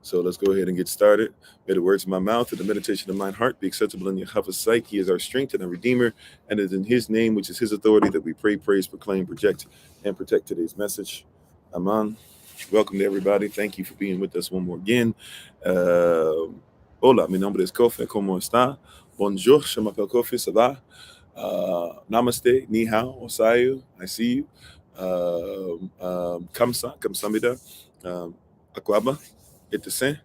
So let's go ahead and get started. May the words of my mouth and the meditation of mine heart be acceptable in Yahweh's sight. He is our strength and our redeemer, and it is in his name, which is his authority, that we pray, praise, proclaim, project, and protect today's message. Aman. Welcome to everybody. Thank you for being with us one more again. Hola, mi nombre es Kofi. ¿Cómo está? Bonjour, je m'appelle Kofi. Ça va? Namaste, ni hao, osayu, I see you. Kamsamida, Akwaba, Itesen,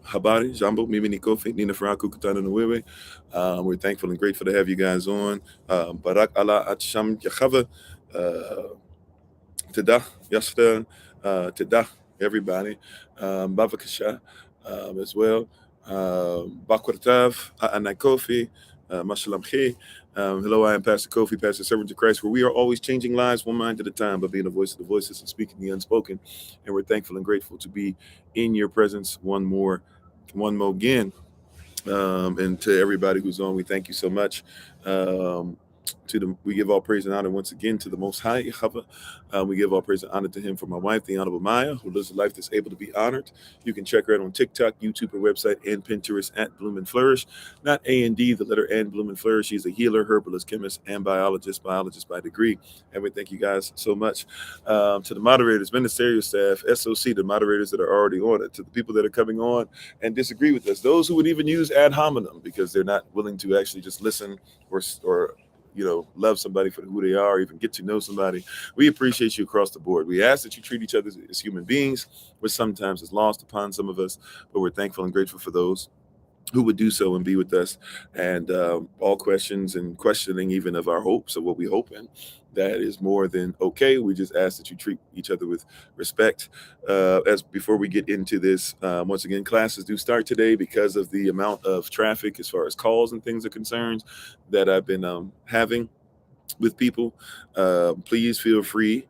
Habari, Jambo, Mimi ni Kofi, Nina Faraku, Kutana Nwewe. We're thankful and grateful to have you guys on. Barak Allah Atsham Yachava, Tada, Yasta, Tada, everybody. Bavakasha as well. Bakwatav, Anai Kofi, Mashalam Khe. Hello, I am Pastor Kofi, Pastor Servant of Christ, where we are always changing lives one mind at a time by being the voice of the voiceless and speaking the unspoken. And we're thankful and grateful to be in your presence one more again. And to everybody who's on, we thank you so much. We give all praise and honor once again to the Most High. We give all praise and honor to him for my wife, the Honorable Maya, who lives a life that's able to be honored. You can check her out on TikTok, YouTube, her website, and Pinterest at Bloom and Flourish. Not A&D, the letter N, Bloom and Flourish. She's a healer, herbalist, chemist, and biologist by degree. And we thank you guys so much. To the moderators, ministerial staff, SOC, the moderators that are already on it, to the people that are coming on and disagree with us, those who would even use ad hominem because they're not willing to actually just listen or love somebody for who they are, or even get to know somebody. We appreciate you across the board. We ask that you treat each other as human beings, which sometimes is lost upon some of us, but we're thankful and grateful for those who would do so and be with us. And all questions and questioning even of our hopes of what we hope in, that is more than okay. We just ask that you treat each other with respect. As before we get into this, once again, classes do start today because of the amount of traffic as far as calls and things are concerned that I've been having with people. Please feel free.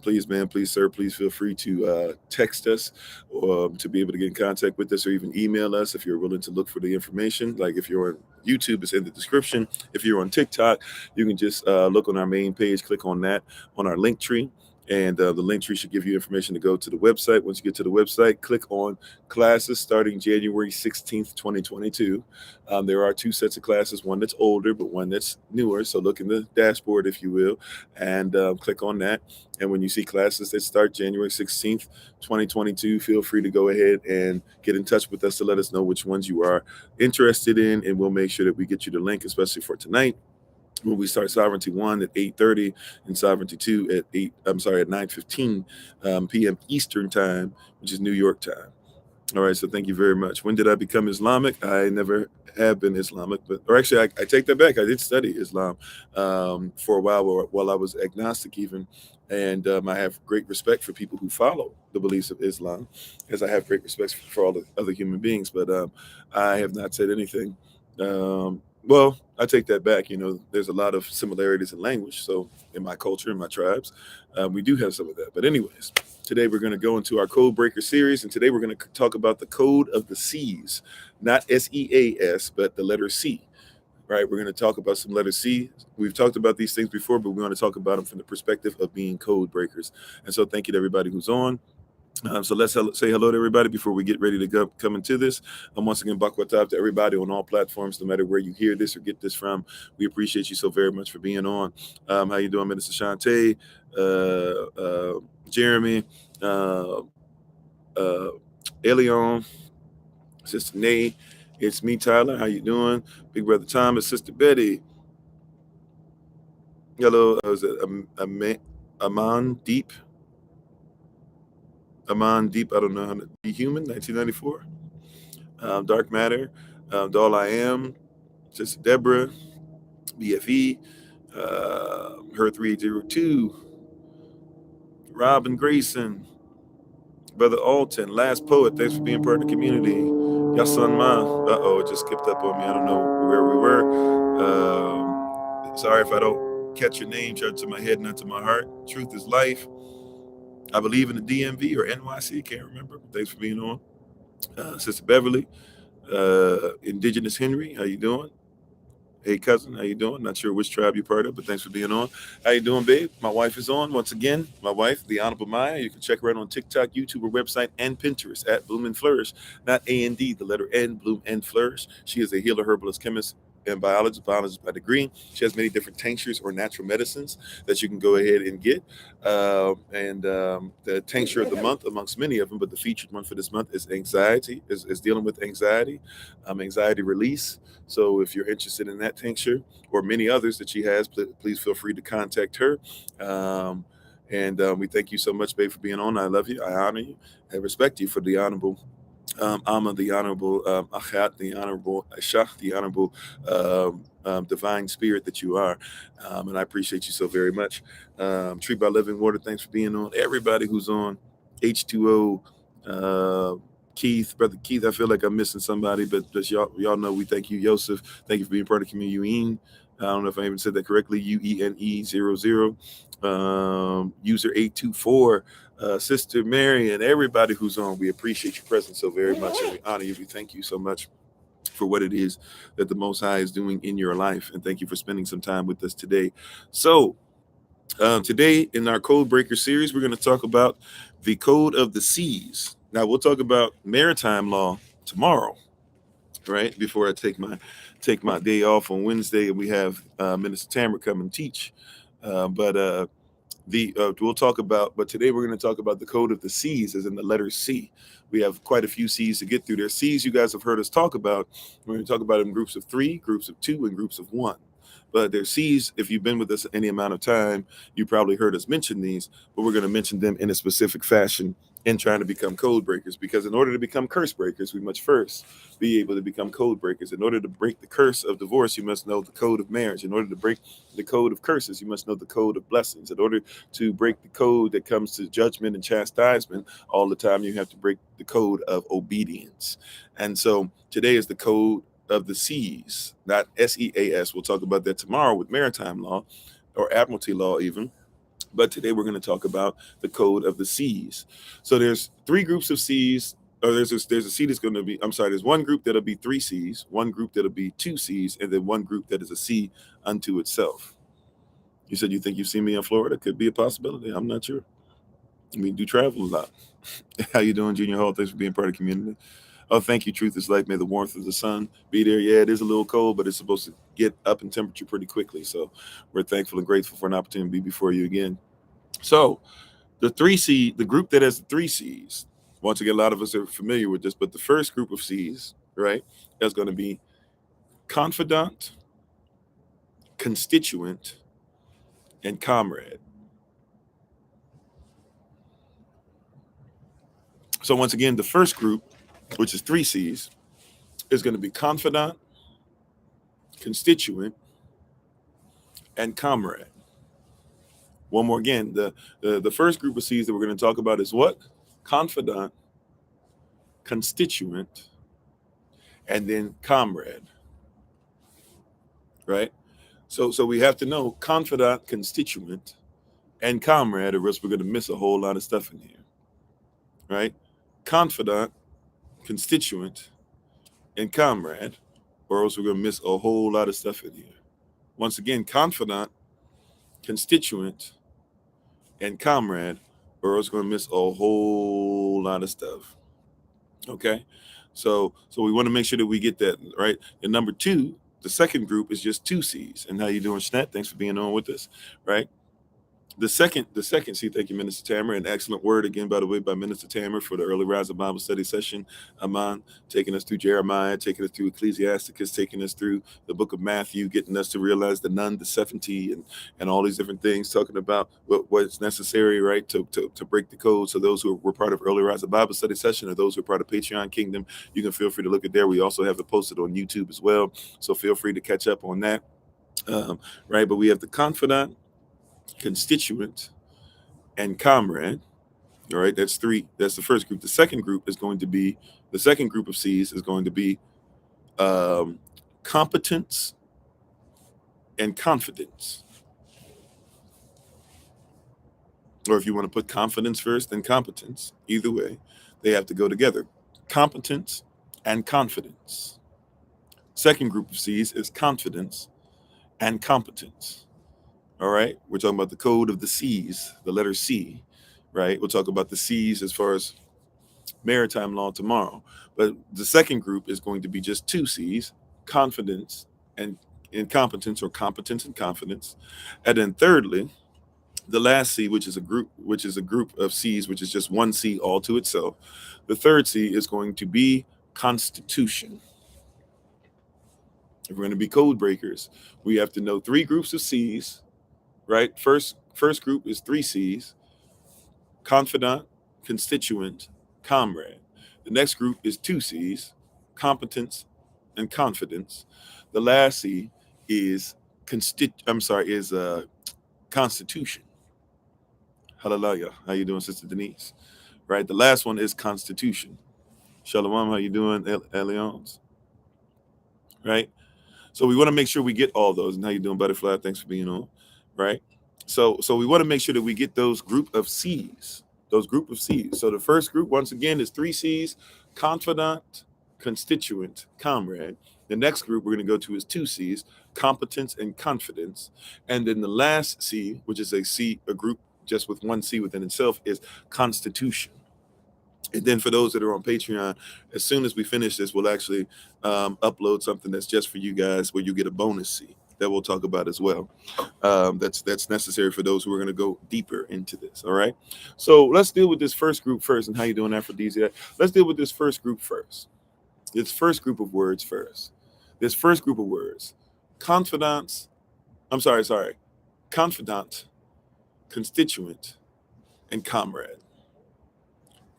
Please, ma'am, please, sir, please feel free to text us or to be able to get in contact with us, or even email us if you're willing to look for the information. Like if you're on YouTube, it's in the description. If you're on TikTok, you can just look on our main page, click on that on our link tree. And the link tree should give you information to go to the website. Once you get to the website, click on classes starting January 16th, 2022. There are two sets of classes, one that's older, but one that's newer. So look in the dashboard, if you will, and click on that. And when you see classes that start January 16th, 2022, feel free to go ahead and get in touch with us to let us know which ones you are interested in. And we'll make sure that we get you the link, especially for tonight, when we start Sovereignty 1 at 8:30 and Sovereignty 2 at 9:15 p.m. Eastern time, which is New York time. All right, so thank you very much. When did I become Islamic? I never have been Islamic, or actually, I take that back. I did study Islam for a while I was agnostic even, and I have great respect for people who follow the beliefs of Islam, as I have great respect for all the other human beings, but I have not said anything. Well, I take that back. There's a lot of similarities in language. So in my culture, in my tribes, we do have some of that. But anyways, today we're going to go into our Code Breaker series. And today we're going to talk about the code of the C's, not SEAS, but the letter C. Right? We're going to talk about some letter C. We've talked about these things before, but we're going to talk about them from the perspective of being code breakers. And so thank you to everybody who's on. So let's say hello to everybody before we get ready to come into this. Once again, Bakwatav to everybody on all platforms, no matter where you hear this or get this from. We appreciate you so very much for being on. How you doing, Minister Shante, Jeremy, Elion, Sister Nay. It's me, Tyler. How you doing? Big Brother Thomas, Sister Betty. Hello, is it Aman Deep? Aman Deep, I don't know how to be human, 1994. Dark Matter, All I Am, Sister Deborah, BFE, Her 302, Robin Grayson, Brother Alton, Last Poet, thanks for being part of the community. Yasan Ma, it just skipped up on me. I don't know where we were. Sorry if I don't catch your name, charged to my head, not to my heart. Truth is life. I believe in the DMV or NYC, can't remember. Thanks for being on. Sister Beverly, Indigenous Henry, how you doing? Hey, cousin, how you doing? Not sure which tribe you're part of, but thanks for being on. How you doing, babe? My wife is on once again. My wife, the Honorable Maya. You can check her out on TikTok, YouTube, her website, and Pinterest at Bloom and Flourish. Not A-N-D, the letter N, Bloom and Flourish. She is a healer, herbalist, chemist, and biologist by degree. She has many different tinctures or natural medicines that you can go ahead and get. The tincture of the month, amongst many of them, but the featured one for this month is anxiety, is dealing with anxiety, anxiety release. So if you're interested in that tincture or many others that she has, please feel free to contact her. We thank you so much, babe, for being on. I love you. I honor you. I respect you for the honorable Amma, the honorable Achat, the honorable Shach, the honorable divine spirit that you are. And I appreciate you so very much. Tree by Living Water, thanks for being on. Everybody who's on, H2O, Keith, Brother Keith, I feel like I'm missing somebody, but just y'all know we thank you. Joseph, thank you for being part of the community. I don't know if I even said that correctly. UENE00, user 824. Sister Mary, and everybody who's on, we appreciate your presence so very much, and we honor you. We thank you so much for what it is that the Most High is doing in your life, and thank you for spending some time with us today. So today in our Code Breaker series, we're going to talk about the Code of the Seas. Now we'll talk about maritime law tomorrow, right? Before I take my day off on Wednesday, and we have Minister Tamara come and teach. We'll talk about, but today we're going to talk about the Code of the Seas, as in the letter C. We have quite a few C's to get through. There's C's you guys have heard us talk about. We're going to talk about it in groups of 3, groups of 2, and groups of 1. But there's C's, if you've been with us any amount of time, you probably heard us mention these, but we're going to mention them in a specific fashion in trying to become code breakers. Because in order to become curse breakers, we must first be able to become code breakers. In order to break the curse of divorce, you must know the code of marriage. In order to break the code of curses, you must know the code of blessings. In order to break the code that comes to judgment and chastisement all the time, you have to break the code of obedience. And so today is the code of the seas, not SEAS. We'll talk about that tomorrow with maritime law or admiralty law even. But today we're going to talk about the code of the seas. So there's 3 groups of seas. Or there's a sea that's going to be, there's one group that'll be 3 seas, one group that'll be 2 seas, and then one group that is a sea unto itself. You said you think you've seen me in Florida? Could be a possibility. I'm not sure. We do travel a lot. How you doing, Junior Hall? Thanks for being part of the community. Oh, thank you. Truth is life. May the warmth of the sun be there. Yeah, it is a little cold, but it's supposed to get up in temperature pretty quickly. So we're thankful and grateful for an opportunity to be before you again. So the group that has the 3 C's, once again, a lot of us are familiar with this, but the first group of C's, right, is going to be confidant, constituent, and comrade. So once again, the first group, which is 3 C's, is going to be confidant, constituent, and comrade. One more again, the first group of C's that we're going to talk about is what? Confidant, constituent, and then comrade. Right? So we have to know confidant, constituent, and comrade, or else we're going to miss a whole lot of stuff in here. Right? Confidant, constituent, and comrade, or else we're going to miss a whole lot of stuff in here. Once again, confidant, constituent, and comrade, or else we're going to miss a whole lot of stuff. Okay? So we want to make sure that we get that, right? And number 2, the second group is just 2 C's. And how you doing, Snap? Thanks for being on with us, right? The second C, thank you, Minister Tamara. An excellent word again, by the way, by Minister Tamara for the early rise of Bible study session. Aman, taking us through Jeremiah, taking us through Ecclesiasticus, taking us through the book of Matthew, getting us to realize the none, the 70, and all these different things, talking about what's necessary, right, to break the code. So those who were part of early rise of Bible study session, or those who are part of Patreon Kingdom, you can feel free to look at there. We also have it posted on YouTube as well. So feel free to catch up on that. Right. But we have the confidant, constituent, and comrade. All right, that's 3. That's the first group. The second group is going to be, the second group of C's is going to be competence and confidence. Or if you want to put confidence first, then competence. Either way, they have to go together. Competence and confidence. Second group of C's is confidence and competence. All right. We're talking about the code of the C's, the letter C, right? We'll talk about the C's as far as maritime law tomorrow. But the second group is going to be just two C's, confidence and incompetence, or competence and confidence. And then thirdly, the last C, which is a group of C's, which is just one C all to itself. The third C is going to be constitution. If we're going to be code breakers, we have to know three groups of C's, right? First group is three C's: confidant, constituent, comrade. The next group is two C's: competence and confidence. The last C is constitution. Hallelujah. How you doing, Sister Denise? Right. The last one is constitution. Shalom. How you doing, Elions? Right. So we want to make sure we get all those. And how you doing, Butterfly? Thanks for being on. Right. So we want to make sure that we get those group of C's. Those group of C's. So the first group, once again, is three C's: confidant, constituent, comrade. The next group we're going to go to is two C's: competence and confidence. And then the last C, which is a group just with one C within itself, is constitution. And then for those that are on Patreon, as soon as we finish this, we'll actually upload something that's just for you guys, where you get a bonus C that we'll talk about as well. That's necessary for those who are going to go deeper into this. All right. So let's deal with this first group first. And how you doing, Aphrodisiac? Let's deal with this first group first. This first group of words first. This first group of words: confidant, constituent, and comrade.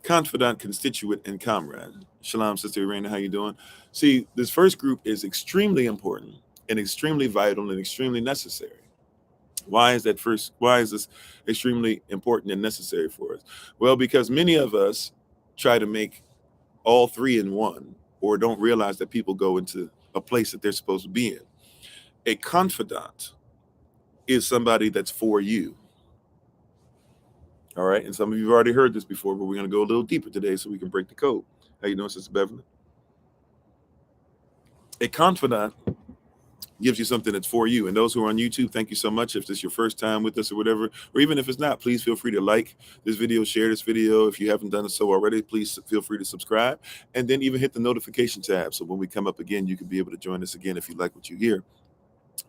Confidant, constituent, and comrade. Shalom, Sister Irena, how you doing? See, this first group is extremely important and extremely vital and extremely necessary. Why is this extremely important and necessary for us? Well, because many of us try to make all three in one, or don't realize that people go into a place that they're supposed to be in. A confidant is somebody that's for you. All right. And some of you have already heard this before, but we're going to go a little deeper today so we can break the code. How you doing, Sister Beverly? A confidant gives you something that's for you. And those who are on YouTube, thank you so much. If this is your first time with us or whatever, or even if it's not, please feel free to like this video, share this video. If you haven't done so already, please feel free to subscribe, and then even hit the notification tab. So when we come up again, you can be able to join us again if you like what you hear.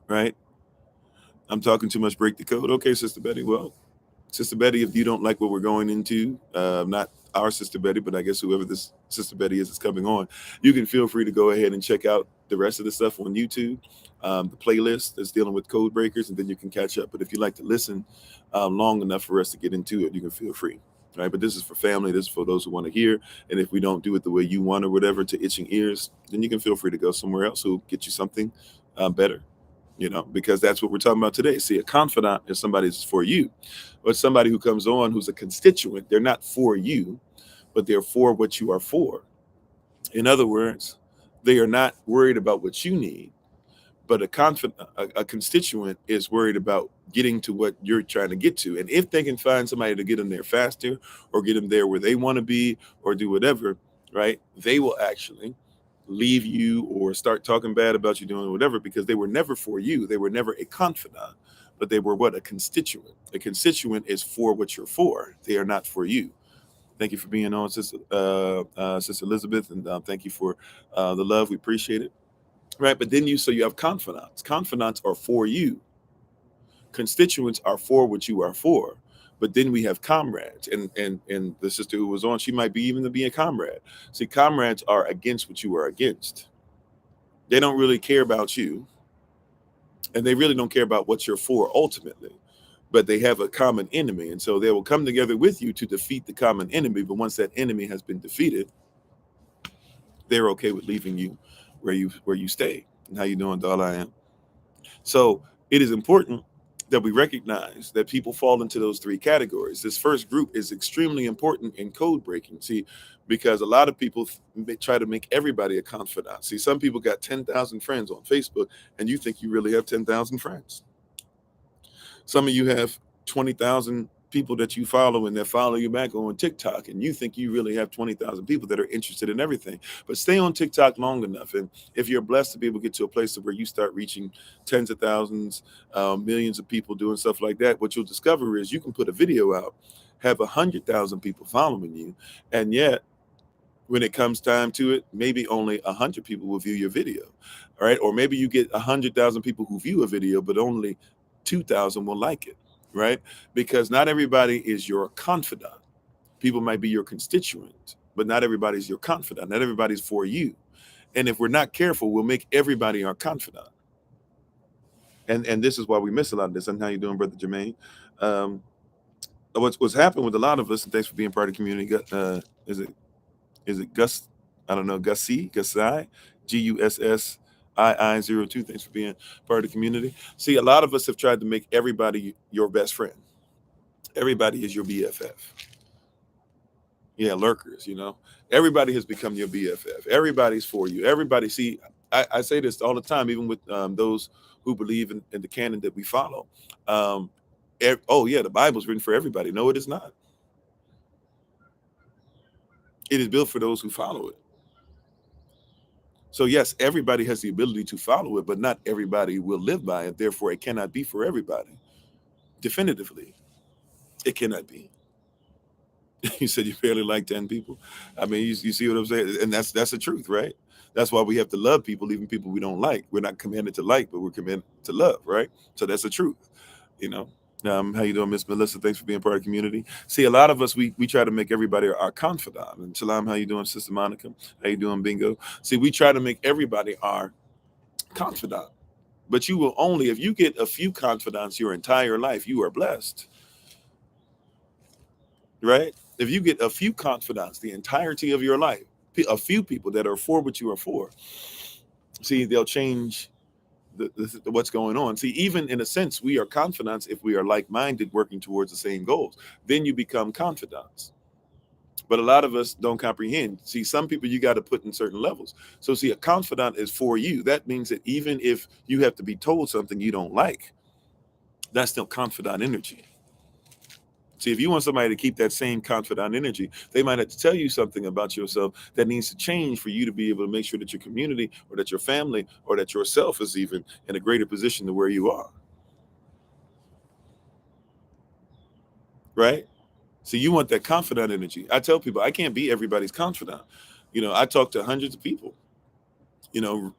Right? I'm talking too much. Break the code. Okay, Sister Betty. Well, Sister Betty, if you don't like what we're going into, not our Sister Betty, but I guess whoever this Sister Betty is coming on, you can feel free to go ahead and check out the rest of the stuff on YouTube, the playlist that's dealing with code breakers, and then you can catch up. But if you like to listen long enough for us to get into it, you can feel free. Right? But this is for family. This is for those who want to hear. And if we don't do it the way you want or whatever, to itching ears, then you can feel free to go somewhere else who'll get you something better. Because that's what we're talking about today. See, a confidant is somebody who's for you, but somebody who comes on who's a constituent. They're not for you, but they're for what you are for. In other words, they are not worried about what you need, but a constituent is worried about getting to what you're trying to get to. And if they can find somebody to get them there faster, or get them there where they want to be, or do whatever, right, they will actually leave you or start talking bad about you doing whatever, because they were never for you. They were never a confidant, but they were what? A constituent. A constituent is for what you're for. They are not for you. Thank you for being on, Sister Elizabeth, and thank you for the love. We appreciate it. Right, but then you have confidants. Confidants are for you. Constituents are for what you are for. But then we have comrades, and the sister who was on, she might be even to be a comrade. See, comrades are against what you are against. They don't really care about you, and they really don't care about what you're for ultimately. But they have a common enemy, and so they will come together with you to defeat the common enemy. But once that enemy has been defeated, they're okay with leaving you where you stay. And how you doing, doll? I am. So it is important that we recognize that people fall into those three categories. This first group is extremely important in code breaking. See, because a lot of people try to make everybody a confidant. See, some people got 10,000 friends on Facebook, and you think you really have 10,000 friends. Some of you have 20,000 people that you follow and that follow you back on TikTok, and you think you really have 20,000 people that are interested in everything. But stay on TikTok long enough, and if you're blessed to be able to get to a place where you start reaching tens of thousands, millions of people doing stuff like that, what you'll discover is you can put a video out, have 100,000 people following you, and yet when it comes time to it, maybe only 100 people will view your video. All right. Or maybe you get 100,000 people who view a video, but only 2,000 will like it. Right. Because not everybody is your confidant. People might be your constituent, but not everybody's your confidant. Not everybody's for you. And if we're not careful, we'll make everybody our confidant. And this is why we miss a lot of this. And how you doing, Brother Jermaine? What's happened with a lot of us, and thanks for being part of the community. Is it Gus? I don't know, Gussi, GUSSII02. Thanks for being part of the community. See, a lot of us have tried to make everybody your best friend. Everybody is your BFF. Yeah, lurkers, Everybody has become your BFF. Everybody's for you. Everybody, see, I say this all the time, even with those who believe in the canon that we follow. The Bible's written for everybody. No, it is not. It is built for those who follow it. So yes, everybody has the ability to follow it, but not everybody will live by it. Therefore, it cannot be for everybody. Definitively, it cannot be. You said you barely like 10 people. I mean, you see what I'm saying? And that's the truth, right? That's why we have to love people, even people we don't like. We're not commanded to like, but we're commanded to love, right? So that's the truth, How you doing, Miss Melissa? Thanks for being part of the community. See, a lot of us, we try to make everybody our confidant. And Salam, how you doing, Sister Monica? How you doing, Bingo? See, we try to make everybody our confidant. But you will only, if you get a few confidants your entire life, you are blessed. Right? If you get a few confidants the entirety of your life, a few people that are for what you are for, see, they'll change what's going on. See, even in a sense, we are confidants if we are like-minded, working towards the same goals. Then you become confidants. But a lot of us don't comprehend. See, some people you got to put in certain levels. So see, a confidant is for you. That means that even if you have to be told something you don't like, that's still confidant energy. See, if you want somebody to keep that same confidant energy, they might have to tell you something about yourself that needs to change for you to be able to make sure that your community or that your family or that yourself is even in a greater position to where you are. Right? So you want that confidant energy. I tell people I can't be everybody's confidant. I talk to hundreds of people,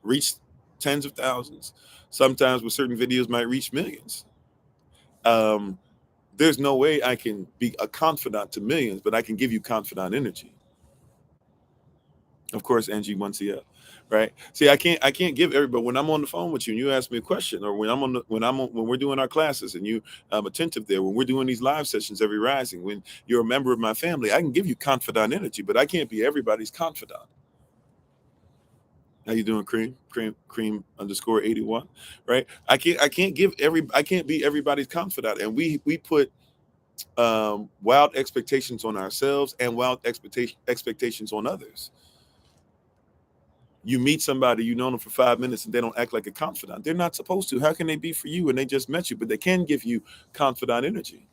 reach tens of thousands. Sometimes with certain videos might reach millions. There's no way I can be a confidant to millions, but I can give you confidant energy. Of course, Angie once a right? See, I can't give everybody when I'm on the phone with you and you ask me a question, or when we're doing our classes and you attentive there, when we're doing these live sessions every rising, when you're a member of my family, I can give you confidant energy, but I can't be everybody's confidant. How you doing, cream _81, right? I can't be everybody's confidant, and we put wild expectations on ourselves and wild expectations on others. You meet somebody, you know them for 5 minutes, and they don't act like a confidant. They're not supposed to. How can they be for you? And they just met you, but they can give you confidant energy.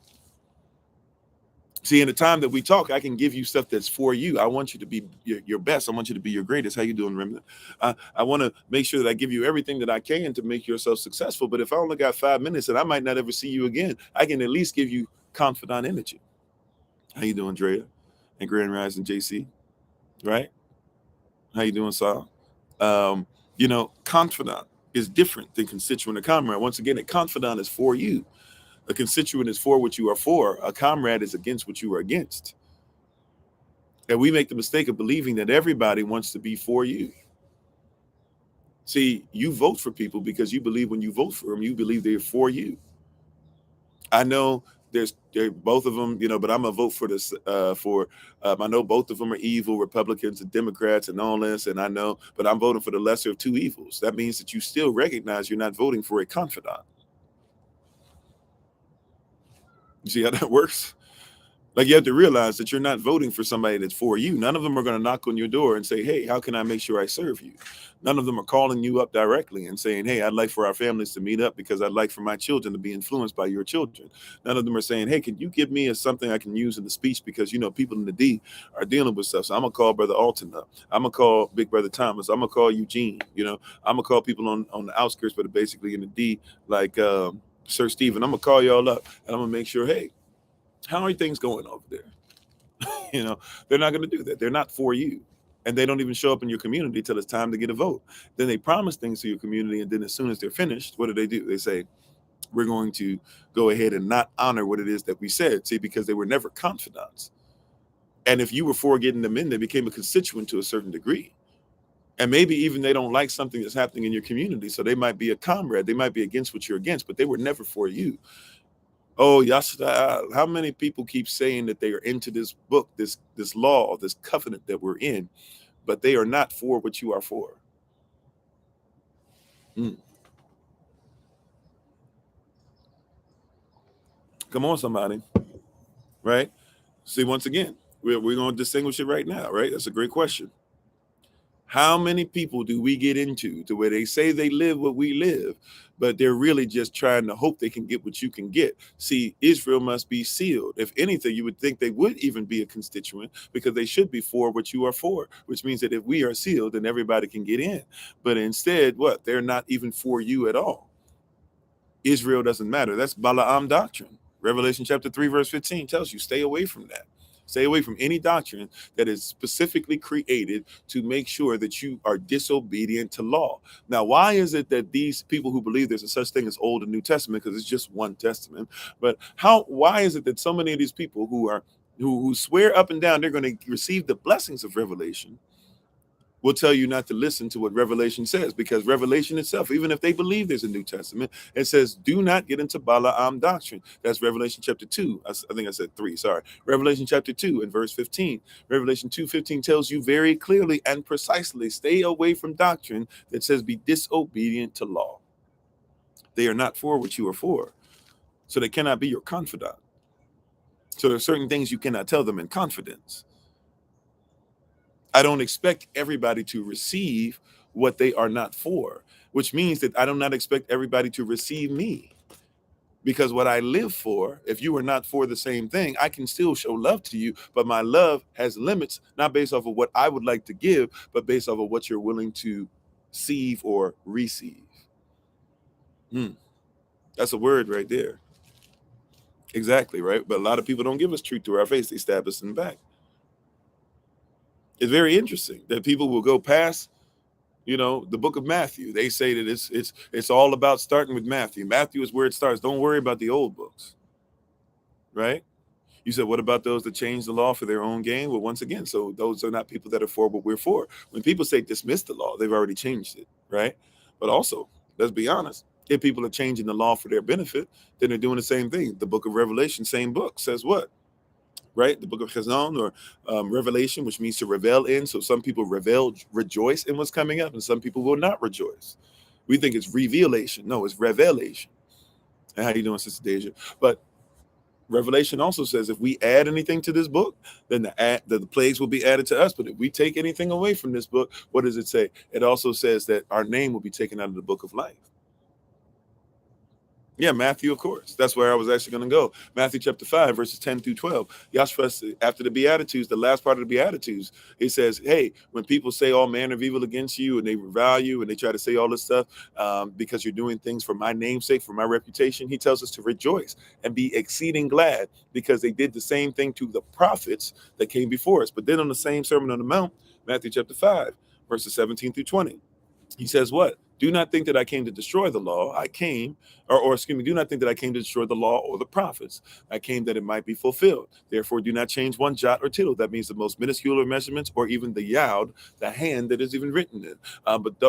See, in the time that we talk, I can give you stuff that's for you. I want you to be your best. I want you to be your greatest. How you doing, Remnant? I want to make sure that I give you everything that I can to make yourself successful. But if I only got 5 minutes and I might not ever see you again, I can at least give you confidant energy. How you doing, Drea? And Grand Rise and JC, right? How you doing, Saul? Confidant is different than constituent or comrade. Once again, a confidant is for you. A constituent is for what you are for. A comrade is against what you are against. And we make the mistake of believing that everybody wants to be for you. See, you vote for people because you believe when you vote for them, you believe they're for you. I know they're both of them, but I'm gonna vote for this. I know both of them are evil, Republicans and Democrats and all this, and I know, but I'm voting for the lesser of two evils. That means that you still recognize you're not voting for a confidant. You see how that works? Like, you have to realize that you're not voting for somebody that's for you. None of them are going to knock on your door and say, hey, how can I make sure I serve you? None of them are calling you up directly and saying, hey, I'd like for our families to meet up because I'd like for my children to be influenced by your children. None of them are saying, hey, can you give me something I can use in the speech? Because, people in the D are dealing with stuff. So I'm going to call Brother Alton up. I'm going to call Big Brother Thomas. I'm going to call Eugene. I'm going to call people on the outskirts, but basically in the D, like Sir Stephen. I'm going to call y'all up and I'm going to make sure, hey, how are things going over there? They're not going to do that. They're not for you. And they don't even show up in your community till it's time to get a vote. Then they promise things to your community. And then as soon as they're finished, what do? They say, we're going to go ahead and not honor what it is that we said. See, because they were never confidants. And if you were for getting them in, they became a constituent to a certain degree. And maybe even they don't like something that's happening in your community. So they might be a comrade. They might be against what you're against, but they were never for you. Oh, Yashda, how many people keep saying that they are into this book, this law, this covenant that we're in, but they are not for what you are for. Come on, somebody. Right? See, once again, we're going to distinguish it right now, right? That's a great question. How many people do we get into to where they say they live what we live, but they're really just trying to hope they can get what you can get? See, Israel must be sealed. If anything, you would think they would even be a constituent because they should be for what you are for, which means that if we are sealed, then everybody can get in. But instead, what? They're not even for you at all. Israel doesn't matter. That's Balaam doctrine. Revelation chapter 3, verse 15 tells you, stay away from that. Stay away from any doctrine that is specifically created to make sure that you are disobedient to law. Now, why is it that these people who believe there's a such thing as Old and New Testament, because it's just one testament, but why is it that so many of these people who swear up and down they're going to receive the blessings of Revelation will tell you not to listen to what Revelation says? Because Revelation itself, even if they believe there's a New Testament, it says, do not get into Balaam doctrine. That's Revelation chapter 2. I think I said 3, sorry. Revelation chapter 2 and verse 15. Revelation 2:15 tells you very clearly and precisely, stay away from doctrine that says be disobedient to law. They are not for what you are for. So they cannot be your confidant. So there are certain things you cannot tell them in confidence. I don't expect everybody to receive what they are not for, which means that I do not expect everybody to receive me. Because what I live for, if you are not for the same thing, I can still show love to you, but my love has limits, not based off of what I would like to give, but based off of what you're willing to receive or receive. That's a word right there. Exactly, right? But a lot of people don't give us truth to our face. They stab us in the back. It's very interesting that people will go past the book of Matthew. They say that it's all about starting with Matthew. Matthew is where it starts. Don't worry about the old books, right? You said, what about those that change the law for their own gain? Well, once again, so those are not people that are for what we're for. When people say dismiss the law, they've already changed it, right? But also, let's be honest, if people are changing the law for their benefit, then they're doing the same thing. The book of Revelation, same book, says what? Right? The book of Chazon or Revelation, which means to revel in. So some people rejoice in what's coming up, and some people will not rejoice. We think it's revelation. No, it's revelation. And how you doing, Sister Deja? But Revelation also says if we add anything to this book, then the plagues will be added to us. But if we take anything away from this book, what does it say? It also says that our name will be taken out of the book of life. Yeah, Matthew, of course. That's where I was actually going to go. Matthew chapter 5, verses 10 through 12. Yahshua, after the Beatitudes, the last part of the Beatitudes, it says, hey, when people say all manner of evil against you and they revile you and they try to say all this stuff because you're doing things for my name's sake, for my reputation, he tells us to rejoice and be exceeding glad because they did the same thing to the prophets that came before us. But then on the same Sermon on the Mount, Matthew chapter 5, verses 17 through 20, he says what? Do not think that I came to destroy the law. I came, do not think that I came to destroy the law or the prophets. I came that it might be fulfilled. Therefore, do not change one jot or tittle. That means the most minuscule of measurements, or even the yod, the hand that is even written in. But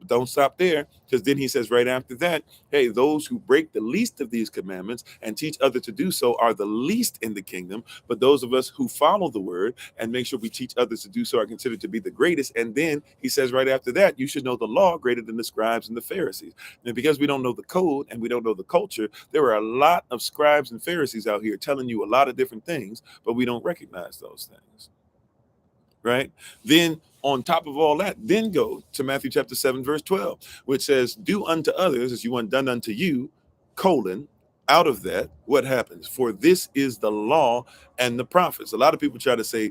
don't stop there, because then he says right after that, hey, those who break the least of these commandments and teach others to do so are the least in the kingdom. But those of us who follow the word and make sure we teach others to do so are considered to be the greatest. And then he says right after that, you should know the law greater than than the scribes and the Pharisees. And because we don't know the code and we don't know the culture, there are a lot of scribes and Pharisees out here telling you a lot of different things, but we don't recognize those things. Right? Then on top of all that, then go to Matthew chapter 7, verse 12, which says, do unto others as you want done unto you, colon, out of that, what happens? For this is the law and the prophets. A lot of people try to say,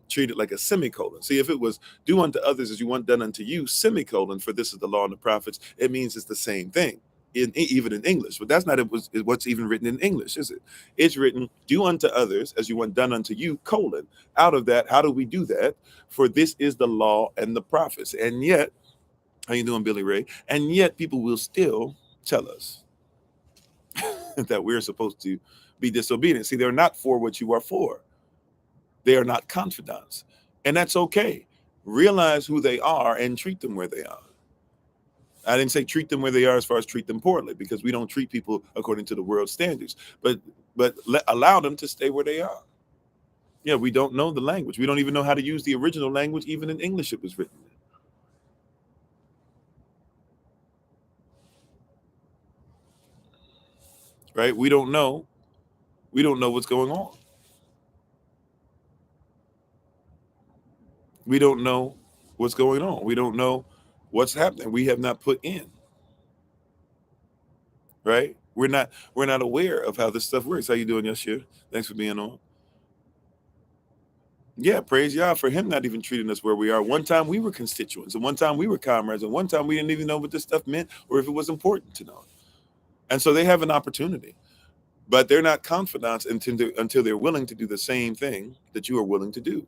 treat it like a semicolon. See, if it was do unto others as you want done unto you, semicolon, for this is the law and the prophets, it means it's the same thing. Even in English, but that's not what's even written in English, is it? It's written, do unto others as you want done unto you, colon. Out of that, how do we do that? For this is the law and the prophets. And yet, how you doing, Billy Ray? And yet people will still tell us that we're supposed to be disobedient. See, they're not for what you are for. They are not confidants. And that's okay. Realize who they are and treat them where they are. I didn't say treat them where they are as far as treat them poorly, because we don't treat people according to the world's standards, but allow them to stay where they are. Yeah, we don't know the language. We don't even know how to use the original language. Even in English, it was written. Right? We don't know. We don't know what's going on. We don't know what's going on. We don't know what's happening. We have not put in. Right? We're not aware of how this stuff works. How you doing, Yashir? Thanks for being on. Yeah, praise Yah for him not even treating us where we are. One time we were constituents, and one time we were comrades, and one time we didn't even know what this stuff meant or if it was important to know. And so they have an opportunity, but they're not confidants until they're willing to do the same thing that you are willing to do.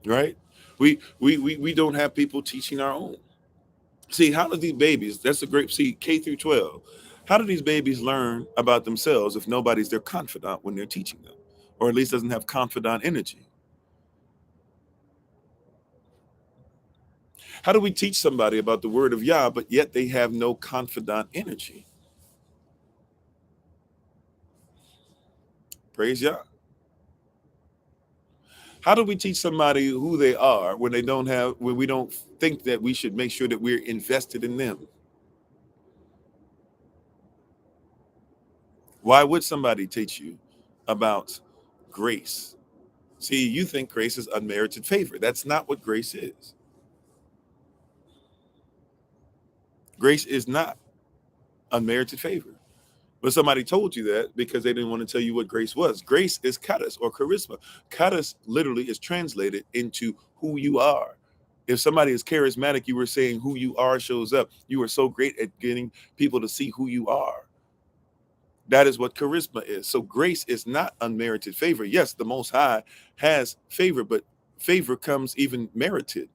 Right? We don't have people teaching our own. See, how do these babies, that's a great, see, K through 12, how do these babies learn about themselves if nobody's their confidant when they're teaching them, or at least doesn't have confidant energy? How do we teach somebody about the word of Yah, but yet they have no confidant energy? Praise Yah. How do we teach somebody who they are when we don't think that we should make sure that we're invested in them? Why would somebody teach you about grace? See, you think grace is unmerited favor. That's not what grace is. Grace is not unmerited favor. But somebody told you that because they didn't want to tell you what grace was. Grace is charis or charisma. Charis literally is translated into who you are. If somebody is charismatic, you were saying who you are shows up. You are so great at getting people to see who you are. That is what charisma is. So grace is not unmerited favor. Yes, the Most High has favor, but favor comes even merited.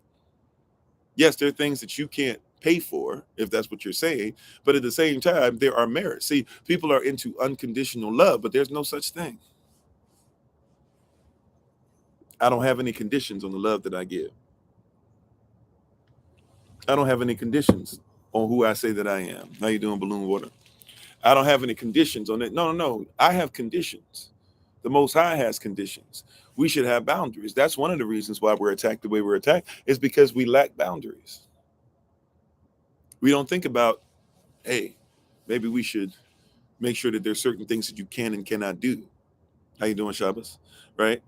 Yes, there are things that you can't pay for, if that's what you're saying, but at the same time, there are merits. See, people are into unconditional love, but there's no such thing. I don't have any conditions on the love that I give. I don't have any conditions on who I say that I am. How you doing, Balloon Water? I don't have any conditions on it. No. I have conditions. The Most High has conditions. We should have boundaries. That's one of the reasons why we're attacked the way we're attacked, is because we lack boundaries. We don't think about, hey, maybe we should make sure that there's certain things that you can and cannot do. How you doing, Shabbos? Right?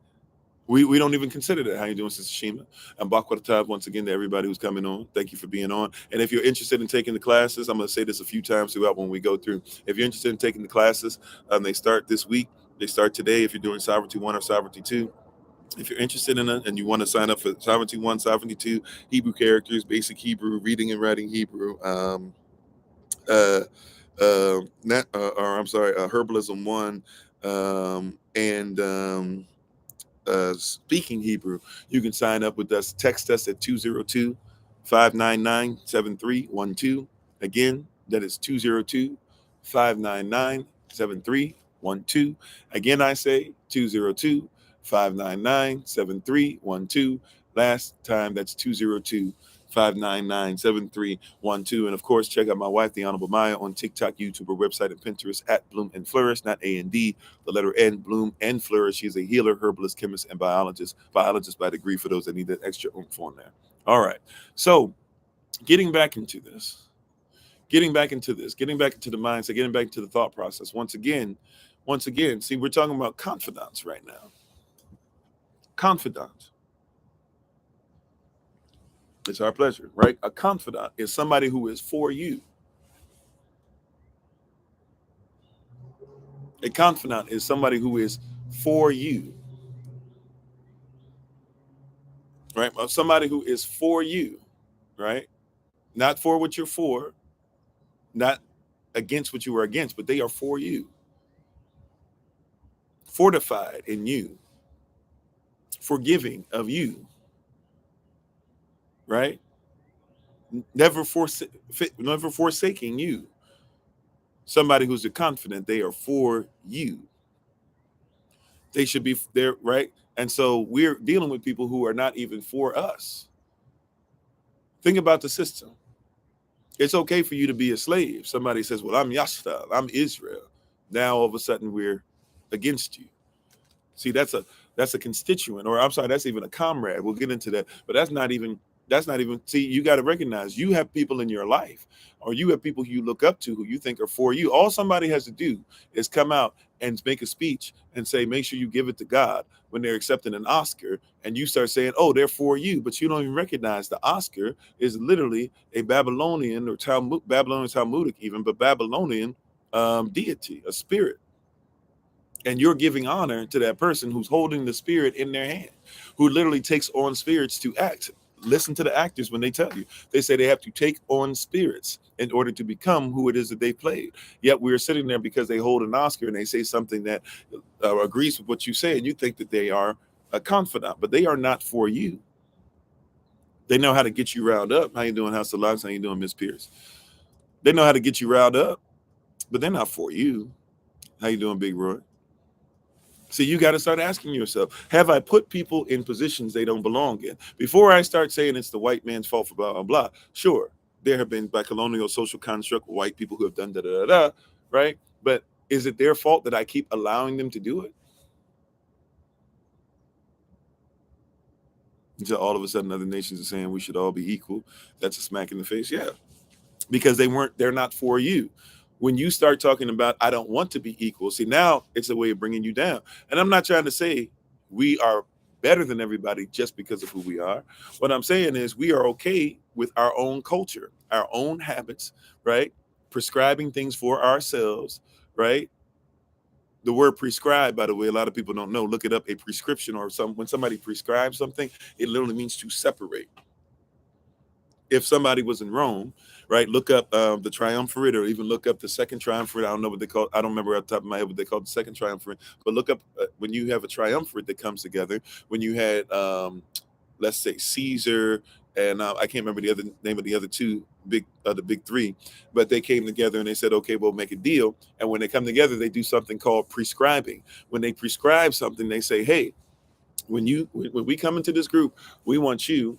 We don't even consider that. How you doing, Sister Shima? And Bakwatatab, once again, to everybody who's coming on. Thank you for being on. And if you're interested in taking the classes, I'm going to say this a few times throughout when we go through. If you're interested in taking the classes, they start this week. They start today if you're doing Sovereignty 1 or Sovereignty 2. If you're interested in it and you want to sign up for Sovereignty 1, Sovereignty 2, Hebrew characters, basic Hebrew, reading and writing Hebrew, Herbalism 1, and speaking Hebrew, you can sign up with us. Text us at 202-599-7312. Again, that is 202-599-7312. Again, I say 202-599-7312. Last time, that's 202 599-7312. And of course, check out my wife, the Honorable Maya, on TikTok, YouTube, or website, and Pinterest at Bloom and Flourish, not A&D, the letter N, Bloom and Flourish. She's a healer, herbalist, chemist, and biologist by degree for those that need that extra oomph on there. All right. So getting back into the mindset, getting back into the thought process. Once again, see, we're talking about confidants right now. Confidant. It's our pleasure, right? A confidant is somebody who is for you. A confidant is somebody who is for you, right? Somebody who is for you, right? Not for what you're for, not against what you are against, but they are for you, fortified in you, forgiving of you, right? Never forsaking you. Somebody who's a confidant, they are for you. They should be there, right? And so we're dealing with people who are not even for us. Think about the system. It's okay for you to be a slave. Somebody says, well, I'm Yashta, I'm Israel. Now all of a sudden we're against you. See, that's a constituent, or I'm sorry, that's even a comrade. We'll get into that, but that's not even, see, you got to recognize you have people in your life, or you have people who you look up to who you think are for you. All somebody has to do is come out and make a speech and say, make sure you give it to God when they're accepting an Oscar, and you start saying, oh, they're for you, but you don't even recognize the Oscar is literally a Babylonian or Talmudic even, but Babylonian deity, a spirit. And you're giving honor to that person who's holding the spirit in their hand, who literally takes on spirits to act. Listen to the actors when they tell you. They say they have to take on spirits in order to become who it is that they played. Yet we're sitting there because they hold an Oscar and they say something that agrees with what you say, and you think that they are a confidant, but they are not for you. They know how to get you riled up. How you doing, House of Locks? How you doing, Miss Pierce? They know how to get you riled up, but they're not for you. How you doing, Big Roy? See, you got to start asking yourself, have I put people in positions they don't belong in? Before I start saying it's the white man's fault for blah, blah, blah, sure, there have been by colonial social construct white people who have done da, da, da, da, right? But is it their fault that I keep allowing them to do it? Until all of a sudden other nations are saying we should all be equal. That's a smack in the face. Yeah, because they're not for you. When you start talking about, I don't want to be equal, see, now it's a way of bringing you down. And I'm not trying to say we are better than everybody just because of who we are. What I'm saying is we are okay with our own culture, our own habits, right? Prescribing things for ourselves, right? The word prescribe, by the way, a lot of people don't know. Look it up. A prescription, or when somebody prescribes something, it literally means to separate. If somebody was in Rome, right, look up the triumvirate, or even look up the second triumvirate. I don't know what they call. I don't remember off the top of my head what they call the second triumvirate. But look up when you have a triumvirate that comes together. When you had, let's say, Caesar, and I can't remember the other name of the other two the big three, but they came together and they said, okay, we'll make a deal. And when they come together, they do something called prescribing. When they prescribe something, they say, hey, when we come into this group, we want you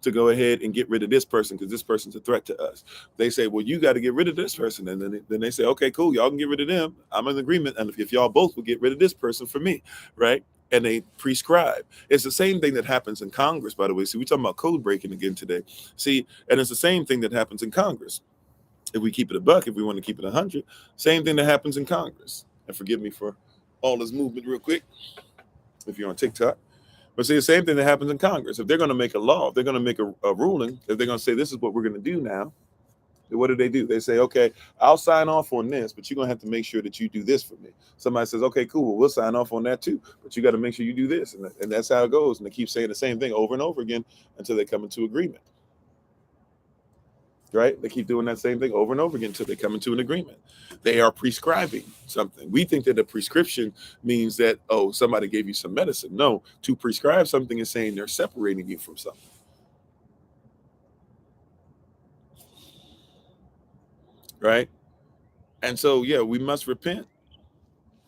to go ahead and get rid of this person because this person's a threat to us. They say, well, you got to get rid of this person. And then they say, okay, cool, y'all can get rid of them. I'm in agreement. And if y'all both will get rid of this person for me, right? And they prescribe. It's the same thing that happens in Congress, by the way. See, we're talking about code breaking again today. See, and it's the same thing that happens in Congress. If we keep it a buck, if we want to keep it 100, same thing that happens in Congress. And forgive me for all this movement real quick, if you're on TikTok. But see, the same thing that happens in Congress. If they're going to make a law, if they're going to make a ruling, if they're going to say this is what we're going to do now, what do? They say, okay, I'll sign off on this, but you're going to have to make sure that you do this for me. Somebody says, okay, cool, well, we'll sign off on that too, but you got to make sure you do this. And that's how it goes. And they keep saying the same thing over and over again until they come into agreement. Right? They keep doing that same thing over and over again until they come into an agreement. They are prescribing something. We think that a prescription means that, oh, somebody gave you some medicine. No, to prescribe something is saying they're separating you from something. Right? And so, yeah, we must repent.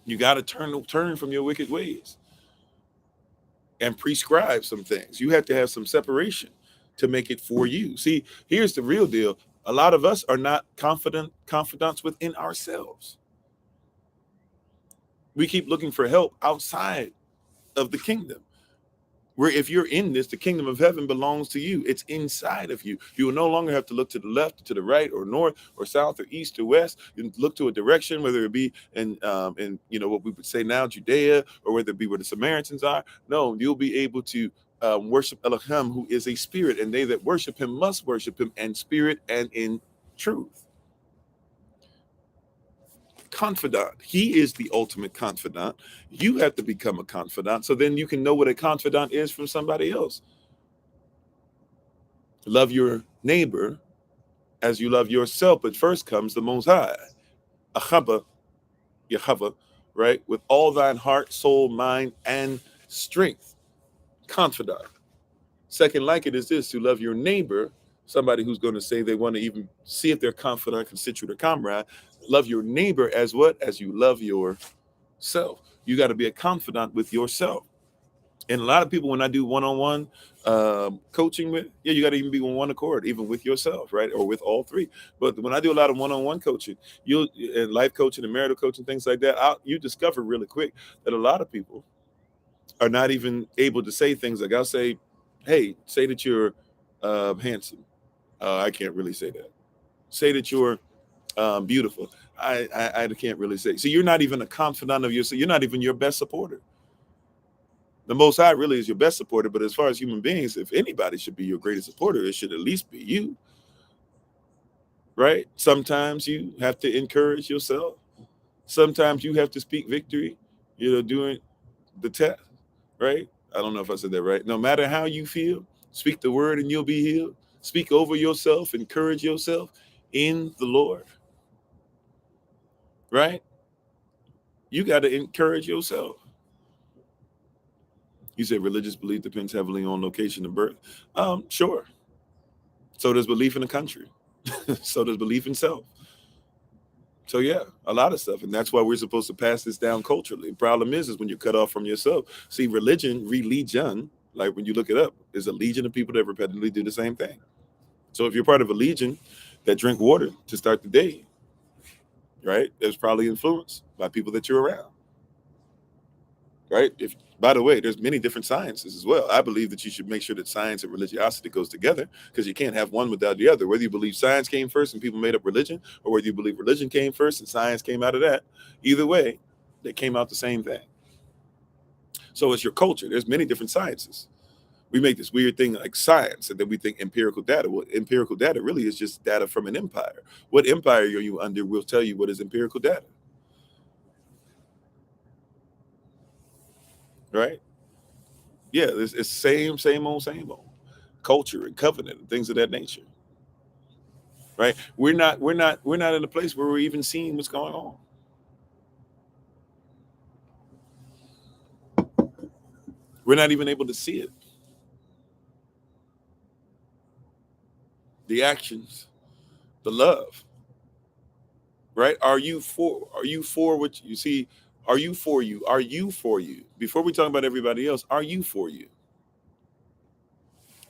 You got to turn from your wicked ways and prescribe some things. You have to have some separation. to make it for you. See, here's the real deal. A lot of us are not confidants within ourselves. We keep looking for help outside of the kingdom. Where if you're in this, the kingdom of heaven belongs to you. It's inside of you. You will no longer have to look to the left, to the right, or north, or south, or east, or west. You look to a direction, whether it be in what we would say now, Judea, or whether it be where the Samaritans are. No, you'll be able to worship Elohim, who is a spirit, and they that worship him must worship him in spirit and in truth. Confidant. He is the ultimate confidant. You have to become a confidant so then you can know what a confidant is from somebody else. Love your neighbor as you love yourself, but first comes the Most High. Achaba, Yahweh, right? With all thine heart, soul, mind, and strength. Confidant. Second like it is this, to love your neighbor, somebody who's going to say they want to even see if they're confidant, constitute, or comrade. Love your neighbor as what? As you love yourself. You got to be a confidant with yourself. And a lot of people, when I do one-on-one coaching with, you got to even be on one accord, even with yourself, right? Or with all three. But when I do a lot of one-on-one coaching, and life coaching and marital coaching, things like that, you discover really quick that a lot of people are not even able to say things like, I'll say, hey, say that you're handsome. I can't really say that. Say that you're beautiful. I can't really say. So you're not even a confidant of yourself. You're not even your best supporter. The Most High really is your best supporter. But as far as human beings, if anybody should be your greatest supporter, it should at least be you. Right? Sometimes you have to encourage yourself. Sometimes you have to speak victory, during the test. Right? I don't know if I said that right. No matter how you feel, speak the word and you'll be healed. Speak over yourself, encourage yourself in the Lord. Right? You got to encourage yourself. You said religious belief depends heavily on location and birth. Sure. So does belief in the country. So does belief in self. So yeah, a lot of stuff. And that's why we're supposed to pass this down culturally. The problem is when you're cut off from yourself. See, religion, like when you look it up, is a legion of people that repetitively do the same thing. So if you're part of a legion that drink water to start the day, right, it's probably influenced by people that you're around. Right? By the way, there's many different sciences as well. I believe that you should make sure that science and religiosity goes together because you can't have one without the other. Whether you believe science came first and people made up religion, or whether you believe religion came first and science came out of that, either way, they came out the same thing. So it's your culture. There's many different sciences. We make this weird thing like science, and then we think empirical data. Well, empirical data really is just data from an empire. What empire are you under will tell you what is empirical data. Right? Yeah, it's same old culture and covenant and things of that nature. Right? We're not in a place where we're even seeing what's going on. We're not even able to see it. The actions, the love. Right? Are you for what you see? Are you for you? Are you for you? Before we talk about everybody else, are you for you?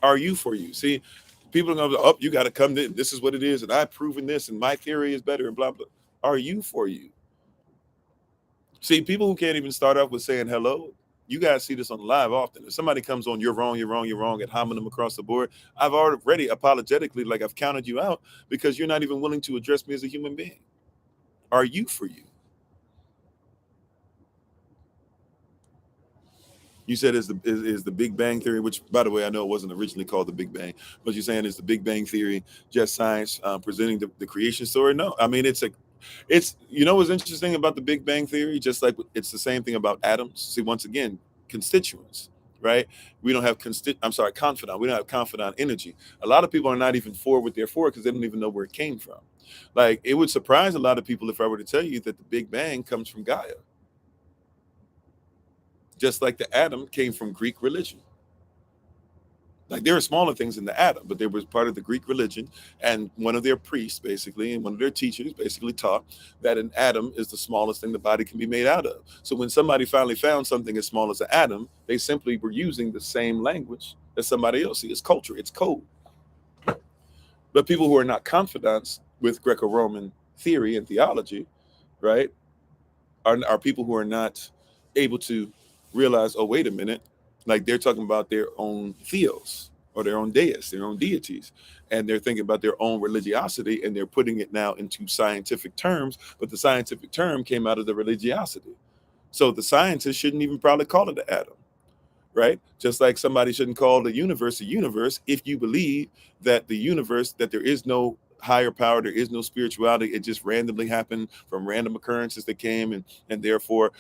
Are you for you? See, people are going to go, you got to come to this is what it is, and I've proven this, and my theory is better, and blah, blah. Are you for you? See, people who can't even start off with saying hello, you guys see this on live often. If somebody comes on, you're wrong, and hounding them across the board, I've already apologetically, like I've counted you out because you're not even willing to address me as a human being. Are you for you? You said is the Big Bang Theory, which, by the way, I know it wasn't originally called the Big Bang, but you're saying is the Big Bang Theory just science presenting the creation story? No, I mean it's what's interesting about the Big Bang Theory, just like it's the same thing about atoms. See, once again, constituents, right? We don't have confidant. We don't have confidant energy. A lot of people are not even for what they're for because they don't even know where it came from. Like it would surprise a lot of people if I were to tell you that the Big Bang comes from Gaia. Just like the atom came from Greek religion. Like there are smaller things in the atom, but they were part of the Greek religion. And one of their priests, basically, and one of their teachers basically taught that an atom is the smallest thing the body can be made out of. So when somebody finally found something as small as an atom, they simply were using the same language as somebody else. See, it's culture, it's code. But people who are not confidants with Greco-Roman theory and theology, right, are people who are not able to realize, oh, wait a minute, like they're talking about their own theos or their own deists, their own deities, and they're thinking about their own religiosity, and they're putting it now into scientific terms, but the scientific term came out of the religiosity. So the scientists shouldn't even probably call it an atom, right? Just like somebody shouldn't call the universe a universe if you believe that the universe, that there is no higher power, there is no spirituality, it just randomly happened from random occurrences that came, and therefore,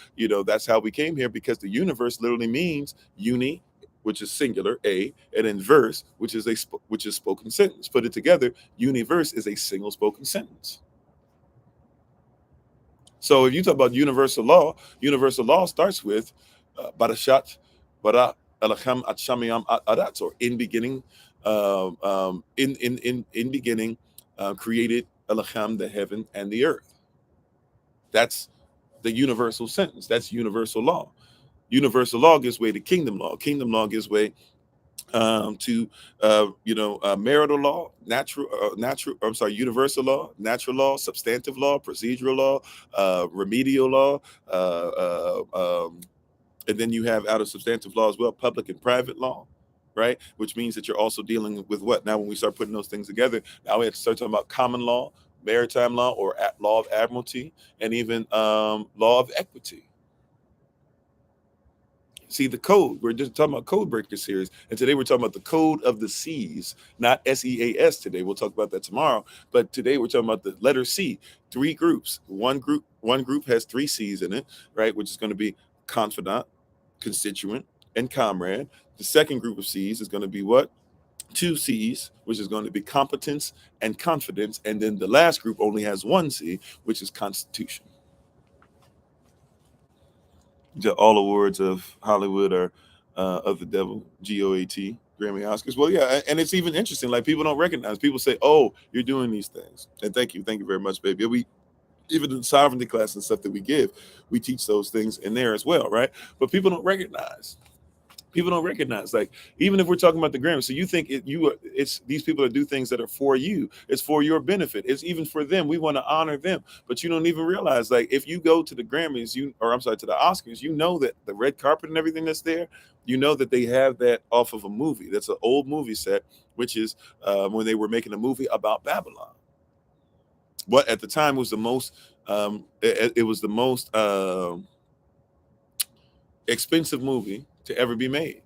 that's how we came here, because the universe literally means uni, which is singular, a, and then verse, which is which is spoken sentence. Put it together, universe is a single spoken sentence. So if you talk about universal law starts with Barashat, Bara, Elacham, Atshamiam, Adat, or in beginning, in beginning, created Elacham, the heaven and the earth. That's the universal sentence. That's universal law. Universal law gives way to kingdom law. Kingdom law gives way to marital law, universal law, natural law, substantive law, procedural law, remedial law, and then you have out of substantive law as well, public and private law, right? Which means that you're also dealing with what? Now, when we start putting those things together, now we have to start talking about common law, maritime law, or law of admiralty, and even law of equity. See, the code, we're just talking about code breaker series. And today we're talking about the code of the C's, not SEAS today. We'll talk about that tomorrow. But today we're talking about the letter C, 3 groups. One group has 3 C's in it, right? Which is going to be confidant, constituent, and comrade. The second group of C's is going to be what? 2 C's, which is going to be competence and confidence. And then the last group only has 1 C, which is constitution. All awards of Hollywood are of the devil, GOAT, Grammy, Oscars. Well, yeah, and it's even interesting. Like, people don't recognize. People say, "Oh, you're doing these things," and thank you very much, baby. We even in sovereignty class and stuff that we give, we teach those things in there as well, right? But people don't recognize. People don't recognize, like, even if we're talking about the Grammys, so you think it's these people that do things that are for you, it's for your benefit, it's even for them, we want to honor them, but you don't even realize, like, if you go to the Grammys, to the Oscars, that the red carpet and everything that's there, that they have that off of a movie that's an old movie set, which is when they were making a movie about Babylon. What at the time was the most it was the most expensive movie to ever be made,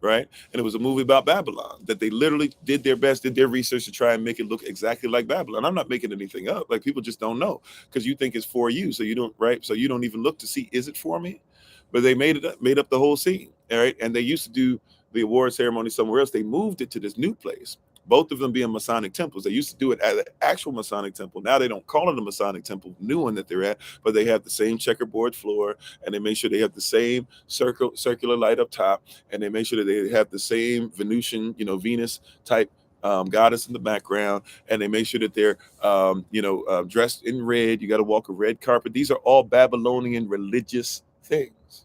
right? And it was a movie about Babylon that they literally did their best, did their research to try and make it look exactly like Babylon. I'm not making anything up. Like, people just don't know, because you think it's for you, so you don't, right? So you don't even look to see, is it for me? But they made up the whole scene, all right? And they used to do the award ceremony somewhere else. They moved it to this new place. Both of them being Masonic temples. They used to do it at an actual Masonic temple. Now they don't call it a Masonic temple, new one that they're at, but they have the same checkerboard floor, and they make sure they have the same circular light up top, and they make sure that they have the same Venusian, Venus type goddess in the background, and they make sure that they're dressed in red. You got to walk a red carpet. These are all Babylonian religious things.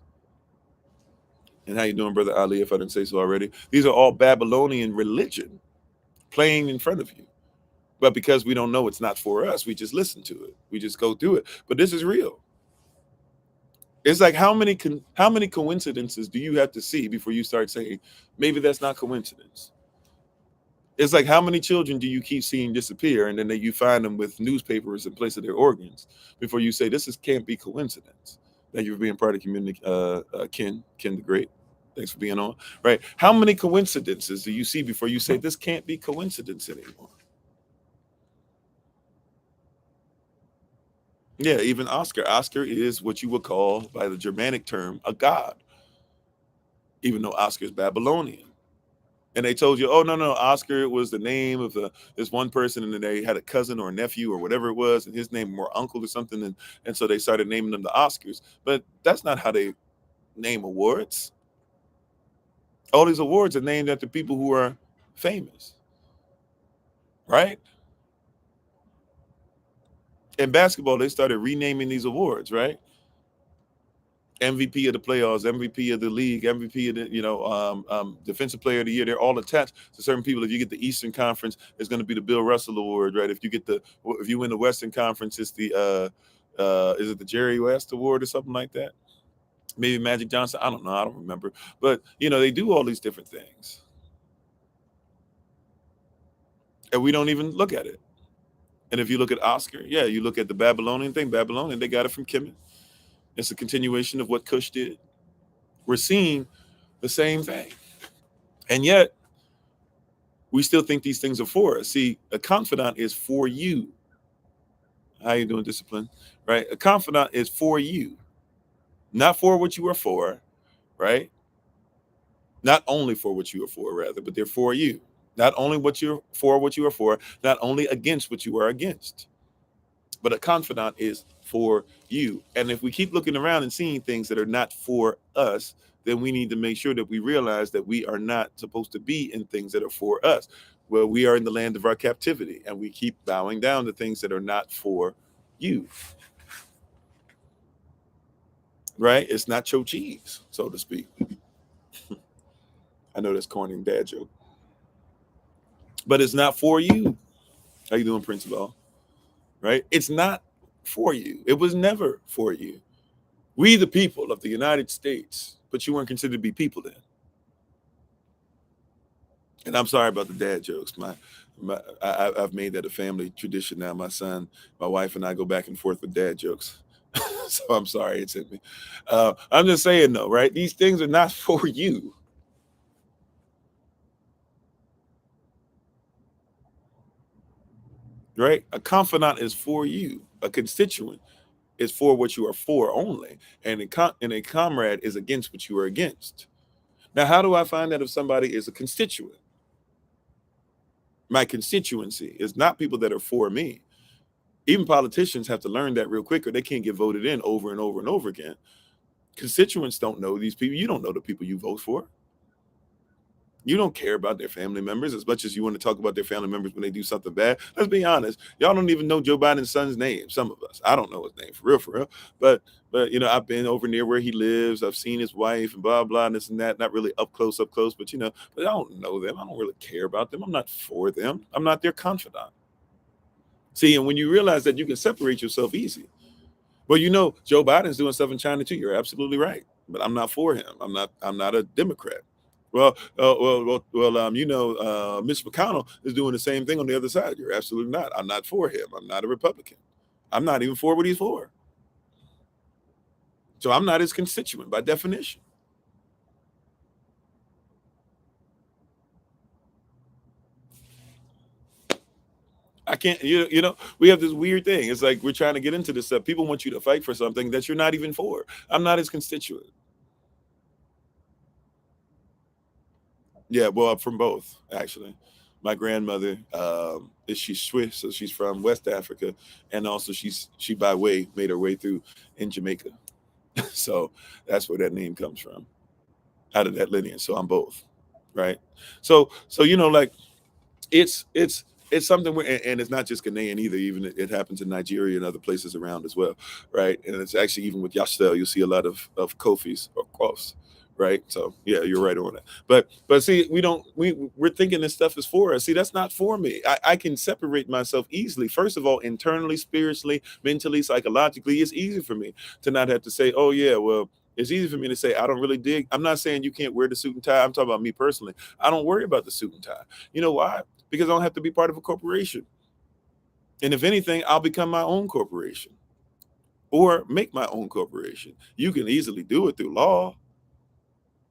And how you doing, Brother Ali, if I didn't say so already? These are all Babylonian religion playing in front of you. But because we don't know it's not for us, we just listen to it. We just go through it. But this is real. It's like, how many coincidences do you have to see before you start saying, maybe that's not coincidence? It's like, how many children do you keep seeing disappear, and then you find them with newspapers in place of their organs before you say, can't be coincidence? Thank you for being part of the community, Ken the Great. Thanks for being on. Right? How many coincidences do you see before you say this can't be coincidence anymore? Yeah, even Oscar. Oscar is what you would call, by the Germanic term, a god, even though Oscar is Babylonian. And they told you, oh, no, Oscar was the name of this one person, and then they had a cousin or a nephew or whatever it was, and his name or uncle or something, and so they started naming them the Oscars. But that's not how they name awards. All these awards are named after people who are famous, right? In basketball, they started renaming these awards, right? MVP of the playoffs, MVP of the league, MVP of the, defensive player of the year. They're all attached to certain people. If you get the Eastern Conference, it's going to be the Bill Russell Award, right? If you win the Western Conference, it's the is it the Jerry West Award or something like that? Maybe Magic Johnson. I don't know. I don't remember. But they do all these different things, and we don't even look at it. And if you look at Oscar, yeah, you look at the Babylonian thing. Babylonian, they got it from Kemet. It's a continuation of what Cush did. We're seeing the same thing. And yet, we still think these things are for us. See, a confidant is for you. How you doing, Discipline? Right? A confidant is for you, not for what you are for, right? Not only for what you are for, rather, but they're for you. Not only what you are for, not only against what you are against. But a confidant is for you. And if we keep looking around and seeing things that are not for us, then we need to make sure that we realize that we are not supposed to be in things that are for us. Well, we are in the land of our captivity, and we keep bowing down to things that are not for you. Right? It's not your cheese, so to speak. I know that's corny dad joke. But it's not for you. How you doing, Principal? Right? It's not for you. It was never for you. We, the people of the United States, but you weren't considered to be people then. And I'm sorry about the dad jokes. I've made that a family tradition now. My son, my wife, and I go back and forth with dad jokes. So I'm sorry, it's in me. I'm just saying, though, right? These things are not for you. Right? A confidant is for you. A constituent is for what you are for only. And a comrade is against what you are against. Now, how do I find out if somebody is a constituent? My constituency is not people that are for me. Even politicians have to learn that real quick, or they can't get voted in over and over and over again. Constituents don't know these people. You don't know the people you vote for. You don't care about their family members as much as you want to talk about their family members when they do something bad. Let's be honest. Y'all don't even know Joe Biden's son's name. Some of us. I don't know his name for real. But I've been over near where he lives. I've seen his wife and blah, blah, and this and that. Not really up close, but but I don't know them. I don't really care about them. I'm not for them. I'm not their confidant. See, and when you realize that, you can separate yourself easy. Well, Joe Biden's doing stuff in China too. You're absolutely right. But I'm not for him. I'm not a Democrat. Well, Mitch McConnell is doing the same thing on the other side. You're absolutely not. I'm not for him. I'm not a Republican. I'm not even for what he's for. So I'm not his constituent by definition. I can't, we have this weird thing. It's like we're trying to get into this stuff. People want you to fight for something that you're not even for. I'm not his constituent. Yeah, well, I'm from both, actually. My grandmother, she's Swiss, so she's from West Africa, and also she made her way through in Jamaica. So that's where that name comes from, out of that lineage. So I'm both, right? So like it's something where, and it's not just Ghanaian either. Even it happens in Nigeria and other places around as well, right? And it's actually even with Yashtel, you'll see a lot of Kofis or Kofs, right? So yeah, you're right on it. But see, we're thinking this stuff is for us. See, that's not for me. I can separate myself easily. First of all, internally, spiritually, mentally, psychologically, it's easy for me to not have to say, oh yeah, well. It's easy for me to say I don't really dig. I'm not saying you can't wear the suit and tie. I'm talking about me personally. I don't worry about the suit and tie. You know why? Because I don't have to be part of a corporation. And if anything, I'll become my own corporation or make my own corporation. You can easily do it through law.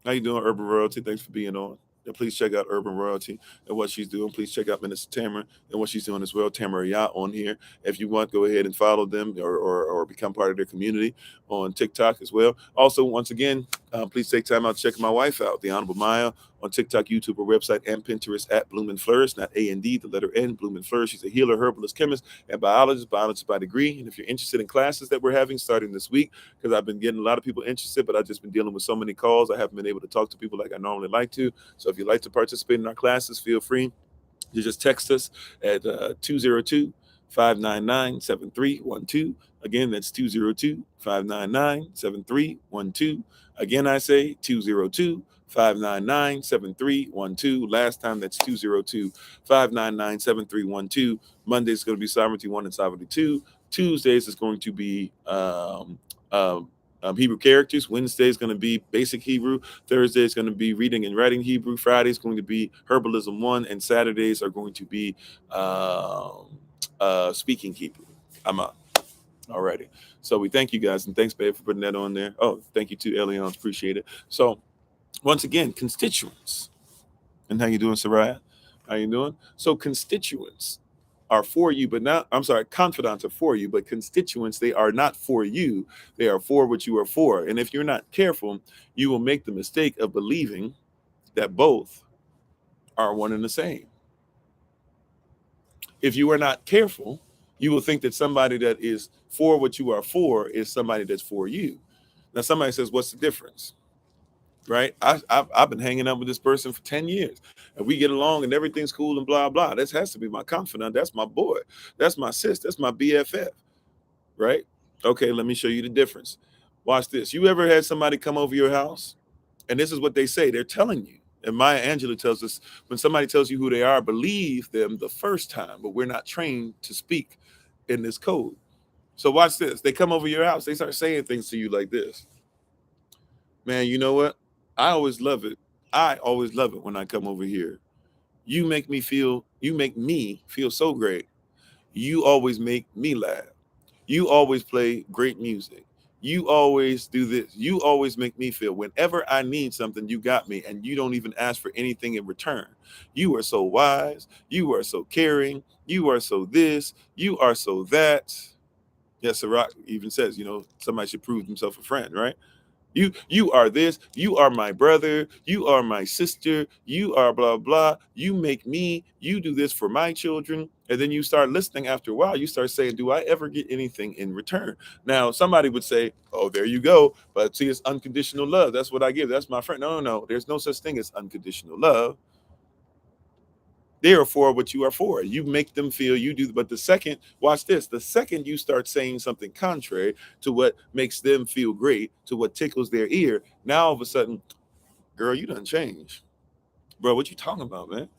How you doing, Urban Royalty? Thanks for being on. And please check out Urban Royalty and what she's doing. Please check out Minister Tamara and what she's doing as well. Tamara Yacht on here. If you want, go ahead and follow them or become part of their community on TikTok as well. Also, once again, please take time out to check my wife out, the Honorable Maya, on TikTok, YouTube, or website, and Pinterest at Bloom and Flourish, not A&D, the letter N, Bloom and Flourish. She's a healer, herbalist, chemist, and biologist by degree. And if you're interested in classes that we're having starting this week, because I've been getting a lot of people interested, but I've just been dealing with so many calls, I haven't been able to talk to people like I normally like to. So if you'd like to participate in our classes, feel free. You just text us at 202 202-599-7312. Again, that's 202-599-7312. Again, I say 202-599-7312. Last time, that's 202-599-7312. Monday is going to be Sovereignty 1 and Sovereignty 2. Tuesdays is going to be Hebrew characters. Wednesday is going to be basic Hebrew. Thursday is going to be reading and writing Hebrew. Friday is going to be herbalism 1, and Saturdays are going to be speaking Hebrew. I'm out. Alrighty. So we thank you guys, and thanks, babe, for putting that on there. Oh, thank you too, Elion. Appreciate it. So once again, constituents. And how you doing, Soraya? How you doing? So constituents are for you, but not, I'm sorry, confidants are for you, but constituents, they are not for you. They are for what you are for. And if you're not careful, you will make the mistake of believing that both are one and the same. If you are not careful, you will think that somebody that is for what you are for is somebody that's for you. Now, somebody says, what's the difference? Right? I've been hanging out with this person for 10 years and we get along and everything's cool and blah, blah. This has to be my confidant. That's my boy. That's my sis. That's my BFF. Right? Okay, let me show you the difference. Watch this. You ever had somebody come over your house? And this is what they say. They're telling you. And Maya Angelou tells us, when somebody tells you who they are, believe them the first time, but we're not trained to speak in this code. So watch this. They come over your house. They start saying things to you like this. Man, you know what? I always love it. I always love it when I come over here. You make me feel so great. You always make me laugh. You always play great music. You always do this. You always make me feel whenever I need something, you got me, and you don't even ask for anything in return. You are so wise. You are so caring. You are so this. You are so that. Yes, Sirach even says, somebody should prove himself a friend, right? You are this, you are my brother, you are my sister, you are blah, blah, you make me, you do this for my children. And then you start listening after a while, you start saying, do I ever get anything in return? Now, somebody would say, oh, there you go. But see, it's unconditional love. That's what I give. That's my friend. No. There's no such thing as unconditional love. They are for what you are for. You make them feel you do. But watch this. The second you start saying something contrary to what makes them feel great, to what tickles their ear, now all of a sudden, girl, you done changed. Bro, what you talking about, man?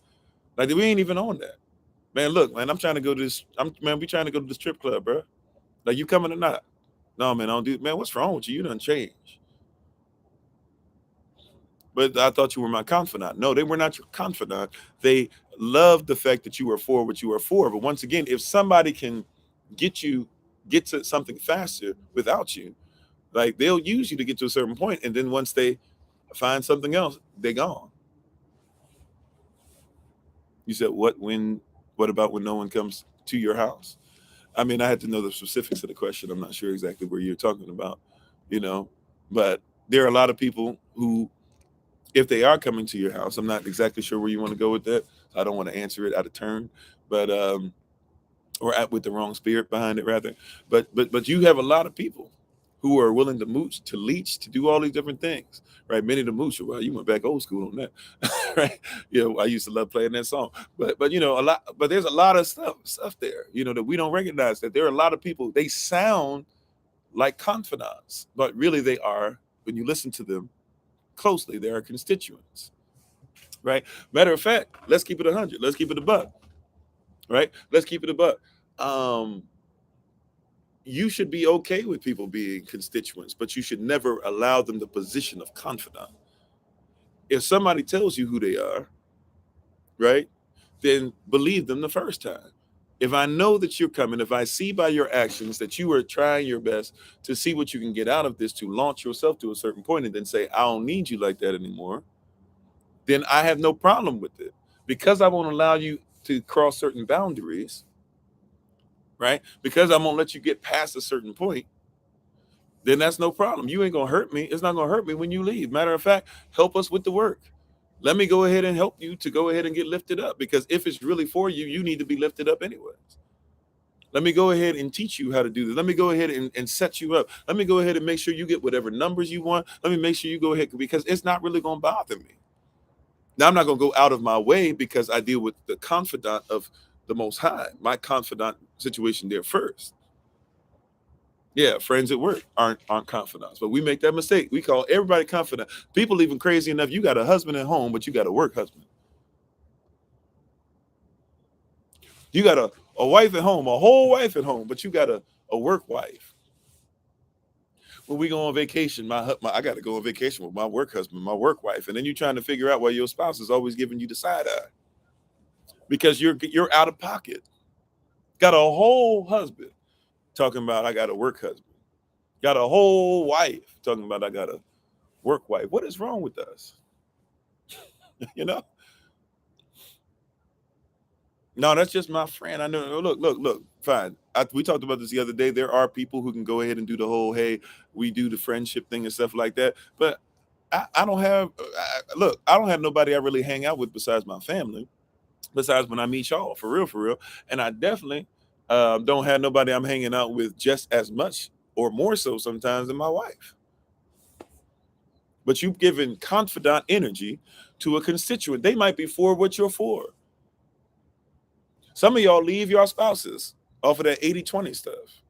Like, we ain't even on that. Man, look, man, I'm trying to go to this. We trying to go to the strip club, bro. Like, you coming or not? No, man, I don't do. Man, what's wrong with you? You done changed. But I thought you were my confidant. No, they were not your confidant. They loved the fact that you were for what you are for. But once again, if somebody can get to something faster without you, like, they'll use you to get to a certain point, and then once they find something else, they're gone. You said, what about when no one comes to your house? I mean, I had to know the specifics of the question. I'm not sure exactly where you're talking about, but there are a lot of people who, if they are coming to your house, I'm not exactly sure where you want to go with that. I don't want to answer it out of turn, but with the wrong spirit behind it, rather. But you have a lot of people who are willing to mooch, to leech, to do all these different things, right? Many of the mooch, well, you went back old school on that, right? I used to love playing that song, but there's a lot of stuff there, that we don't recognize. That there are a lot of people. They sound like confidants, but really they are, when you listen to them closely, they are constituents, right? Matter of fact, let's keep it 100. Let's keep it a buck, right? Let's keep it a buck. You should be okay with people being constituents, but you should never allow them the position of confidant. If somebody tells you who they are, right, then believe them the first time. If I know that you're coming, if I see by your actions that you are trying your best to see what you can get out of this, to launch yourself to a certain point and then say, I don't need you like that anymore, then I have no problem with it. Because I won't allow you to cross certain boundaries, right? Because I won't let you get past a certain point, then that's no problem. You ain't going to hurt me. It's not going to hurt me when you leave. Matter of fact, help us with the work. Let me go ahead and help you to go ahead and get lifted up, because if it's really for you, you need to be lifted up anyways. Let me go ahead and teach you how to do this. Let me go ahead and set you up. Let me go ahead and make sure you get whatever numbers you want. Let me make sure you go ahead, because it's not really going to bother me. Now, I'm not going to go out of my way because I deal with the confidant of the Most High, my confidant situation there first. Yeah, friends at work aren't confidants, but we make that mistake. We call everybody confidant. People even crazy enough. You got a husband at home, but you got a work husband. You got a wife at home, a whole wife at home, but you got a work wife. When we go on vacation, I got to go on vacation with my work husband, my work wife, and then you're trying to figure out why your spouse is always giving you the side eye because you're out of pocket. Got a whole husband talking about I got a work husband. Got a whole wife talking about I got a work wife. What is wrong with us? You know? No, that's just my friend. I know. Look. Fine. We talked about this the other day. There are people who can go ahead and do the whole, hey, we do the friendship thing and stuff like that. But I don't have, I don't have nobody I really hang out with besides my family, besides when I meet y'all, for real, for real. And I definitely don't have nobody I'm hanging out with just as much or more so sometimes than my wife. But you've given confidant energy to a constituent. They might be for what you're for. Some of y'all leave your spouses off of that 80-20 stuff.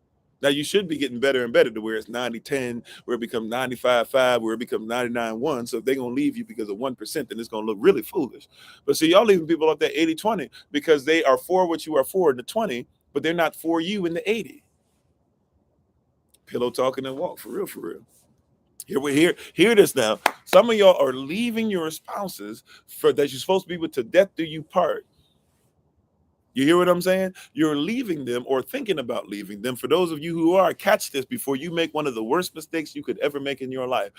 Now you should be getting better and better to where it's 90-10, where it becomes 95-5, where it becomes 99-1. So if they're going to leave you because of 1%, then it's going to look really foolish. But see, y'all leaving people off that 80-20 because they are for what you are for in the 20, but they're not for you in the 80. Pillow talking and walk, for real, for real. Hear this now. Some of y'all are leaving your spouses for that you're supposed to be with to death do you part. You hear what I'm saying? You're leaving them or thinking about leaving them. For those of you who are, catch this before you make one of the worst mistakes you could ever make in your life.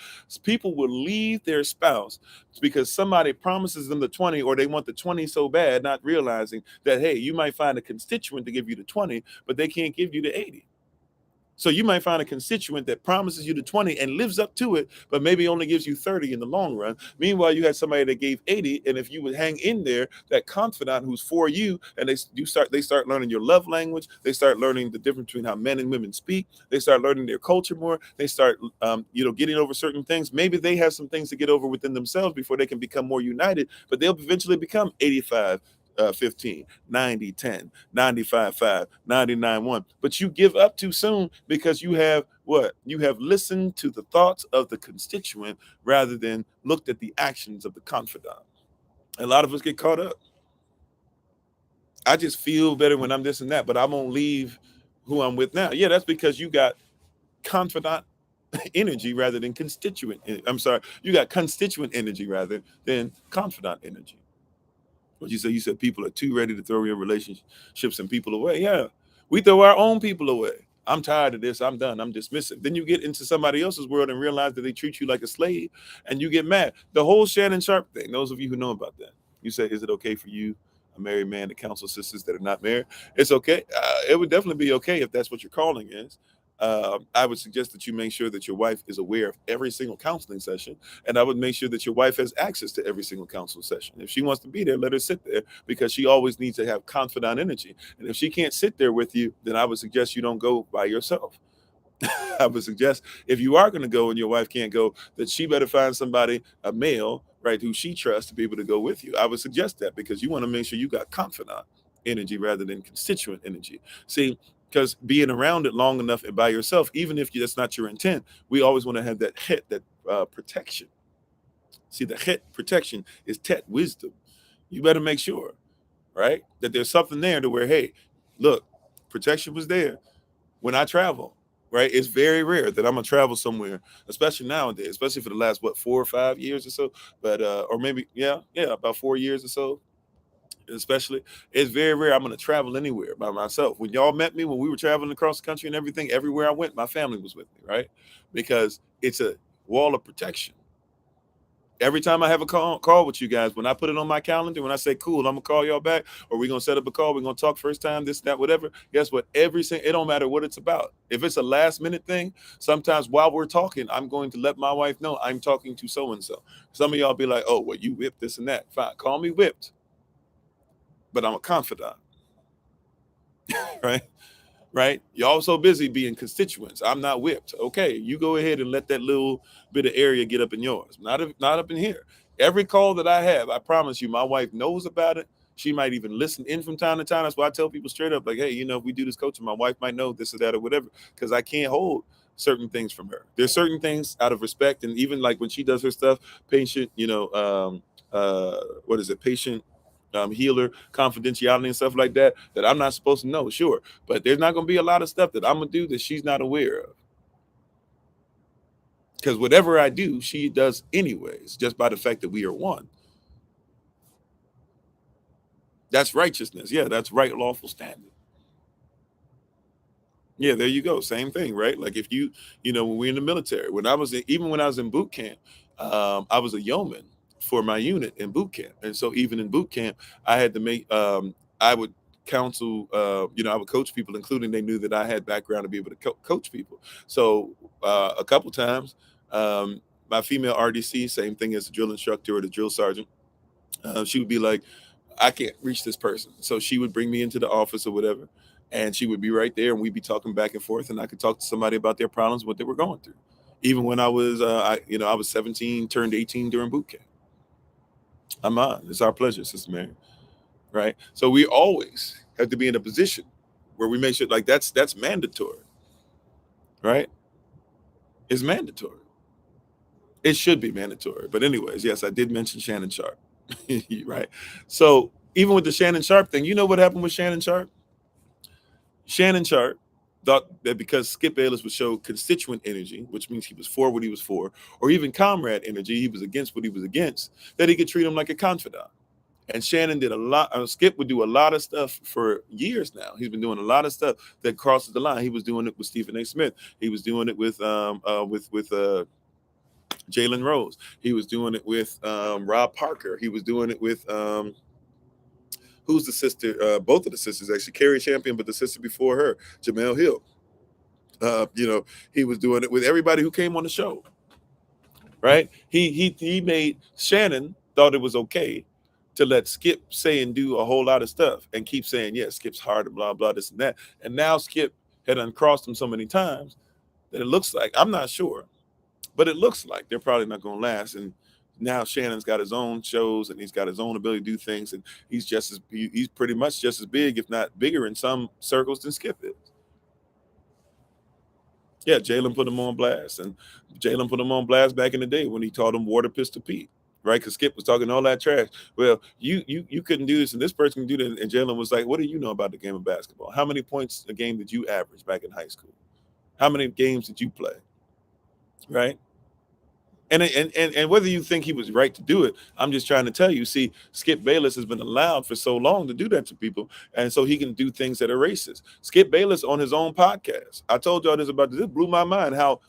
People will leave their spouse because somebody promises them the 20 or they want the 20 so bad, not realizing that, hey, you might find a constituent to give you the 20, but they can't give you the 80. So you might find a constituent that promises you the 20 and lives up to it, but maybe only gives you 30 in the long run. Meanwhile, you had somebody that gave 80, and if you would hang in there, that confidant who's for you, and they start learning your love language. They start learning the difference between how men and women speak. They start learning their culture more. They start, getting over certain things. Maybe they have some things to get over within themselves before they can become more united, but they'll eventually become 85. 15, 90, 10, 95, 5, 99, 1. But you give up too soon because you have what? You have listened to the thoughts of the constituent rather than looked at the actions of the confidant. A lot of us get caught up. I just feel better when I'm this and that, but I won't leave who I'm with now. Yeah, that's because you got confidant energy rather than constituent. I'm sorry, you got constituent energy rather than confidant energy. What you say? You said people are too ready to throw your relationships and people away. Yeah, we throw our own people away. I'm tired of this. I'm done. I'm dismissive. Then you get into somebody else's world and realize that they treat you like a slave, and you get mad. The whole Shannon Sharp thing. Those of you who know about that, you say, "Is it okay for you, a married man, to counsel sisters that are not married?" It's okay. It would definitely be okay if that's what your calling is. I would suggest that you make sure that your wife is aware of every single counseling session, and I would make sure that your wife has access to every single counseling session. If she wants to be there, let her sit there because she always needs to have confidant energy. And if she can't sit there with you, then I would suggest you don't go by yourself. I would suggest if you are going to go and your wife can't go, that she better find somebody, a male, right, who she trusts to be able to go with you. I would suggest that because you want to make sure you got confidant energy rather than constituent energy. See, because being around it long enough and by yourself, even if that's not your intent, we always want to have that het, that protection. See, the het protection is tet wisdom. You better make sure, right, that there's something there to where, hey, look, protection was there when I travel. Right, it's very rare that I'm gonna travel somewhere, especially nowadays, especially for the last 4 or 5 years or so. But or maybe about 4 years or so. Especially, it's very rare I'm going to travel anywhere by myself. When y'all met me, when we were traveling across the country and everything, everywhere I went, my family was with me, right? Because it's a wall of protection. Every time I have a call with you guys, when I put it on my calendar, when I say, cool, I'm going to call y'all back, or we're going to set up a call, we're going to talk first time, this, that, whatever. Guess what? It don't matter what it's about. If it's a last minute thing, sometimes while we're talking, I'm going to let my wife know I'm talking to so-and-so. Some of y'all be like, oh, well, you whipped this and that. Fine, call me whipped. But I'm a confidant, right? Right? Y'all so busy being constituents. I'm not whipped. Okay, you go ahead and let that little bit of area get up in yours. Not up in here. Every call that I have, I promise you, my wife knows about it. She might even listen in from time to time. That's why I tell people straight up, like, hey, if we do this coaching, my wife might know this or that or whatever, because I can't hold certain things from her. There's certain things out of respect, and even like when she does her stuff, patient, what is it, patient healer, confidentiality and stuff like that, that I'm not supposed to know, sure. But there's not going to be a lot of stuff that I'm going to do that she's not aware of. Because whatever I do, she does anyways, just by the fact that we are one. That's righteousness. Yeah, that's right, lawful standing. Yeah, there you go. Same thing, right? Like if when we're in the military, when I was in boot camp, I was a yeoman for my unit in boot camp. And so even in boot camp, I had to I would counsel, I would coach people, including they knew that I had background to be able to coach people. So a couple times, my female RDC, same thing as the drill instructor or the drill sergeant, she would be like, I can't reach this person. So she would bring me into the office or whatever, and she would be right there, and we'd be talking back and forth, and I could talk to somebody about their problems, what they were going through. Even when I was, I was 17, turned 18 during boot camp. I'm on. It's our pleasure, Sister Mary. Right. So we always have to be in a position where we make sure, like that's mandatory. Right. It's mandatory. It should be mandatory. But anyways, yes, I did mention Shannon Sharp. Right. So even with the Shannon Sharp thing, you know what happened with Shannon Sharp? Shannon Sharp thought that because Skip Bayless would show constituent energy, which means he was for what he was for, or even comrade energy, he was against what he was against, that he could treat him like a confidant. And Shannon did a lot. Skip would do a lot of stuff for years now. He's been doing a lot of stuff that crosses the line. He was doing it with Stephen A. Smith. He was doing it with Jalen Rose. He was doing it with Rob Parker. He was doing it with who's the sister? Both of the sisters actually, Carrie Champion, but the sister before her, Jamel Hill. He was doing it with everybody who came on the show. Right? He made Shannon thought it was okay to let Skip say and do a whole lot of stuff and keep saying, yeah, Skip's hard and blah, blah, this and that. And now Skip had uncrossed him so many times that it looks like, I'm not sure, but it looks like they're probably not going to last. And now Shannon's got his own shows and he's got his own ability to do things. And he's pretty much just as big, if not bigger in some circles than Skip is. Yeah, Jalen put him on blast. And Jalen put him on blast back in the day when he taught him Water Pistol Pete. Right, because Skip was talking all that trash. Well, you couldn't do this, and this person can do that. And Jalen was like, "What do you know about the game of basketball? How many points a game did you average back in high school? How many games did you play?" Right, and whether you think he was right to do it, I'm just trying to tell you. See, Skip Bayless has been allowed for so long to do that to people, and so he can do things that are racist. Skip Bayless on his own podcast. I told y'all this about this. It blew my mind how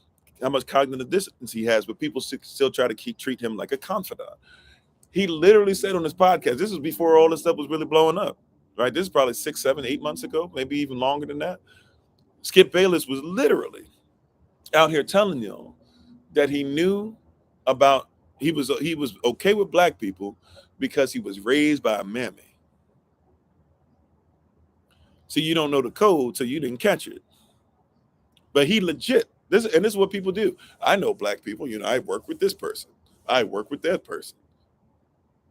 much cognitive dissonance he has, but people still try to treat him like a confidant. He literally said on his podcast, this was before all this stuff was really blowing up, right? This is probably 6, 7, 8 months ago, maybe even longer than that. Skip Bayless was literally out here telling y'all that he knew about, he was okay with black people because he was raised by a mammy. See, you don't know the code, so you didn't catch it. But he legit, this is what people do. I know black people, I work with this person. I work with that person.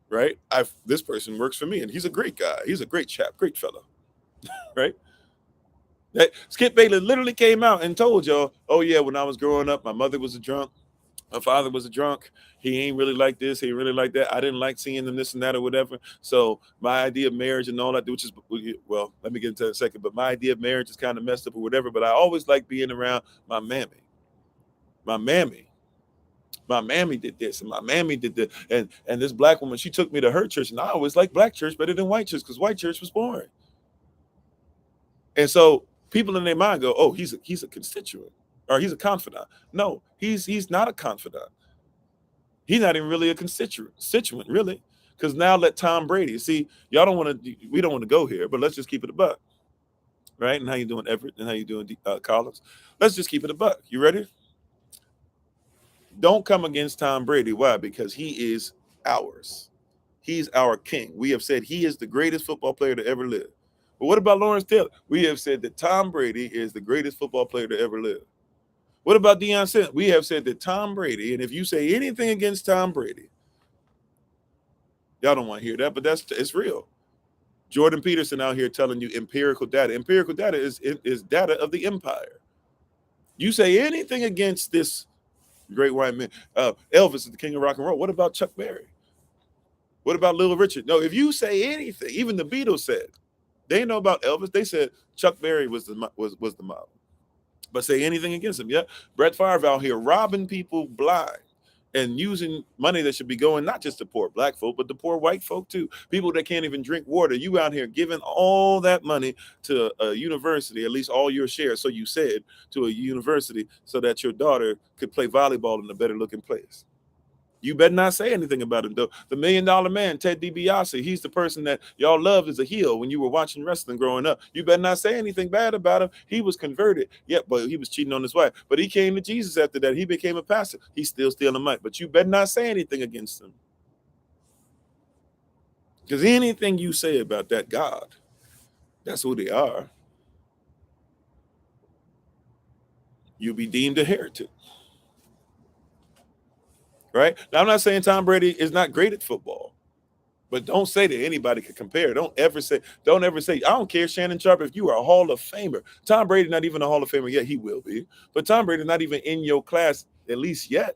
Right? This person works for me, and he's a great guy. He's a great chap, great fellow. Right? That Skip Bayless literally came out and told y'all, oh yeah, when I was growing up, my mother was a drunk, my father was a drunk. He ain't really like this, he ain't really like that. I didn't like seeing them this and that or whatever. So my idea of marriage and all that, which is, well, let me get into that in a second, but my idea of marriage is kind of messed up or whatever. But I always like being around my mammy. My mammy did this and my mammy did that. And this black woman, she took me to her church, and I always liked black church better than white church because white church was boring. And so people in their mind go, oh, he's a constituent or he's a confidant. No, he's not a confidant. He's not even really a constituent really. Because now let Tom Brady, see, we don't want to go here, but let's just keep it a buck. Right? And how you doing, Everett? And how you doing, Collins? Let's just keep it a buck. You ready? Don't come against Tom Brady. Why? Because he is ours. He's our king. We have said he is the greatest football player to ever live. But what about Lawrence Taylor? We have said that Tom Brady is the greatest football player to ever live. What about Deion Sanders? We have said that Tom Brady, and if you say anything against Tom Brady, y'all don't want to hear that, but it's real. Jordan Peterson out here telling you empirical data. Empirical data is data of the empire. You say anything against this great white man, Elvis is the king of rock and roll. What about Chuck Berry? What about Little Richard? No, if you say anything, even the Beatles said they know about Elvis. They said Chuck Berry was the model. But say anything against him, yeah. Brett Favre out here robbing people blind and using money that should be going not just to poor black folk, but to poor white folk too. People that can't even drink water. You out here giving all that money to a university, at least all your shares, so you said, to a university, so that your daughter could play volleyball in a better looking place. You better not say anything about him, though. The $1 Million Man, Ted DiBiase, he's the person that y'all loved as a heel when you were watching wrestling growing up. You better not say anything bad about him. He was converted. Yeah, but he was cheating on his wife. But he came to Jesus after that. He became a pastor. He's still stealing the mic. But you better not say anything against him. Because anything you say about that God, that's who they are, you'll be deemed a heretic. Right? Now, I'm not saying Tom Brady is not great at football. But don't say that anybody can compare. Don't ever say, I don't care, Shannon Sharp, if you are a Hall of Famer. Tom Brady not even a Hall of Famer yet. He will be. But Tom Brady not even in your class, at least yet.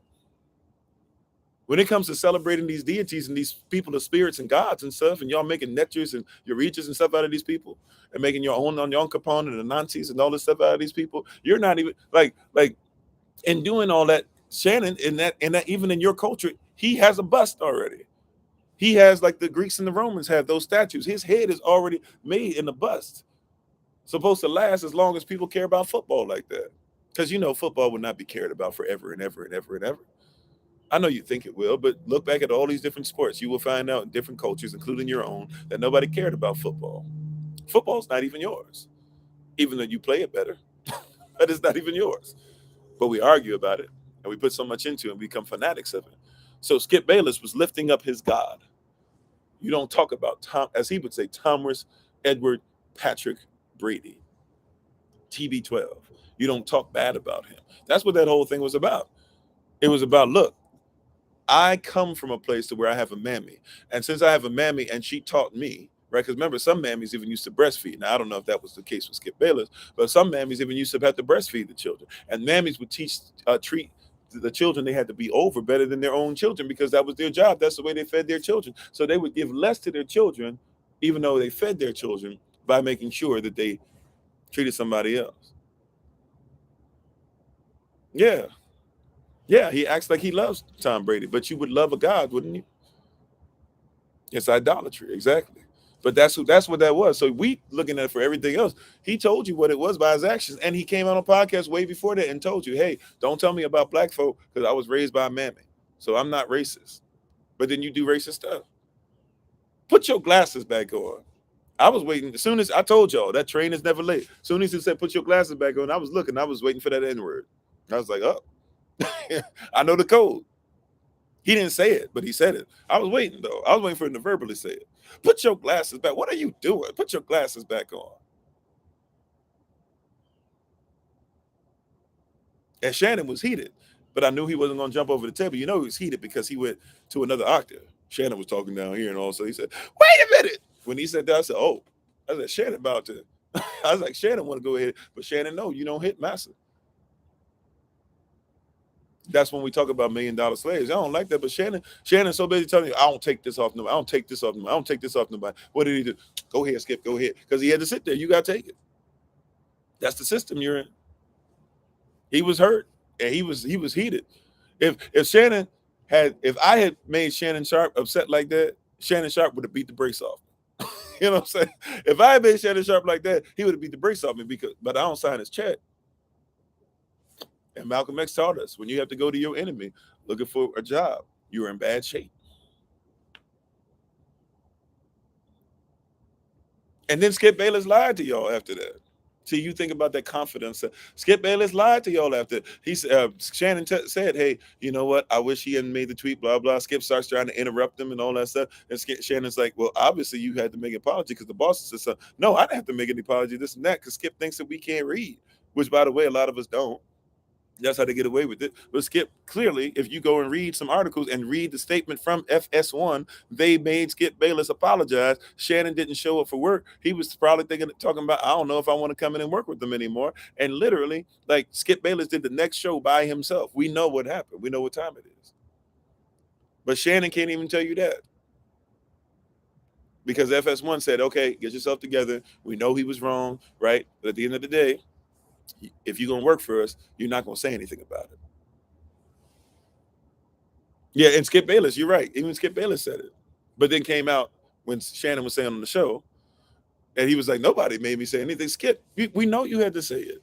When it comes to celebrating these deities and these people of spirits and gods and stuff, and y'all making nectars and eureka's and stuff out of these people, and making your own Onion Capone and the Nazis and all this stuff out of these people, you're not even like in doing all that. Shannon, in that even in your culture, he has a bust already. He has, like the Greeks and the Romans have those statues. His head is already made in the bust. Supposed to last as long as people care about football like that. Because football will not be cared about forever and ever and ever and ever. I know you think it will, but look back at all these different sports. You will find out in different cultures, including your own, that nobody cared about football. Football's not even yours. Even though you play it better. But it's not even yours. But we argue about it, and we put so much into it and become fanatics of it. So Skip Bayless was lifting up his God. You don't talk about Tom, as he would say, Thomas Edward Patrick Brady, TB12. You don't talk bad about him. That's what that whole thing was about. It was about, look, I come from a place to where I have a mammy. And since I have a mammy and she taught me, right? Because remember, some mammies even used to breastfeed. Now, I don't know if that was the case with Skip Bayless, but some mammies even used to have to breastfeed the children. And mammies would treat the children they had to be over better than their own children because that was their job. That's the way they fed their children. So they would give less to their children, even though they fed their children, by making sure that they treated somebody else. Yeah. Yeah, he acts like he loves Tom Brady, but you would love a God, wouldn't you? It's idolatry, exactly. But that's what that was. So we looking at it for everything else. He told you what it was by his actions, and he came out on podcast way before that and told you, "Hey, don't tell me about black folk because I was raised by a mammy, so I'm not racist." But then you do racist stuff. Put your glasses back on. I was waiting. As soon as I told y'all that train is never late. As soon as he said, "Put your glasses back on," I was looking. I was waiting for that N-word. I was like, "Oh, I know the code." He didn't say it, but he said it. I was waiting, though. I was waiting for him to verbally say it. Put your glasses back. What are you doing? Put your glasses back on. And Shannon was heated, but I knew he wasn't going to jump over the table. He was heated because he went to another octave. Shannon was talking down here, and also he said, "Wait a minute." When he said that, I said, "Oh." I said, "Shannon about to." I was like, "Shannon want to go ahead," but Shannon, no, you don't hit massa. That's when we talk about $1 Million Slaves. I don't like that, but Shannon's so busy telling you, "I don't take this off nobody. I don't take this off nobody. I don't take this off nobody." What did he do? Go ahead, Skip. Go ahead, because he had to sit there. You got to take it. That's the system you're in. He was hurt, and he was heated. If I had made Shannon Sharp upset like that, Shannon Sharp would have beat the brakes off. You know what I'm saying? If I had made Shannon Sharp like that, he would have beat the brakes off me but I don't sign his check. And Malcolm X taught us, when you have to go to your enemy looking for a job, you're in bad shape. And then Skip Bayless lied to y'all after that. See, you think about that confidence. Skip Bayless lied to y'all after he Shannon said, "Hey, you know what? I wish he hadn't made the tweet." Blah blah. Skip starts trying to interrupt him and all that stuff. And Shannon's like, "Well, obviously you had to make an apology because the boss said so." No, I didn't have to make any apology. This and that because Skip thinks that we can't read, which, by the way, a lot of us don't. That's how they get away with it. But Skip, clearly, if you go and read some articles and read the statement from FS1, they made Skip Bayless apologize. Shannon didn't show up for work. He was probably talking about, I don't know if I want to come in and work with them anymore. And literally, like, Skip Bayless did the next show by himself. We know what happened. We know what time it is. But Shannon can't even tell you that. Because FS1 said, okay, get yourself together. We know he was wrong, right? But at the end of the day, if you're going to work for us, you're not going to say anything about it. Yeah, and Skip Bayless, you're right. Even Skip Bayless said it. But then came out when Shannon was saying on the show, and he was like, nobody made me say anything. Skip, we know you had to say it.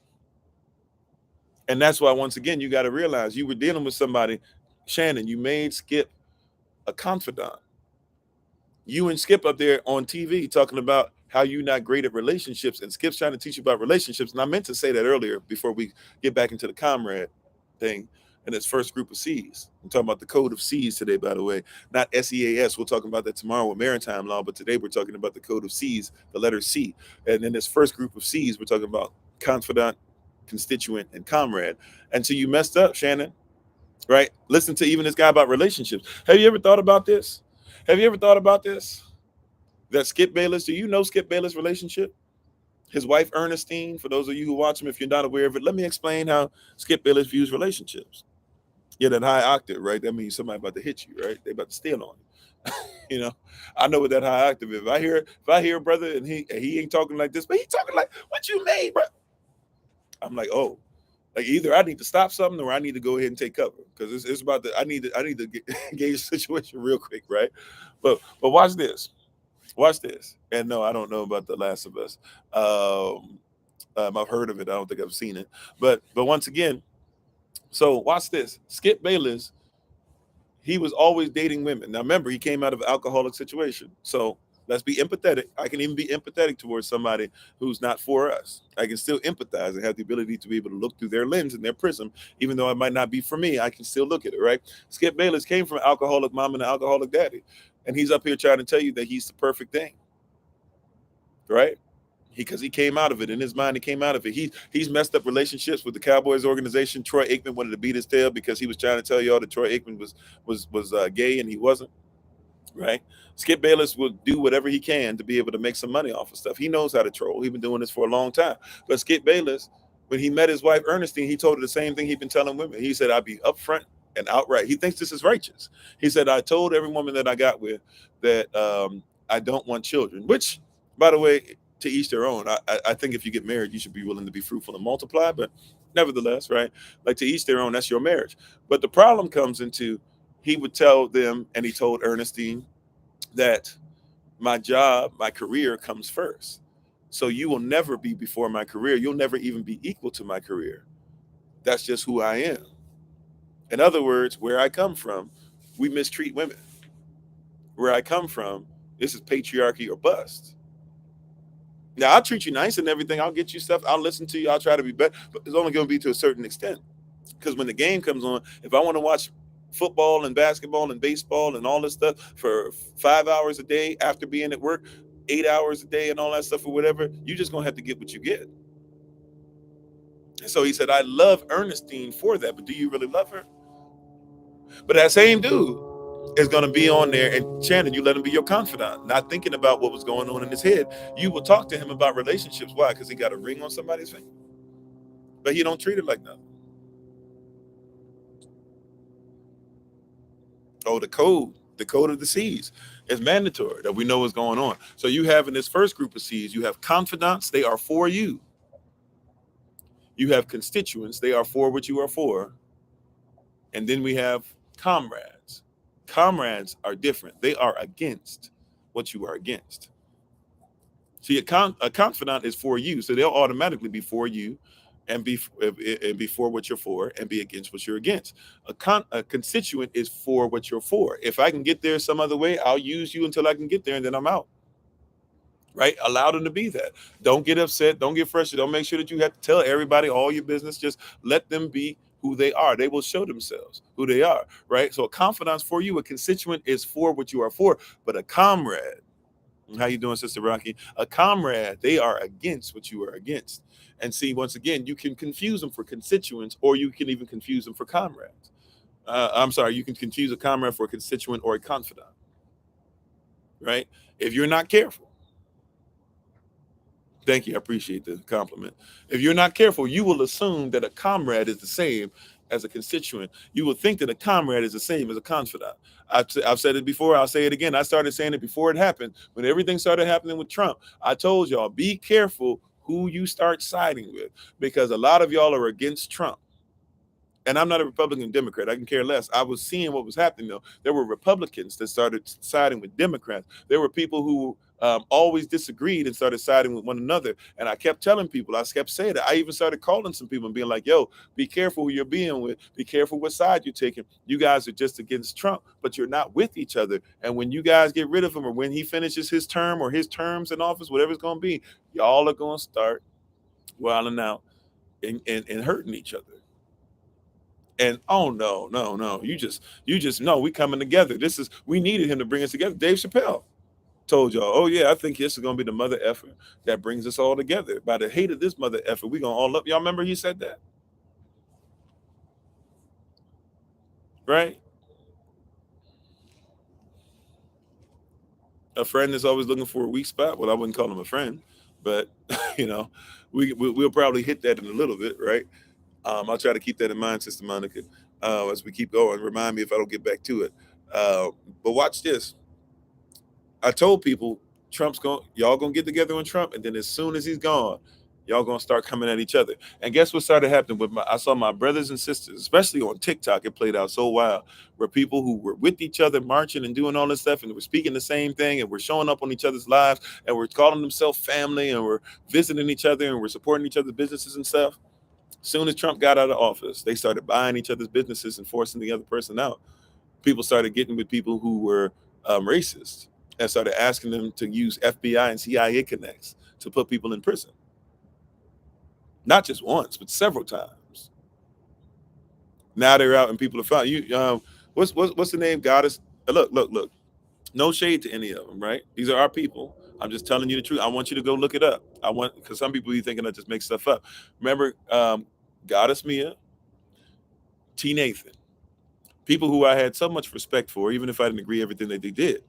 And that's why, once again, you got to realize you were dealing with somebody, Shannon, you made Skip a confidant. You and Skip up there on TV talking about how you're not great at relationships, and Skip's trying to teach you about relationships. And I meant to say that earlier before we get back into the comrade thing and its first group of C's. I'm talking about the code of C's today, by the way, not SEAS. We'll talk about that tomorrow with maritime law, but today we're talking about the code of C's, the letter C. And in this first group of C's, we're talking about confidant, constituent, and comrade. And so you messed up, Shannon, right? Listen to even this guy about relationships. Have you ever thought about this? Have you ever thought about this? That Skip Bayless, do you know Skip Bayless' relationship? His wife, Ernestine, for those of you who watch him, if you're not aware of it, let me explain how Skip Bayless views relationships. Yeah, that high octave, right? That means somebody about to hit you, right? They about to steal on you. You know, I know what that high octave is. If I hear a brother and he ain't talking like this, but he talking like, what you made, bro? I'm like, oh, like either I need to stop something or I need to go ahead and take cover because it's about the I need to gauge the situation real quick, right? But watch this. Watch this. And no, I don't know about The Last of Us. I've heard of it. I don't think I've seen it. But once again, so watch this. Skip Bayless, he was always dating women. Now remember, he came out of an alcoholic situation. So let's be empathetic. I can even be empathetic towards somebody who's not for us. I can still empathize and have the ability to be able to look through their lens and their prism, even though it might not be for me. I can still look at it, right? Skip Bayless came from an alcoholic mom and an alcoholic daddy. And he's up here trying to tell you that he's the perfect thing, right? Because he came out of it in his mind. He came out of it. He's messed up relationships with the Cowboys organization. Troy Aikman wanted to beat his tail because he was trying to tell y'all that Troy Aikman was gay and he wasn't, right? Skip Bayless will do whatever he can to be able to make some money off of stuff. He knows how to troll. He's been doing this for a long time. But Skip Bayless, when he met his wife Ernestine, he told her the same thing he'd been telling women. He said, "I'd be upfront and outright." He thinks this is righteous. He said, "I told every woman that I got with that I don't want children." Which, by the way, to each their own. I think if you get married, you should be willing to be fruitful and multiply. But nevertheless, right? Like to each their own. That's your marriage. But the problem comes into he would tell them, and he told Ernestine that my job, my career comes first. So you will never be before my career. You'll never even be equal to my career. That's just who I am. In other words, where I come from, we mistreat women. Where I come from, this is patriarchy or bust. Now, I'll treat you nice and everything. I'll get you stuff. I'll listen to you. I'll try to be better. But it's only going to be to a certain extent. Because when the game comes on, if I want to watch football and basketball and baseball and all this stuff for 5 hours a day after being at work, 8 hours a day and all that stuff or whatever, you're just going to have to get what you get. And so he said, I love Ernestine for that, but do you really love her? But that same dude is going to be on there, and Shannon, you let him be your confidant, not thinking about what was going on in his head. You will talk to him about relationships. Why? Because he got a ring on somebody's finger. But he don't treat it like nothing. Oh, the code of the C's is mandatory that we know what's going on. So you have in this first group of C's, you have confidants, they are for you. You have constituents, they are for what you are for. And then we have comrades. Comrades are different. They are against what you are against. See, a confidant is for you, so they'll automatically be for you and be for what you're for and be against what you're against. A constituent is for what you're for. If I can get there some other way, I'll use you until I can get there, and then I'm out. Right? Allow them to be that. Don't get upset. Don't get frustrated. Don't make sure that you have to tell everybody all your business. Just let them be who they are. They will show themselves who they are. Right? So a confidant's for you. A constituent is for what you are for. But a comrade How you doing, Sister Rocky? A comrade, they are against what you are against. And see, once again, you can confuse them for constituents, or you can even confuse them for comrades. I'm sorry, you can confuse a comrade for a constituent or a confidant, right? If you're not careful. Thank you. I appreciate the compliment. If you're not careful, you will assume that a comrade is the same as a constituent. You will think that a comrade is the same as a confidant. I've said it before. I'll say it again. I started saying it before it happened. When everything started happening with Trump, I told y'all, be careful who you start siding with, because a lot of y'all are against Trump. And I'm not a Republican Democrat. I can care less. I was seeing what was happening, though. There were Republicans that started siding with Democrats. There were people who always disagreed and started siding with one another. And I kept telling people, I kept saying it. I even started calling some people and being like, yo, be careful who you're being with. Be careful what side you're taking. You guys are just against Trump, but you're not with each other. And when you guys get rid of him, or when he finishes his term or his terms in office, whatever it's going to be, y'all are going to start wilding out and hurting each other. And oh no, you just know we coming together. We needed him to bring us together. Dave Chappelle told y'all, oh yeah, I think this is gonna be the mother effer that brings us all together. By the hate of this mother effer, we gonna all up. Y'all remember he said that, right? A friend is always looking for a weak spot. Well, I wouldn't call him a friend, but you know, we'll probably hit that in a little bit, right? I'll try to keep that in mind, Sister Monica, as we keep going. Remind me if I don't get back to it. Uh, but watch this. I told people y'all gonna get together on Trump, and then as soon as he's gone, y'all gonna start coming at each other. And guess what started happening with I saw my brothers and sisters, especially on TikTok, it played out so wild, where people who were with each other marching and doing all this stuff and were speaking the same thing and were showing up on each other's lives and were calling themselves family and were visiting each other and were supporting each other's businesses and stuff. Soon as Trump got out of office, they started buying each other's businesses and forcing the other person out. People started getting with people who were racist and started asking them to use FBI and CIA connects to put people in prison. Not just once, but several times. Now they're out and people are found. What's the name? Goddess. Look. No shade to any of them, right? These are our people. I'm just telling you the truth. I want you to go look it up. Because some people be thinking I just make stuff up. Remember, Goddess Mia, T. Nathan, people who I had so much respect for, even if I didn't agree everything that they did.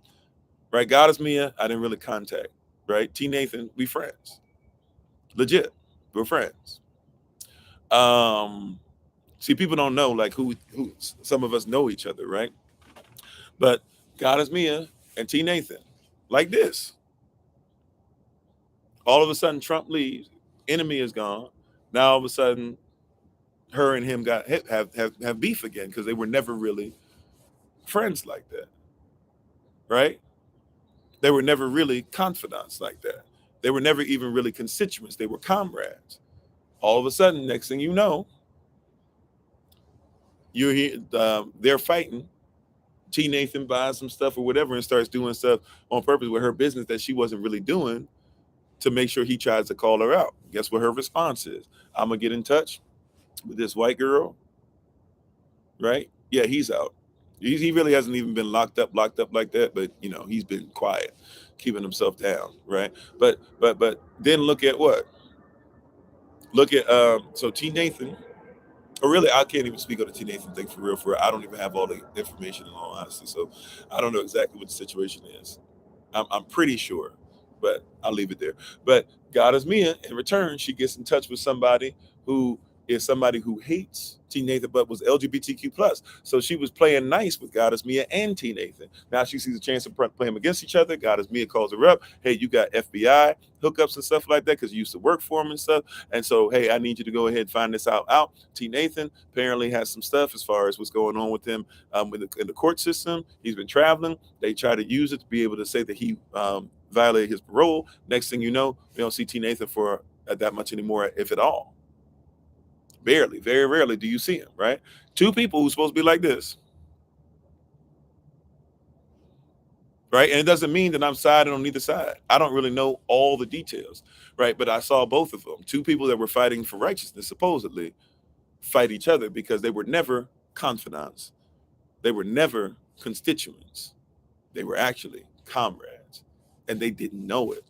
Right? Goddess Mia, I didn't really contact. Right? T. Nathan, we friends. Legit. We're friends. See, people don't know like who some of us know each other, right? But Goddess Mia and T. Nathan, like this. All of a sudden, Trump leaves. Enemy is gone. Now all of a sudden, her and him have beef again because they were never really friends like that, right? They were never really confidants like that. They were never even really constituents. They were comrades. All of a sudden, next thing you know, you're here. They're fighting. T. Nathan buys some stuff or whatever and starts doing stuff on purpose with her business that she wasn't really doing to make sure he tries to call her out. Guess what her response is? I'm gonna get in touch with this white girl, right? Yeah, he's out. He really hasn't even been locked up like that, but he's been quiet, keeping himself down, right? But then look at what? Look at so T. Nathan, or really I can't even speak on the T. Nathan thing for real. I don't even have all the information in all honesty, so I don't know exactly what the situation is. I'm pretty sure, but I'll leave it there. But Goddess Mia, in return, she gets in touch with somebody who hates T. Nathan, but was LGBTQ plus. So she was playing nice with Goddess Mia and T. Nathan. Now she sees a chance to play them against each other. Goddess Mia calls her up. Hey, you got FBI hookups and stuff like that because you used to work for him and stuff. And so, hey, I need you to go ahead and find this out. T. Nathan apparently has some stuff as far as what's going on with him in the court system. He's been traveling. They try to use it to be able to say that he violated his parole. Next thing you know, we don't see T. Nathan for that much anymore, if at all. Barely, very rarely do you see him, right? Two people who's supposed to be like this, right? And it doesn't mean that I'm siding on either side. I don't really know all the details, right? But I saw both of them. Two people that were fighting for righteousness, supposedly, fight each other because they were never confidants. They were never constituents. They were actually comrades. and they didn't know it.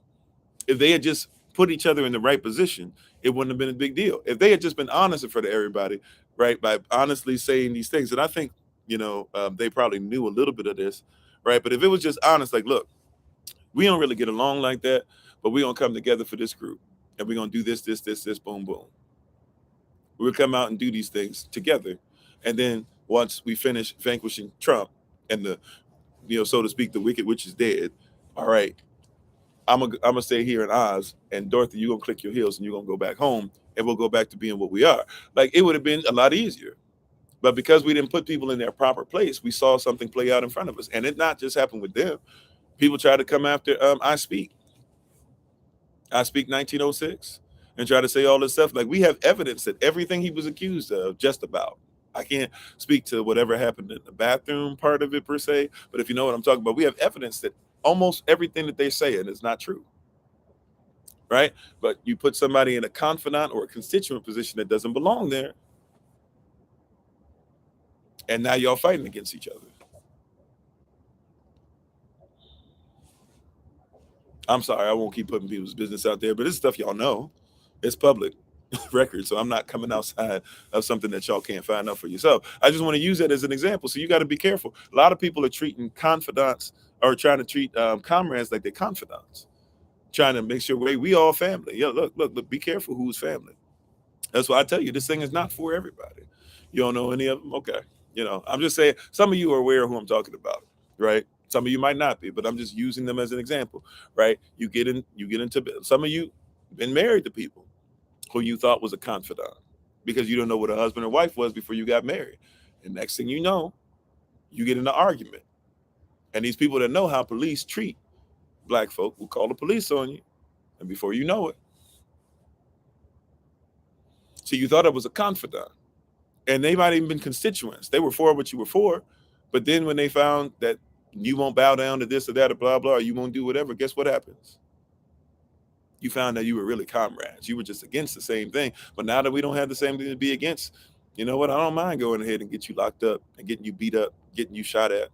If they had just put each other in the right position, it wouldn't have been a big deal. If they had just been honest in front of everybody, right, by honestly saying these things, and I think, they probably knew a little bit of this, right? But if it was just honest, like, look, we don't really get along like that, but we're gonna come together for this group, and we're gonna do this, boom, boom. We'll come out and do these things together, and then once we finish vanquishing Trump and the, so to speak, the wicked witch is dead. All right, I'm gonna stay here in Oz, and Dorothy, you're gonna click your heels and you're gonna go back home, and we'll go back to being what we are. Like, it would have been a lot easier. But because we didn't put people in their proper place, we saw something play out in front of us. And it not just happened with them. People try to come after I Speak 1906, and try to say all this stuff. Like, we have evidence that everything he was accused of, just about. I can't speak to whatever happened in the bathroom part of it per se, but if you know what I'm talking about, we have evidence that almost everything that they're saying is not true, right? But you put somebody in a confidant or a constituent position that doesn't belong there, and now y'all fighting against each other. I'm sorry, I won't keep putting people's business out there, but this stuff y'all know. It's public record, so I'm not coming outside of something that y'all can't find out for yourself. I just want to use that as an example. So you got to be careful. A lot of people are treating confidants, or trying to treat comrades like they're confidants, trying to make sure we all family. Yeah, look, be careful who's family. That's why I tell you, this thing is not for everybody. You don't know any of them? Okay. I'm just saying, some of you are aware of who I'm talking about, right? Some of you might not be, but I'm just using them as an example, right? You get into, some of you been married to people who you thought was a confidant, because you don't know what a husband or wife was before you got married. And next thing you know, you get in an argument. And these people that know how police treat black folk will call the police on you. And before you know it, so you thought it was a confidant. And they might even been constituents. They were for what you were for. But then when they found that you won't bow down to this or that or blah, blah, or you won't do whatever, guess what happens? You found that you were really comrades. You were just against the same thing. But now that we don't have the same thing to be against, you know what? I don't mind going ahead and get you locked up and getting you beat up, getting you shot at.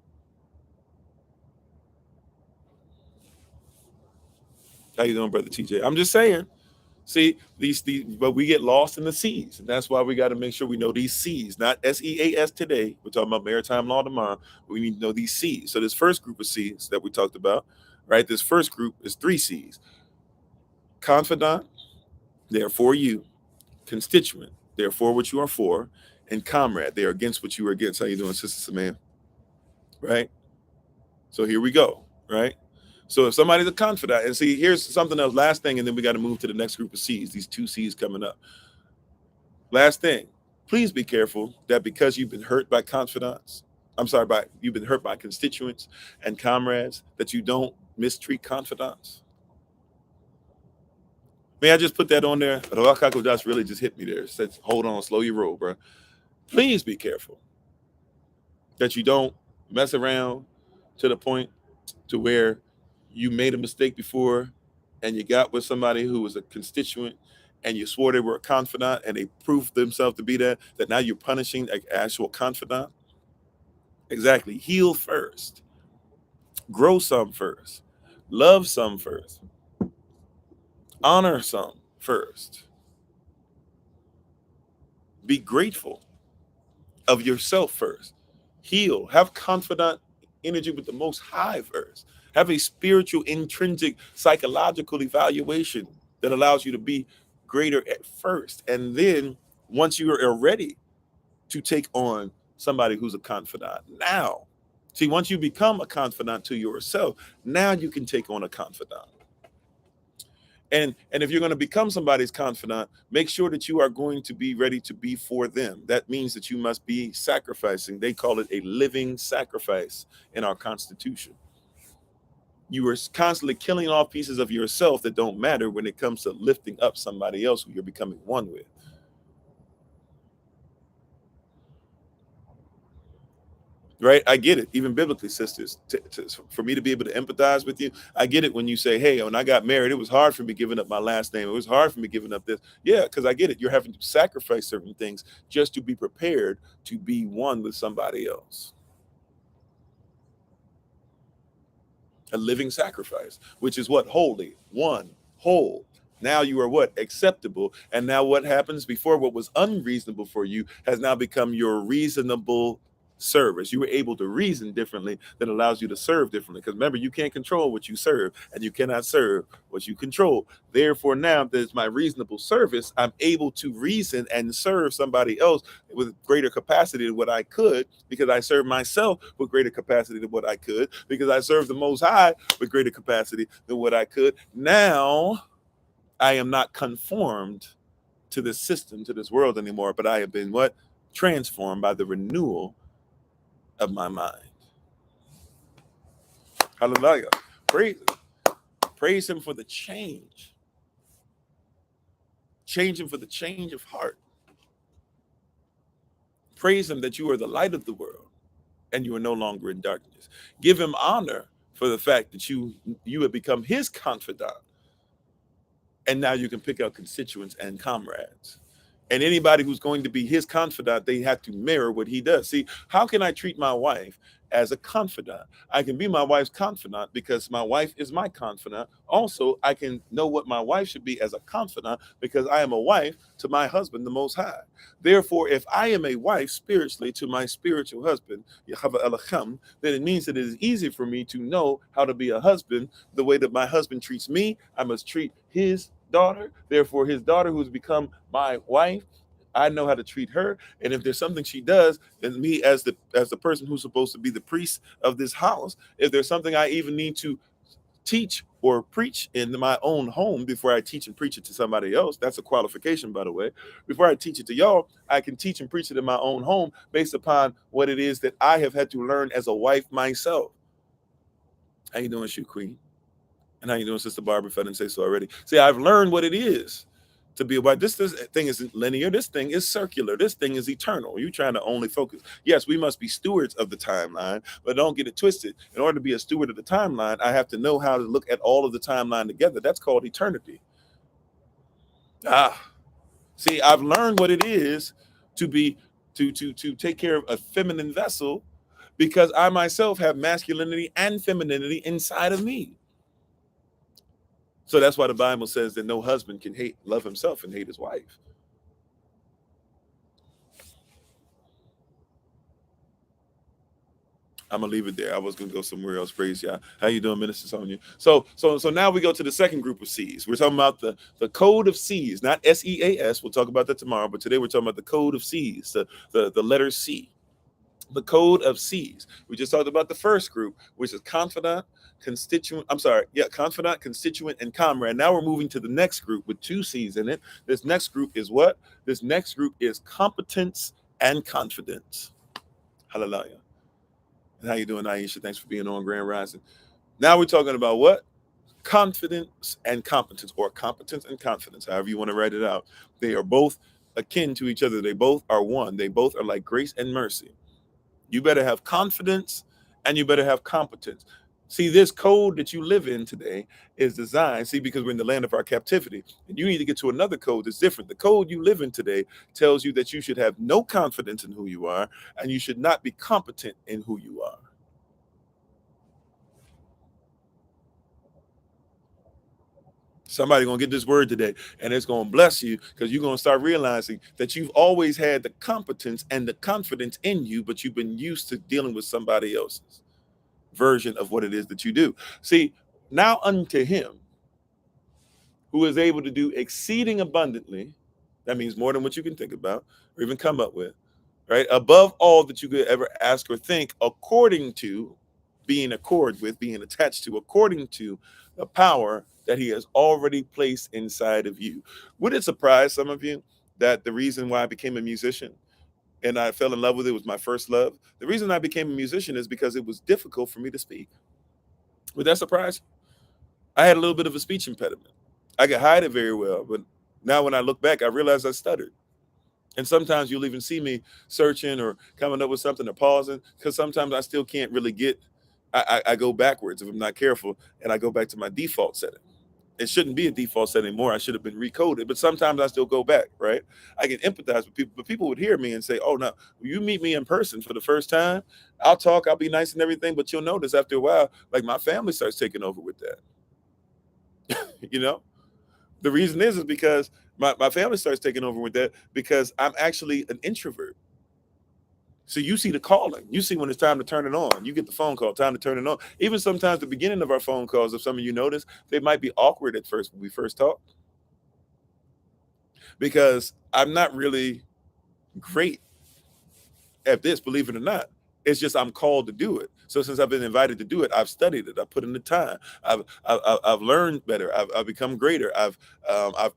How you doing, Brother TJ? I'm just saying. See, these, but we get lost in the C's. And that's why we got to make sure we know these C's, not SEAS today. We're talking about maritime law tomorrow. We need to know these C's. So this first group of C's that we talked about, right? This first group is 3 C's. Confidant, they are for you. Constituent, they are for what you are for. And comrade, they are against what you are against. How you doing, Sister Samantha? Right? So here we go, right? So if somebody's a confidant, and see, here's something else, last thing, and then we got to move to the next group of C's, these 2 C's coming up. Last thing, please be careful that because you've been hurt by confidants, you've been hurt by constituents and comrades, that you don't mistreat confidants. May I just put that on there? Rawakako Das really just hit me there. Says, hold on, slow your roll, bro. Please be careful that you don't mess around to the point to where you made a mistake before and you got with somebody who was a constituent and you swore they were a confidant and they proved themselves to be that now you're punishing an actual confidant. Exactly. Heal first. Grow some first. Love some first. Honor some first. Be grateful of yourself first. Heal. Have confidant energy with the Most High first. Have a spiritual, intrinsic, psychological evaluation that allows you to be greater at first. And then once you are ready to take on somebody who's a confidant, now, see, once you become a confidant to yourself, now you can take on a confidant. And if you're going to become somebody's confidant, make sure that you are going to be ready to be for them. That means that you must be sacrificing. They call it a living sacrifice in our Constitution. You are constantly killing off pieces of yourself that don't matter when it comes to lifting up somebody else who you're becoming one with. Right? I get it. Even biblically, sisters, for me to be able to empathize with you, I get it when you say, hey, when I got married, it was hard for me giving up my last name. It was hard for me giving up this. Yeah, because I get it. You're having to sacrifice certain things just to be prepared to be one with somebody else. A living sacrifice, which is what? Holy, one, whole. Now you are what? Acceptable. And now what happens? Before, what was unreasonable for you has now become your reasonable service. You were able to reason differently that allows you to serve differently. Because remember, you can't control what you serve, and you cannot serve what you control. Therefore, now there's my reasonable service. I'm able to reason and serve somebody else with greater capacity than what I could, because I serve myself with greater capacity than what I could, because I serve the Most High with greater capacity than what I could. Now I am not conformed to this system, to this world anymore, but I have been what? Transformed by the renewal of my mind. Hallelujah. Praise, praise him for the change. Change him for the change of heart. Praise him that you are the light of the world and you are no longer in darkness. Give him honor for the fact that you have become his confidant. And now you can pick out constituents and comrades. And anybody who's going to be his confidant, they have to mirror what he does. See, how can I treat my wife as a confidant? I can be my wife's confidant because my wife is my confidant. Also, I can know what my wife should be as a confidant because I am a wife to my husband, the Most High. Therefore, if I am a wife spiritually to my spiritual husband, Yahweh Elohim, then it means that it is easy for me to know how to be a husband the way that my husband treats me. I must treat his daughter. Therefore, his daughter, who's become my wife, I know how to treat her. And if there's something she does, then me as the person who's supposed to be the priest of this house, if there's something I even need to teach or preach in my own home before I teach and preach it to somebody else, that's a qualification, by the way. Before I teach it to y'all, I can teach and preach it in my own home based upon what it is that I have had to learn as a wife myself. How you doing, Shoe Queen? And how you doing, Sister Barbara, if I didn't say so already? See, I've learned what it is to be a wife. This thing isn't linear. This thing is circular. This thing is eternal. You're trying to only focus. Yes, we must be stewards of the timeline, but don't get it twisted. In order to be a steward of the timeline, I have to know how to look at all of the timeline together. That's called eternity. See, I've learned what it is to be to take care of a feminine vessel because I myself have masculinity and femininity inside of me. So that's why the Bible says that no husband can love himself and hate his wife. I'm gonna leave it there. I was gonna go somewhere else. Praise y'all. How you doing, Minister Sonia? So now we go to the second group of C's. We're talking about the code of C's, not SEAS. We'll talk about that tomorrow. But today we're talking about the code of C's, the letter C. The code of C's. We just talked about the first group, which is confidant, confidant, constituent, and comrade. Now we're moving to the next group with two C's in it. This next group is what? This next group is competence and confidence. Hallelujah. And how you doing, Aisha? Thanks for being on Grand Rising. Now we're talking about what? Confidence and competence, or competence and confidence, however you want to write it out. They are both akin to each other. They both are one. They both are like grace and mercy. You better have confidence and you better have competence. See, this code that you live in today is designed, because we're in the land of our captivity, and you need to get to another code that's different. The code you live in today tells you that you should have no confidence in who you are, and you should not be competent in who you are. Somebody gonna get this word today, and it's gonna bless you, because you're gonna start realizing that you've always had the competence and the confidence in you, but you've been used to dealing with somebody else's version of what it is that you do. See, now unto him who is able to do exceeding abundantly, that means more than what you can think about or even come up with, right? Above all that you could ever ask or think, according to, being accord with, being attached to, according to the power that he has already placed inside of you. Would it surprise some of you that the reason why I became a musician and I fell in love with it, was my first love? The reason I became a musician is because it was difficult for me to speak. Would that surprise you? I had a little bit of a speech impediment. I could hide it very well, but now when I look back, I realize I stuttered. And sometimes you'll even see me searching or coming up with something or pausing, because sometimes I still can't really I go backwards if I'm not careful, and I go back to my default setting. It shouldn't be a default setting anymore. I should have been recoded, but sometimes I still go back, right? I can empathize with people, but people would hear me and say, oh, no, you meet me in person for the first time, I'll talk, I'll be nice and everything, but you'll notice after a while, like my family starts taking over with that. You know, the reason is because my family starts taking over with that because I'm actually an introvert. So you see the calling. You see when it's time to turn it on. You get the phone call, time to turn it on. Even sometimes the beginning of our phone calls, if some of you notice, they might be awkward at first when we first talk because I'm not really great at this, believe it or not. It's just I'm called to do it. So since I've been invited to do it, I've studied it. I put in the time. I've learned better. I've become greater. I've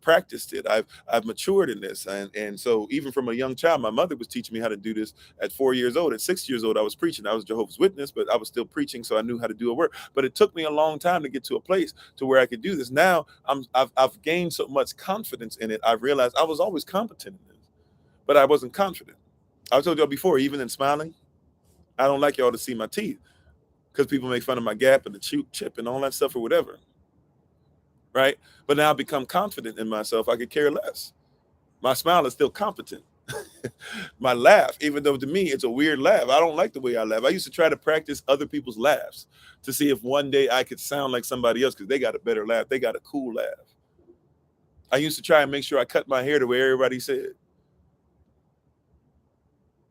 practiced it. I've matured in this. And so even from a young child, my mother was teaching me how to do this at 4 years old. At 6 years old, I was preaching. I was Jehovah's Witness, but I was still preaching, so I knew how to do a work. But it took me a long time to get to a place to where I could do this. Now I've gained so much confidence in it. I realized I was always competent in this, but I wasn't confident. I told y'all before, even in smiling, I don't like y'all to see my teeth because people make fun of my gap and the chip and all that stuff or whatever. Right? But now I've become confident in myself. I could care less. My smile is still competent. My laugh, even though to me it's a weird laugh, I don't like the way I laugh. I used to try to practice other people's laughs to see if one day I could sound like somebody else because they got a better laugh. They got a cool laugh. I used to try and make sure I cut my hair the way everybody said.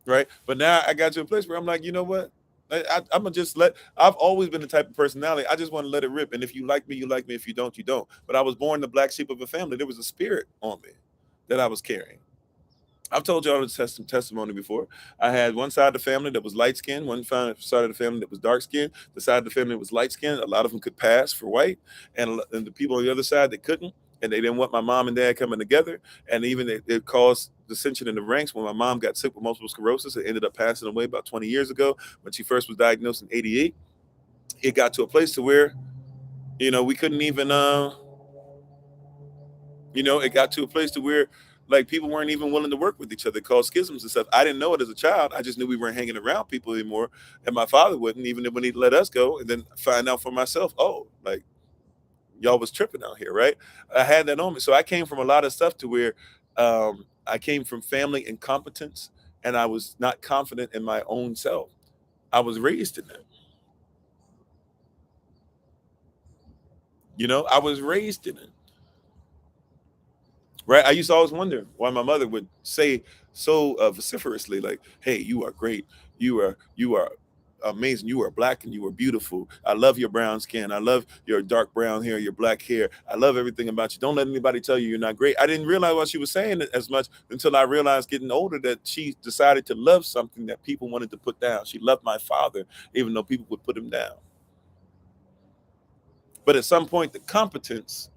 Right? But now I got to a place where I'm like, you know what? I'm gonna just I've always been the type of personality. I just want to let it rip. And if you like me, you like me. If you don't, you don't. But I was born the black sheep of a family. There was a spirit on me that I was carrying. I've told y'all this testimony before. I had one side of the family that was light skinned, one side of the family that was dark skinned. The side of the family that was light skinned, a lot of them could pass for white, and the people on the other side that couldn't, and they didn't want my mom and dad coming together, and even it caused dissension in the ranks. When my mom got sick with multiple sclerosis, it ended up passing away about 20 years ago. When she first was diagnosed in '88, it got to a place to where, we couldn't even it got to a place to where like people weren't even willing to work with each other. It caused schisms and stuff. I didn't know it as a child. I just knew we weren't hanging around people anymore. And my father wouldn't, even when he let us go, and then find out for myself, oh, like y'all was tripping out here, right? I had that on me. So I came from a lot of stuff to where I came from family incompetence, and I was not confident in my own self. I was raised in that. I was raised in it. Right? I used to always wonder why my mother would say so vociferously, like, "Hey, you are great. You are amazing. You are black and you are beautiful. I love your brown skin. I love your dark brown hair, your black hair. I love everything about you. Don't let anybody tell you you're not great." I didn't realize why she was saying it as much until I realized getting older that she decided to love something that people wanted to put down. She loved my father, even though people would put him down. But at some point, the competence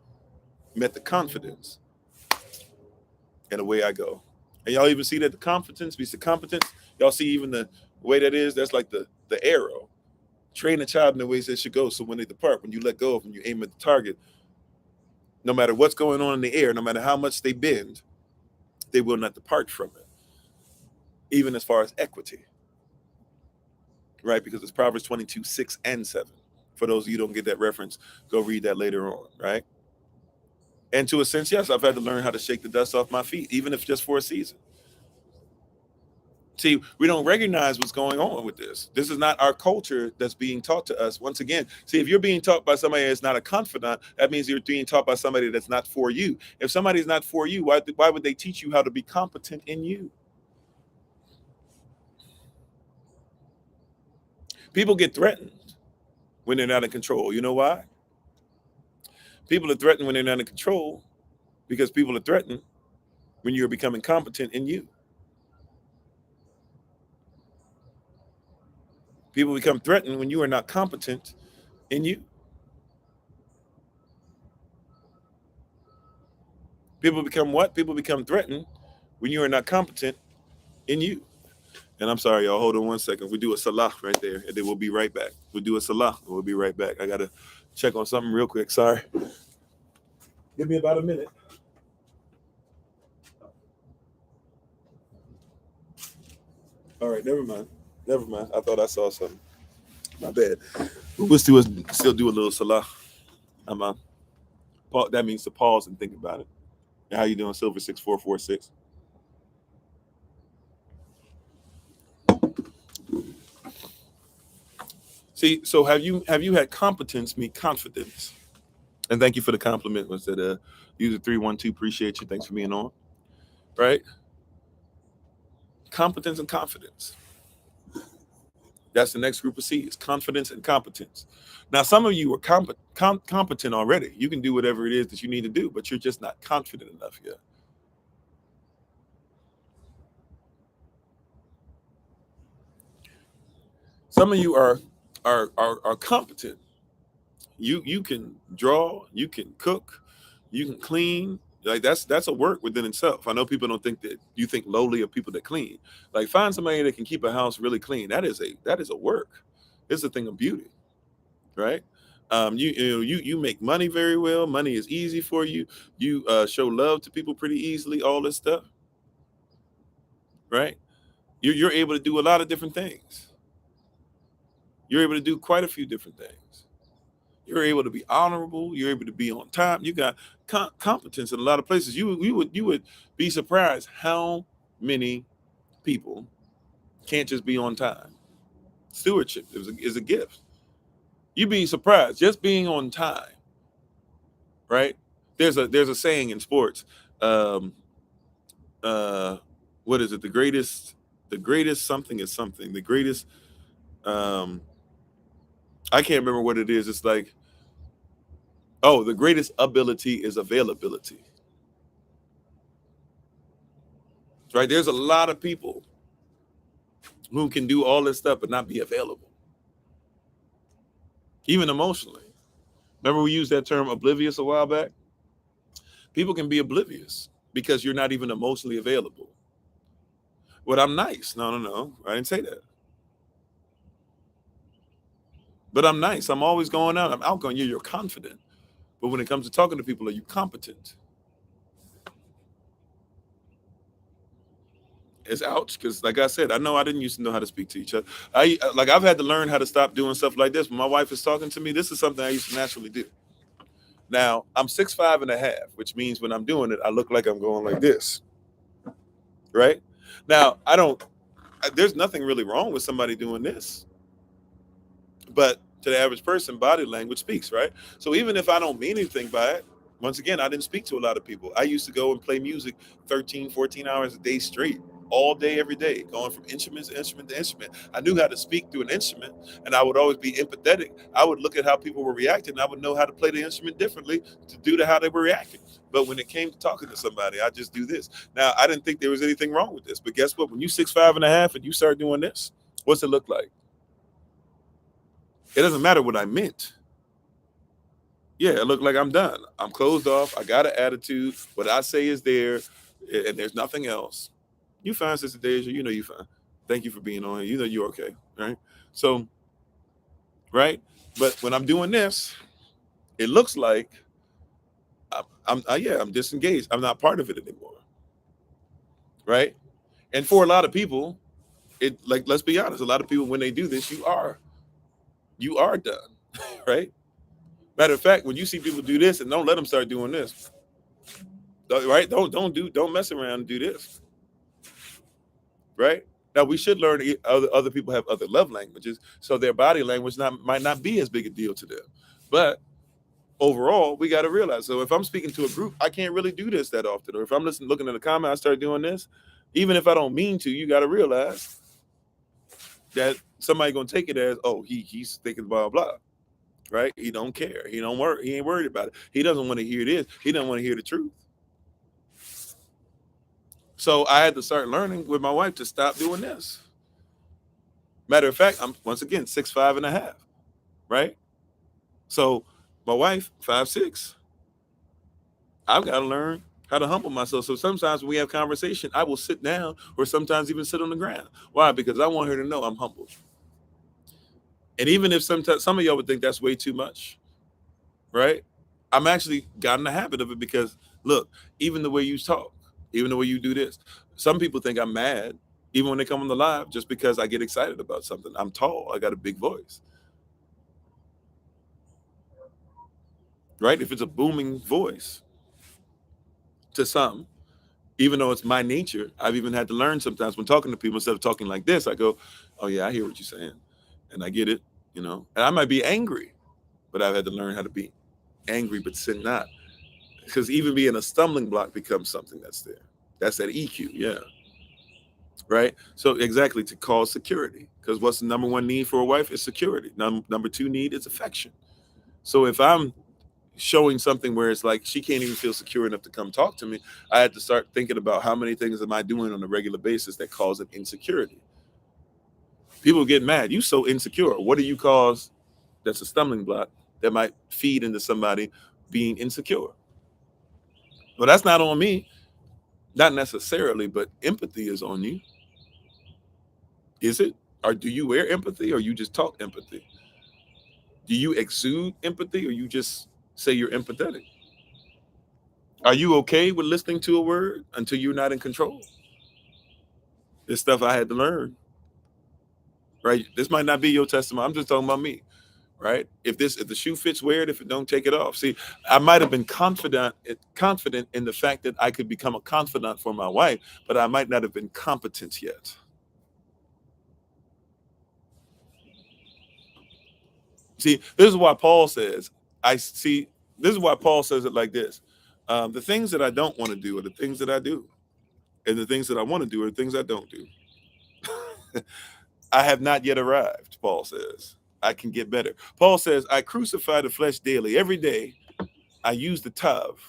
met the confidence. And away I go. And y'all even see that the competence meets the competence. Y'all see even the way that is, that's like the arrow. Train a child in the ways they should go. So when they depart, when you let go of, when you aim at the target, no matter what's going on in the air, no matter how much they bend, they will not depart from it. Even as far as equity. Right? Because it's Proverbs 22, 6 and 7. For those of you who don't get that reference, go read that later on, right? And to a sense, yes, I've had to learn how to shake the dust off my feet, even if just for a season. See, we don't recognize what's going on with this. This is not our culture that's being taught to us. Once again, see, if you're being taught by somebody that's not a confidant, that means you're being taught by somebody that's not for you. If somebody's not for you, why would they teach you how to be competent in you? People get threatened when they're not in control. You know why? People are threatened when they're not in control because people are threatened when you're becoming competent in you. People become threatened when you are not competent in you. People become what? People become threatened when you are not competent in you. And I'm sorry, y'all. Hold on one second. We do a salah right there, and then we'll be right back. We'll do a salah, and we'll be right back. I got to check on something real quick. Sorry. Give me about a minute. All right, never mind. Never mind. I thought I saw something. My bad. We'll still do a little salah. I'm on. That means to pause and think about it. How you doing, Silver 6446? See, so have you had competence meet confidence? And thank you for the compliment. Was that user 312? Appreciate you. Thanks for being on. Right? Competence and confidence. That's the next group of C's: confidence and competence. Now, some of you are competent already. You can do whatever it is that you need to do, but you're just not confident enough yet. Some of you are competent. You can draw, you can cook, you can clean. Like that's a work within itself. I know people don't think that you think lowly of people that clean. Like find somebody that can keep a house really clean. That is a work. It's a thing of beauty, right? You make money very well. Money is easy for you. You show love to people pretty easily. All this stuff, right? You're able to do a lot of different things. You're able to do quite a few different things. You're able to be honorable. You're able to be on time. You got competence in a lot of places. You would be surprised how many people can't just be on time. Stewardship is a gift. You'd be surprised just being on time, right? There's a saying in sports. Um, what is it? The greatest something is something. The greatest. I can't remember what it is. It's like, oh, the greatest ability is availability. Right? There's a lot of people who can do all this stuff but not be available, even emotionally. Remember we used that term oblivious a while back? People can be oblivious because you're not even emotionally available. But I'm nice. No. I didn't say that. But I'm nice. I'm always going out. I'm outgoing. You're confident. But when it comes to talking to people, are you competent? It's ouch, because like I said, I know I didn't used to know how to speak to each other. I've had to learn how to stop doing stuff like this. When my wife is talking to me, this is something I used to naturally do. Now I'm 6'5.5", which means when I'm doing it, I look like I'm going like this. Right? Now there's nothing really wrong with somebody doing this. But to the average person, body language speaks, right? So even if I don't mean anything by it, once again, I didn't speak to a lot of people. I used to go and play music 13, 14 hours a day straight, all day, every day, going from instrument to instrument to instrument. I knew how to speak through an instrument, and I would always be empathetic. I would look at how people were reacting, and I would know how to play the instrument differently to do to how they were reacting. But when it came to talking to somebody, I just do this. Now, I didn't think there was anything wrong with this, but guess what? When you 6'5.5" and you start doing this, what's it look like? It doesn't matter what I meant. Yeah, it looked like I'm done. I'm closed off. I got an attitude. What I say is there, and there's nothing else. You fine, Sister Deja. You know you fine. Thank you for being on here. You know you're okay, right? So, right? But when I'm doing this, it looks like I'm disengaged. I'm not part of it anymore, right? And for a lot of people, let's be honest. A lot of people, when they do this, you are done, right? Matter of fact, when you see people do this, and don't let them start doing this, right? Don't mess around and do this, right? Now we should learn other people have other love languages, so their body language might not be as big a deal to them. But overall, we got to realize. So if I'm speaking to a group, I can't really do this that often. Or if I'm looking at a comment, I start doing this, even if I don't mean to. You got to realize that somebody gonna take it as, oh, he's thinking blah blah. Right? He don't care. He don't worry. He ain't worried about it. He doesn't want to hear this. He doesn't want to hear the truth. So I had to start learning with my wife to stop doing this. Matter of fact, I'm once again 6'5.5", right? So my wife 5'6". I've got to learn how to humble myself. So sometimes when we have conversation, I will sit down or sometimes even sit on the ground. Why? Because I want her to know I'm humble. And even if sometimes some of y'all would think that's way too much, right? I'm actually got in the habit of it because look, even the way you talk, even the way you do this, some people think I'm mad, even when they come on the live, just because I get excited about something. I'm tall, I got a big voice. right? If it's a booming voice to some, even though it's my nature, I've even had to learn sometimes when talking to people, instead of talking like this, I go, oh yeah, I hear what you're saying. And I get it, you know, and I might be angry, but I've had to learn how to be angry, but sin not. Because even being a stumbling block becomes something that's there. That's that EQ, yeah. Right? So exactly, to cause security. Because what's the number one need for a wife is security. Number two need is affection. So if I'm showing something where it's like she can't even feel secure enough to come talk to me, I had to start thinking about how many things am I doing on a regular basis that cause an insecurity. People get mad. You so insecure. What do you cause that's a stumbling block that might feed into somebody being insecure? Well, that's not on me. Not necessarily, but empathy is on you. Is it? Or do you wear empathy or you just talk empathy? Do you exude empathy or you just say you're empathetic? Are you okay with listening to a word until you're not in control? This stuff I had to learn, right? This might not be your testimony. I'm just talking about me, right? If the shoe fits, wear it. If it don't, take it off. See, I might have been confident in the fact that I could become a confidant for my wife, but I might not have been competent yet. See, this is why Paul says, I see, this is why Paul says it like this. The things that I don't want to do are the things that I do. And the things that I want to do are the things I don't do. I have not yet arrived, Paul says. I can get better. Paul says, I crucify the flesh daily. Every day I use the tav,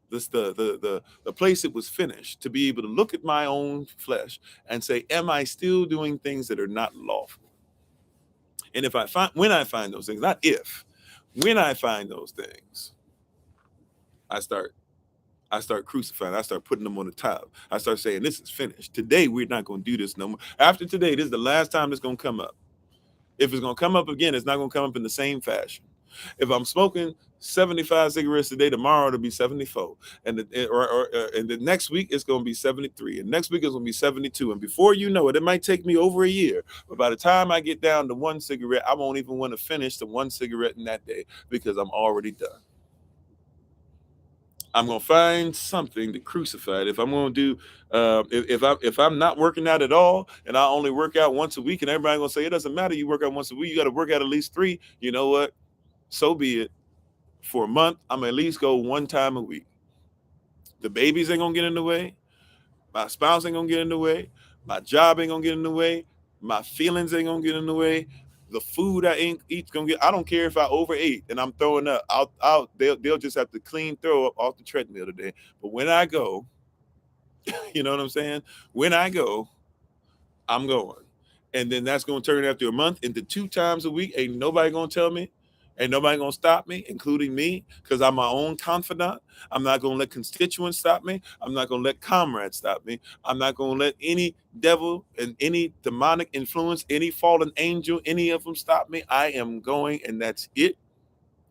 this the place it was finished, to be able to look at my own flesh and say, am I still doing things that are not lawful? And if I find when I find those things, not if, when I find those things, I start crucifying. I start putting them on the top. I start saying, this is finished. Today, we're not going to do this no more. After today, this is the last time it's going to come up. If it's going to come up again, it's not going to come up in the same fashion. If I'm smoking 75 cigarettes a day, tomorrow it'll be 74. And the next week, it's going to be 73. And next week, it's going to be 72. And before you know it, it might take me over a year. But by the time I get down to one cigarette, I won't even want to finish the one cigarette in that day because I'm already done. I'm gonna find something to crucify it. If I'm gonna do, if I'm not working out at all, and I only work out once a week, and everybody gonna say it doesn't matter, you work out once a week, you got to work out at least 3. You know what? So be it. For a month, I'm at least go 1 time a week. The babies ain't gonna get in the way. My spouse ain't gonna get in the way. My job ain't gonna get in the way. My feelings ain't gonna get in the way. The food I eat's gonna get. I don't care if I overate and I'm throwing up. They'll just have to clean throw up off the treadmill today. But when I go, you know what I'm saying? When I go, I'm going. And then that's gonna turn after a month into 2 times a week. Ain't nobody gonna tell me. Ain't nobody gonna stop me, including me, because I'm my own confidant. I'm not gonna let constituents stop me. I'm not gonna let comrades stop me. I'm not gonna let any devil and any demonic influence, any fallen angel, any of them stop me. I am going, and that's it.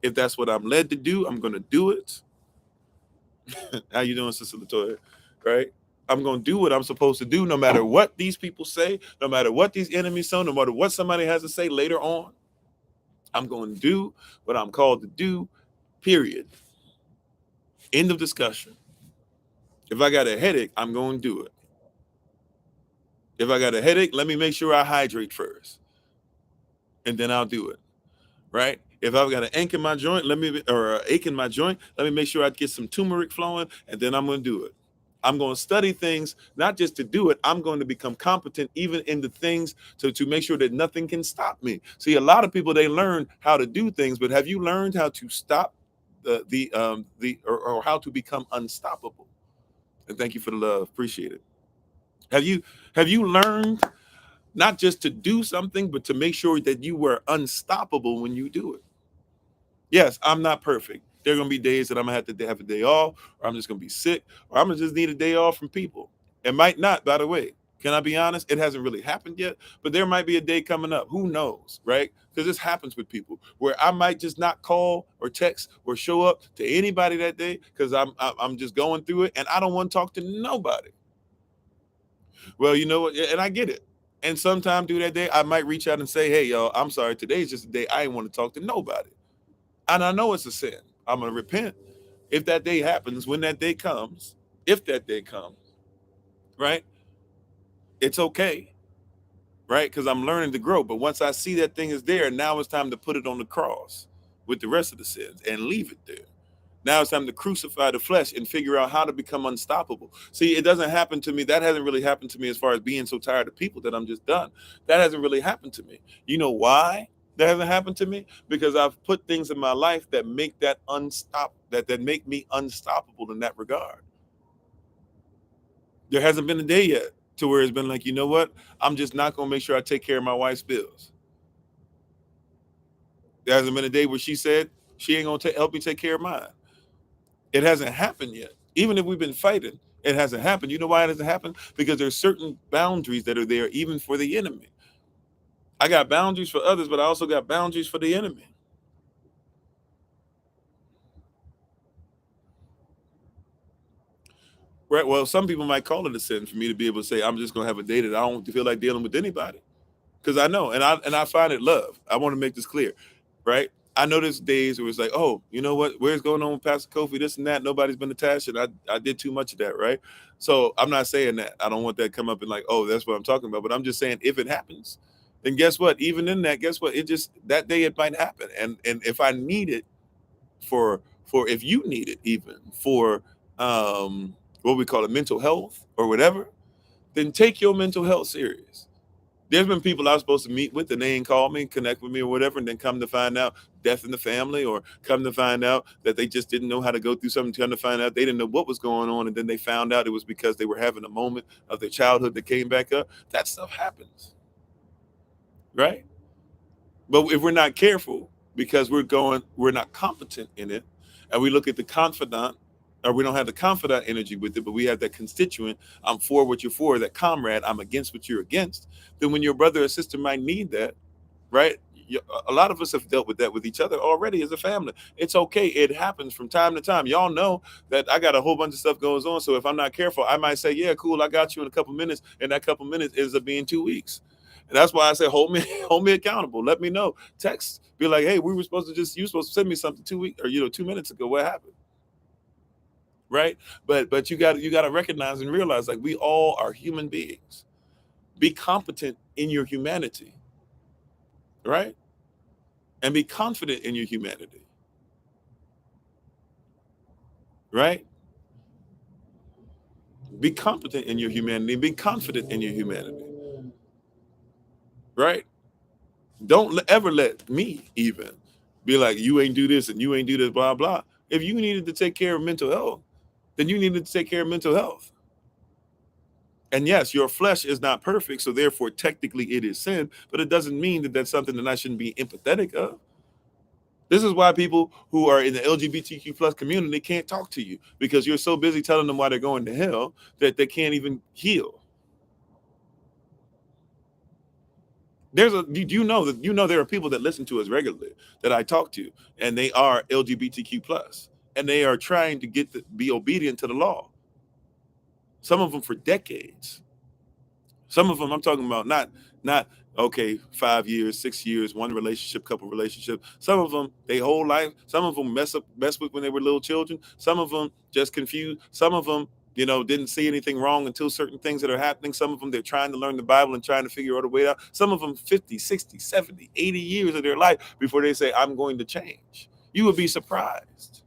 If that's what I'm led to do, I'm gonna do it. How you doing, Sister Latoya? Right? I'm gonna do what I'm supposed to do, no matter what these people say, no matter what these enemies say, no matter what somebody has to say later on. I'm going to do what I'm called to do, period. End of discussion. If I got a headache, I'm going to do it. If I got a headache, let me make sure I hydrate first, and then I'll do it, right? If I've got an ache in my joint, let me make sure I get some turmeric flowing, and then I'm going to do it. I'm going to study things, not just to do it. I'm going to become competent even in the things to make sure that nothing can stop me. See, a lot of people, they learn how to do things, but have you learned how to stop or how to become unstoppable? And thank you for the love. Appreciate it. Have you learned not just to do something, but to make sure that you were unstoppable when you do it? Yes, I'm not perfect. There are going to be days that I'm going to have a day off, or I'm just going to be sick, or I'm going to just need a day off from people. It might not, by the way. Can I be honest? It hasn't really happened yet, but there might be a day coming up. Who knows, right? Because this happens with people where I might just not call or text or show up to anybody that day because I'm just going through it and I don't want to talk to nobody. Well, you know what? And I get it. And sometime through that day, I might reach out and say, hey, y'all, I'm sorry. Today's just a day I ain't want to talk to nobody. And I know it's a sin. I'm going to repent. If that day happens, when that day comes, if that day comes, right? It's okay, right? Because I'm learning to grow. But once I see that thing is there, now it's time to put it on the cross with the rest of the sins and leave it there. Now it's time to crucify the flesh and figure out how to become unstoppable. See, it doesn't happen to me. That hasn't really happened to me as far as being so tired of people that I'm just done. That hasn't really happened to me. You know why that hasn't happened to me? Because I've put things in my life that make that that make me unstoppable in that regard. There hasn't been a day yet to where it's been like, you know what? I'm just not going to make sure I take care of my wife's bills. There hasn't been a day where she said she ain't going to help me take care of mine. It hasn't happened yet. Even if we've been fighting, it hasn't happened. You know why it hasn't happened? Because there's certain boundaries that are there even for the enemy. I got boundaries for others, but I also got boundaries for the enemy. Right? Well, some people might call it a sin for me to be able to say, I'm just going to have a day that I don't feel like dealing with anybody. Because I know, and I find it love. I want to make this clear, right? I know there's days where it's like, oh, you know what? Where's going on with Pastor Kofi? This and that. Nobody's been attached, and I did too much of that, right? So I'm not saying that. I don't want that to come up and like, oh, that's what I'm talking about. But I'm just saying, if it happens, then guess what? Even in that, guess what? It just that day it might happen, and if I need it for if you need it even for what we call it mental health or whatever, then take your mental health serious. There's been people I was supposed to meet with and they ain't called me, connect with me or whatever, and then come to find out death in the family, or come to find out that they just didn't know how to go through something, come to find out they didn't know what was going on, and then they found out it was because they were having a moment of their childhood that came back up. That stuff happens, right? But if we're not careful, because we're not competent in it, and we look at the confidant, or we don't have the confidant energy with it, but we have that constituent, I'm for what you're for, that comrade, I'm against what you're against, then when your brother or sister might need that, right? A lot of us have dealt with that with each other already as a family. It's okay. It happens from time to time. Y'all know that I got a whole bunch of stuff goes on. So if I'm not careful, I might say, yeah, cool, I got you in a couple minutes. And that couple minutes ends up being 2 weeks. And that's why I say, hold me, hold me accountable. Let me know. Text, be like, hey, we were supposed to you were supposed to send me something 2 weeks or 2 minutes ago. What happened? Right. But you got to recognize and realize, like, we all are human beings. Be competent in your humanity. Right. And be confident in your humanity, right? Be competent in your humanity, be confident in your humanity, right? Don't ever let me even be like, you ain't do this and you ain't do this, blah, blah. If you needed to take care of mental health, then you needed to take care of mental health. And yes, your flesh is not perfect, so therefore, technically, it is sin, but it doesn't mean that that's something that I shouldn't be empathetic of. This is why people who are in the LGBTQ plus community can't talk to you, because you're so busy telling them why they're going to hell that they can't even heal. There are people that listen to us regularly that I talk to, and they are LGBTQ plus, and they are trying to be obedient to the law. Some of them for decades. Some of them I'm talking about not okay, 5 years, 6 years, one relationship, couple relationship. Some of them they whole life. Some of them mess with when they were little children. Some of them just confused. Some of them didn't see anything wrong until certain things that are happening. Some of them they're trying to learn the Bible and trying to figure out a way out. Some of them 50, 60, 70, 80 years of their life before they say I'm going to change. You would be surprised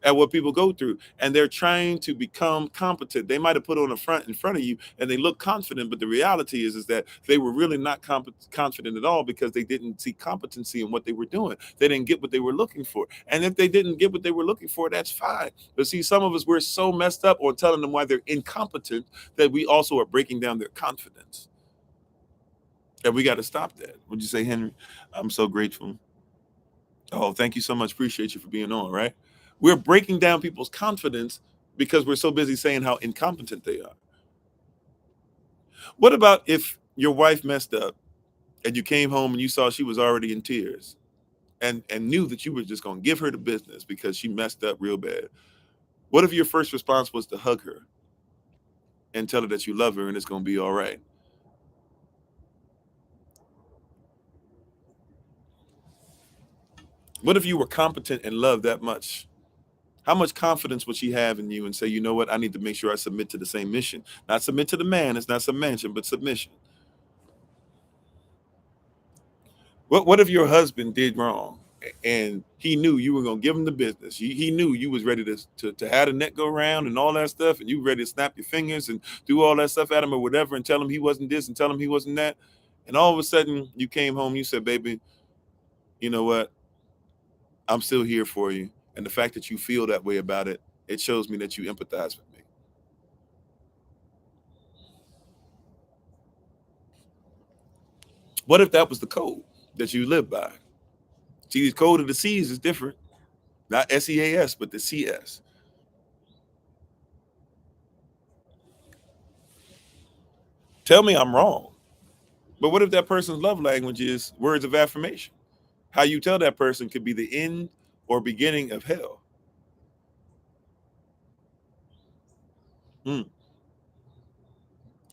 at what people go through, and they're trying to become competent. They might have put on a front in front of you and they look confident, but the reality is that they were really not confident at all, because they didn't see competency in what they were doing. They didn't get what they were looking for, and if they didn't get what they were looking for, that's fine. But see, some of us, we're so messed up on telling them why they're incompetent that we also are breaking down their confidence, and we got to stop that. Would you say, Henry? I'm so grateful. Oh, thank you so much. Appreciate you for being on. Right, we're breaking down people's confidence because we're so busy saying how incompetent they are. What about if your wife messed up and you came home and you saw she was already in tears, and knew that you were just going to give her the business because she messed up real bad? What if your first response was to hug her and tell her that you love her and it's going to be all right? What if you were competent and loved that much? How much confidence would she have in you and say, you know what, I need to make sure I submit to the same mission? Not submit to the man, it's not submission, but submission. What if your husband did wrong and he knew you were gonna give him the business? He knew you was ready to have the net go around and all that stuff, and you ready to snap your fingers and do all that stuff at him or whatever, and tell him he wasn't this and tell him he wasn't that. And all of a sudden you came home, you said, baby, you know what? I'm still here for you. And the fact that you feel that way about it, it shows me that you empathize with me. What if that was the code that you live by? See, the code of the C's is different. Not SEAS, but the CS. Tell me I'm wrong. But what if that person's love language is words of affirmation? How you tell that person could be the end or beginning of hell. Hmm.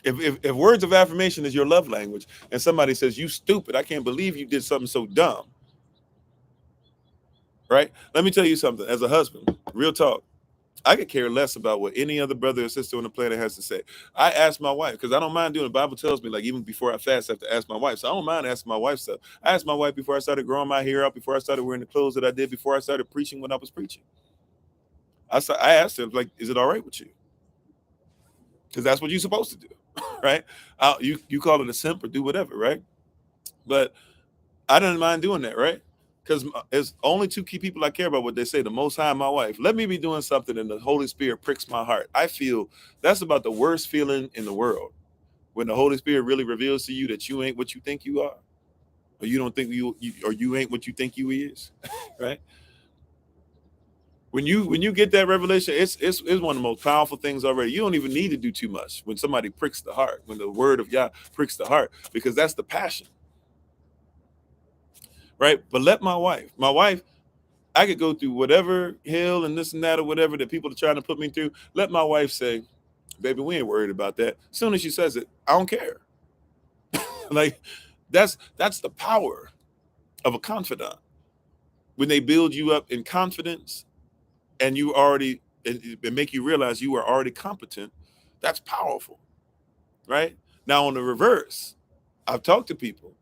If words of affirmation is your love language and somebody says, you stupid, I can't believe you did something so dumb, right? Let me tell you something. As a husband, real talk, I could care less about what any other brother or sister on the planet has to say. I ask my wife, because I don't mind doing it. The Bible tells me, like, even before I fast, I have to ask my wife. So I don't mind asking my wife stuff. I asked my wife before I started growing my hair out, before I started wearing the clothes that I did, before I started preaching when I was preaching. I asked her, like, is it all right with you? Because that's what you're supposed to do, right? You call it a simp or do whatever, right? But I didn't mind doing that, right? Because there's only two key people I care about what they say, the Most High and my wife. Let me be doing something and the Holy Spirit pricks my heart. I feel that's about the worst feeling in the world. When the Holy Spirit really reveals to you that you ain't what you think you are, or you don't think or you ain't what you think you is, right? When you get that revelation, it's one of the most powerful things already. You don't even need to do too much when somebody pricks the heart, when the word of Yah pricks the heart, because that's the passion, right? But let my wife, I could go through whatever hell and this and that or whatever that people are trying to put me through. Let my wife say, baby, we ain't worried about that. As soon as she says it, I don't care. Like that's the power of a confidant. When they build you up in confidence and you already and make you realize you are already competent, that's powerful, right? Now on the reverse, I've talked to people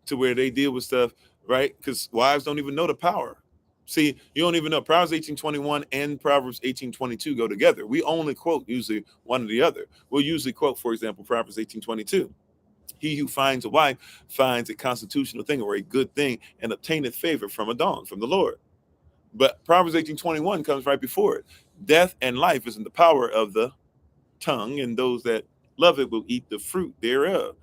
to where they deal with stuff, right? Because wives don't even know the power. See, you don't even know Proverbs 18:21 and Proverbs 18:22 go together. We only quote usually one or the other. We'll usually quote, for example, Proverbs 18:22. He who finds a wife finds a constitutional thing or a good thing and obtaineth favor from Adon, from the Lord. But Proverbs 18:21 comes right before it. Death and life is in the power of the tongue, and those that love it will eat the fruit thereof.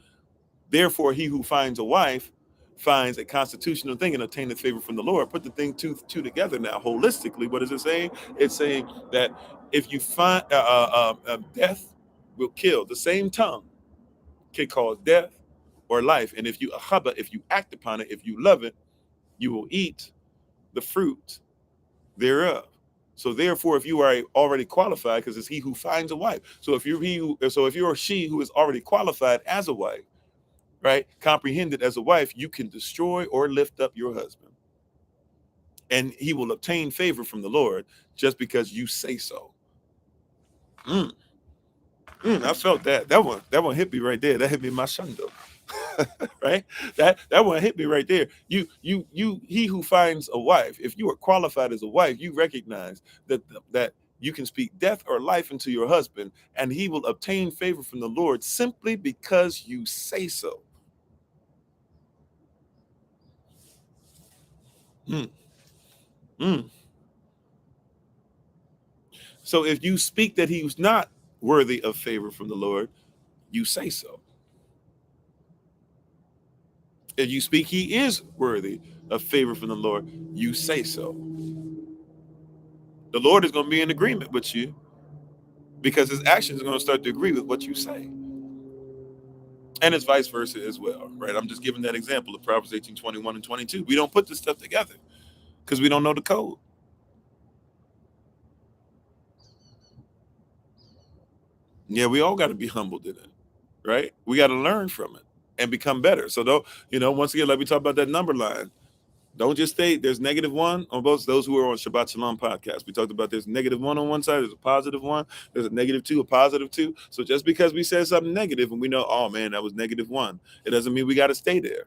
Therefore, he who finds a wife finds a constitutional thing and obtaineth favor from the Lord. Put the thing two together now. Holistically, what is it saying? It's saying that if you find death will kill. The same tongue can cause death or life. And if you if you act upon it, if you love it, you will eat the fruit thereof. So therefore, if you are already qualified, because it's he who finds a wife. So if you're she who is already qualified as a wife, right, comprehended as a wife, you can destroy or lift up your husband, and he will obtain favor from the Lord just because you say so. Mm, I felt that. That one hit me right there. That hit me in my shundo. Right? That one hit me right there. He who finds a wife, if you are qualified as a wife, you recognize that you can speak death or life into your husband, and he will obtain favor from the Lord simply because you say so. Mm, mm. So if you speak that he was not worthy of favor from the Lord, you say so. If you speak he is worthy of favor from the Lord, you say so. The Lord is going to be in agreement with you because his actions are going to start to agree with what you say. And it's vice versa as well, right? I'm just giving that example of Proverbs 18:21 and 22. We don't put this stuff together because we don't know the code. Yeah, we all got to be humbled in it, right? We got to learn from it and become better. So, though, once again, like we talk about that number line, Don't just stay. There's -1 on both those who are on Shabbat Shalom podcast. We talked about there's -1 on one side, there's a +1, there's a -2, a +2. So just because we said something negative and we know, oh man, that was -1, it doesn't mean we got to stay there.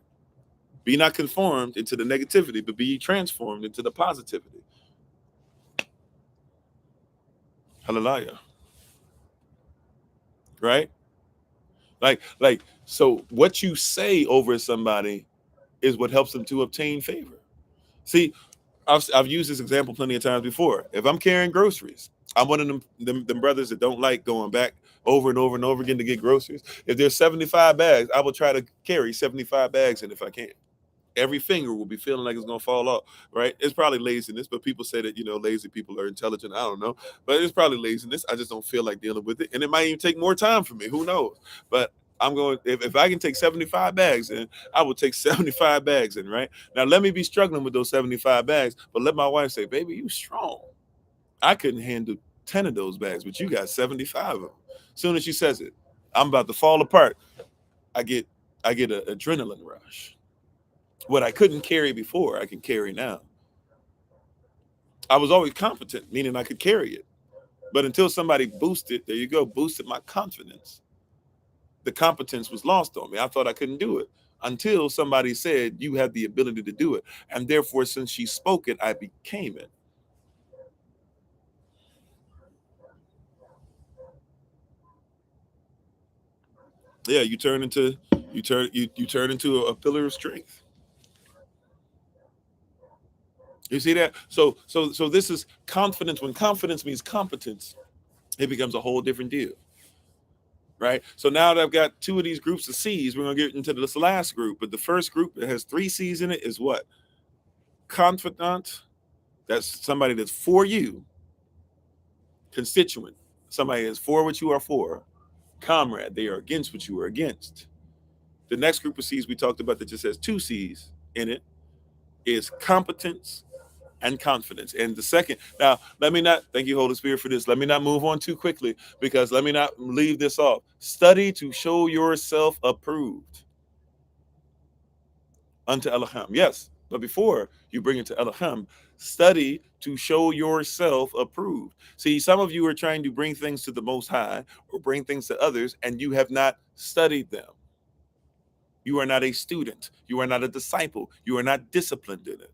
Be not conformed into the negativity, but be transformed into the positivity. Hallelujah. Right? So what you say over somebody is what helps them to obtain favor. See, I've used this example plenty of times before. If I'm carrying groceries, I'm one of them brothers that don't like going back over and over and over again to get groceries. If there's 75 bags, I will try to carry 75 bags in if I can. Every finger will be feeling like it's gonna fall off, right? It's probably laziness, but people say that lazy people are intelligent. I don't know, but it's probably laziness. I just don't feel like dealing with it, and it might even take more time for me. Who knows? But I'm going. If I can take 75 bags in, I will take 75 bags in. Right now, let me be struggling with those 75 bags, but let my wife say, "Baby, you strong. I couldn't handle 10 of those bags, but you got 75 of them." As soon as she says it, I'm about to fall apart. I get an adrenaline rush. What I couldn't carry before, I can carry now. I was always competent, meaning I could carry it. But until somebody boosted my confidence, the competence was lost on me. I thought I couldn't do it until somebody said, you have the ability to do it. And therefore, since she spoke it, I became it. Yeah, you turn into a pillar of strength. You see that? So this is confidence. When confidence means competence, it becomes a whole different deal. Right? So now that I've got two of these groups of C's, we're gonna get into this last group. But the first group that has 3 C's in it is what? Confidant. That's somebody that's for you. Constituent. Somebody that's for what you are for. Comrade. They are against what you are against. The next group of C's we talked about that just has 2 C's in it is competence and confidence. And the second, now let me not, thank you Holy Spirit for this, let me not move on too quickly, because let me not leave this off. Study to show yourself approved unto Elohim. Yes, but before you bring it to Elohim, study to show yourself approved. See, some of you are trying to bring things to the Most High or bring things to others, and you have not studied them. You are not a student. You are not a disciple. You are not disciplined in it.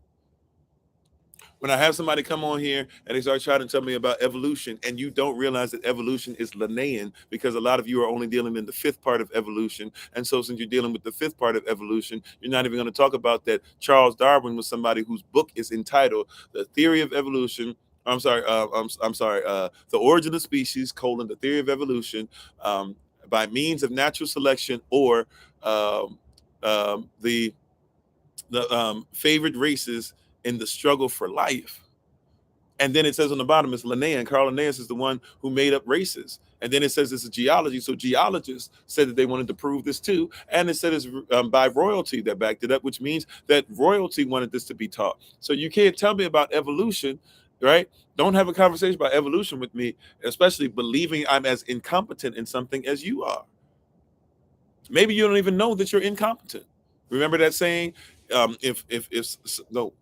When I have somebody come on here and they start trying to tell me about evolution, and you don't realize that evolution is Linnaean, because a lot of you are only dealing in the 5th part of evolution. And so since you're dealing with the 5th part of evolution, you're not even going to talk about that Charles Darwin was somebody whose book is entitled The Theory of Evolution. The Origin of Species, the Theory of Evolution, by means of natural selection, or the favored races in the struggle for life. And then it says on the bottom, it's Linnaeus. Carl Linnaeus is the one who made up races. And then it says it's a geology. So geologists said that they wanted to prove this too. And it said it's by royalty that backed it up, which means that royalty wanted this to be taught. So you can't tell me about evolution, right? Don't have a conversation about evolution with me, especially believing I'm as incompetent in something as you are. Maybe you don't even know that you're incompetent. Remember that saying?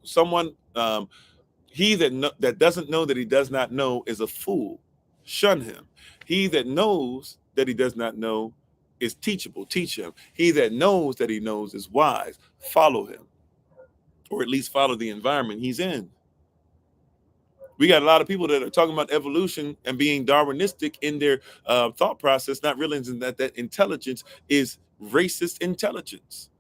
Someone he that doesn't know that he does not know is a fool, shun him. He that knows that he does not know is teachable, teach him. He that knows that he knows is wise, follow him, or at least follow the environment he's in. We got a lot of people that are talking about evolution and being Darwinistic in their thought process, not realizing that intelligence is racist intelligence.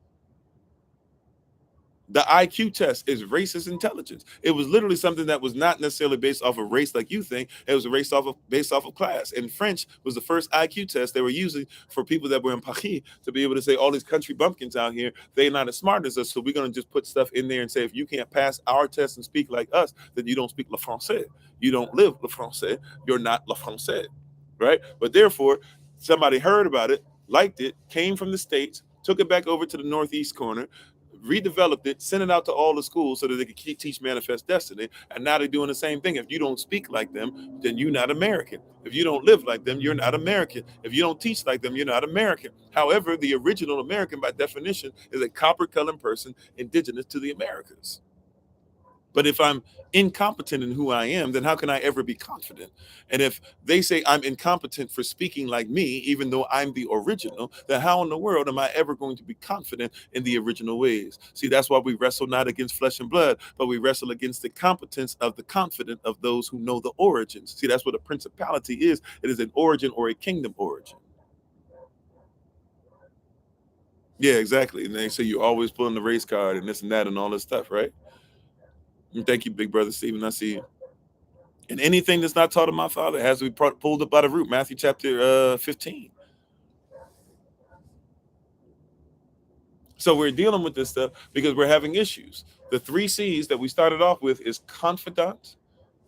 The IQ test is racist intelligence. It was literally something that was not necessarily based off of race like you think. It was based off of class. And French was the first IQ test they were using for people that were in Paris, to be able to say, all these country bumpkins out here, they're not as smart as us, so we're going to just put stuff in there and say, if you can't pass our test and speak like us, then you don't speak le français. You don't live le français. You're not le français, right? But therefore, somebody heard about it, liked it, came from the States, took it back over to the Northeast corner, redeveloped it, sent it out to all the schools so that they could teach Manifest Destiny. And now they're doing the same thing. If you don't speak like them, then you're not American. If you don't live like them, you're not American. If you don't teach like them, you're not American. However, the original American, by definition, is a copper-colored person indigenous to the Americas. But if I'm incompetent in who I am, then how can I ever be confident? And if they say I'm incompetent for speaking like me, even though I'm the original, then how in the world am I ever going to be confident in the original ways? See, that's why we wrestle not against flesh and blood, but we wrestle against the competence of the confident of those who know the origins. See, that's what a principality is. It is an origin or a kingdom origin. Yeah, exactly. And they say you're always pulling the race card and this and that and all this stuff, right? And thank you, big brother Stephen. I see you. And anything that's not taught of my Father has to be pulled up by the root. Matthew chapter 15. So we're dealing with this stuff because we're having issues. The three C's that we started off with is confidant,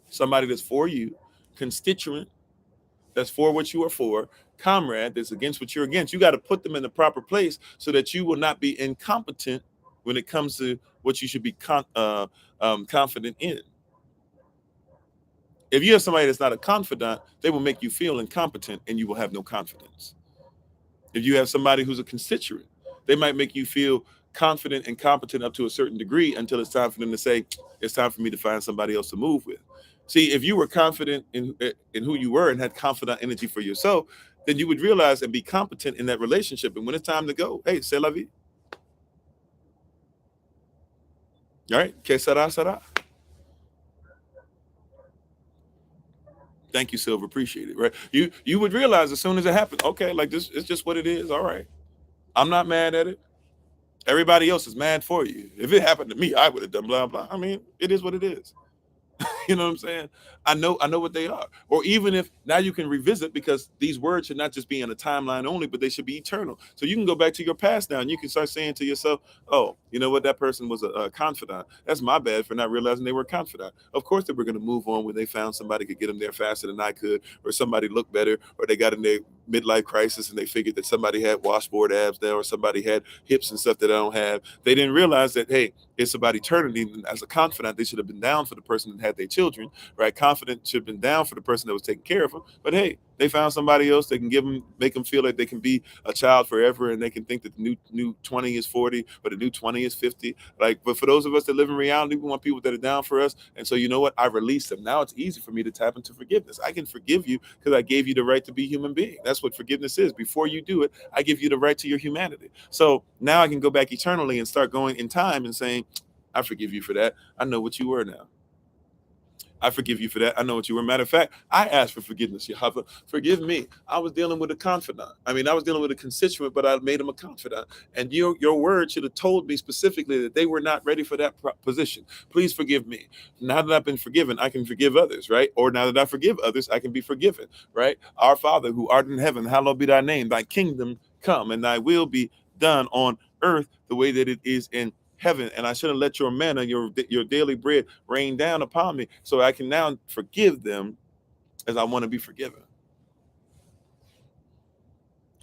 somebody that's for you; constituent, that's for what you are for; comrade, that's against what you're against. You got to put them in the proper place so that you will not be incompetent when it comes to what you should be confident in. If you have somebody that's not a confidant, they will make you feel incompetent and you will have no confidence. If you have somebody who's a constituent, they might make you feel confident and competent up to a certain degree until it's time for them to say, it's time for me to find somebody else to move with. See, if you were confident in who you were and had confident energy for yourself, then you would realize and be competent in that relationship. And when it's time to go, hey, c'est la vie. All right, que sera, sera. Thank you, Silver. Appreciate it. Right? You would realize as soon as it happened, okay, like this, it's just what it is. All right. I'm not mad at it. Everybody else is mad for you. If it happened to me, I would have done blah blah. I mean, it is what it is. You know what I'm saying? I know what they are. Or even if now you can revisit because these words should not just be in a timeline only, but they should be eternal. So you can go back to your past now and you can start saying to yourself, oh, you know what? That person was a confidant. That's my bad for not realizing they were a confidant. Of course they were going to move on when they found somebody could get them there faster than I could, or somebody looked better, or they got in their midlife crisis and they figured that somebody had washboard abs now, or somebody had hips and stuff that I don't have. They didn't realize that, hey, it's about eternity. And as a confidant, they should have been down for the person that had their children, right? Confident should have been down for the person that was taking care of them. But hey, they found somebody else. They can make them feel like they can be a child forever, and they can think that the new 20 is 40, or the new 20 is 50. Like, but for those of us that live in reality, we want people that are down for us. And so, you know what? I release them. Now it's easy for me to tap into forgiveness. I can forgive you because I gave you the right to be a human being. That's what forgiveness is. Before you do it, I give you the right to your humanity. So now I can go back eternally and start going in time and saying, I forgive you for that. I know what you were now. I forgive you for that. I know what you were. Matter of fact, I asked for forgiveness. Yahweh, forgive me. I was dealing with a confidant. I mean, I was dealing with a constituent, but I made him a confidant. And your word should have told me specifically that they were not ready for that position. Please forgive me. Now that I've been forgiven, I can forgive others, right? Or now that I forgive others, I can be forgiven, right? Our Father who art in heaven, hallowed be thy name. Thy kingdom come and thy will be done on earth the way that it is in heaven. And I shouldn't let your manna, your daily bread, rain down upon me, so I can now forgive them as I want to be forgiven.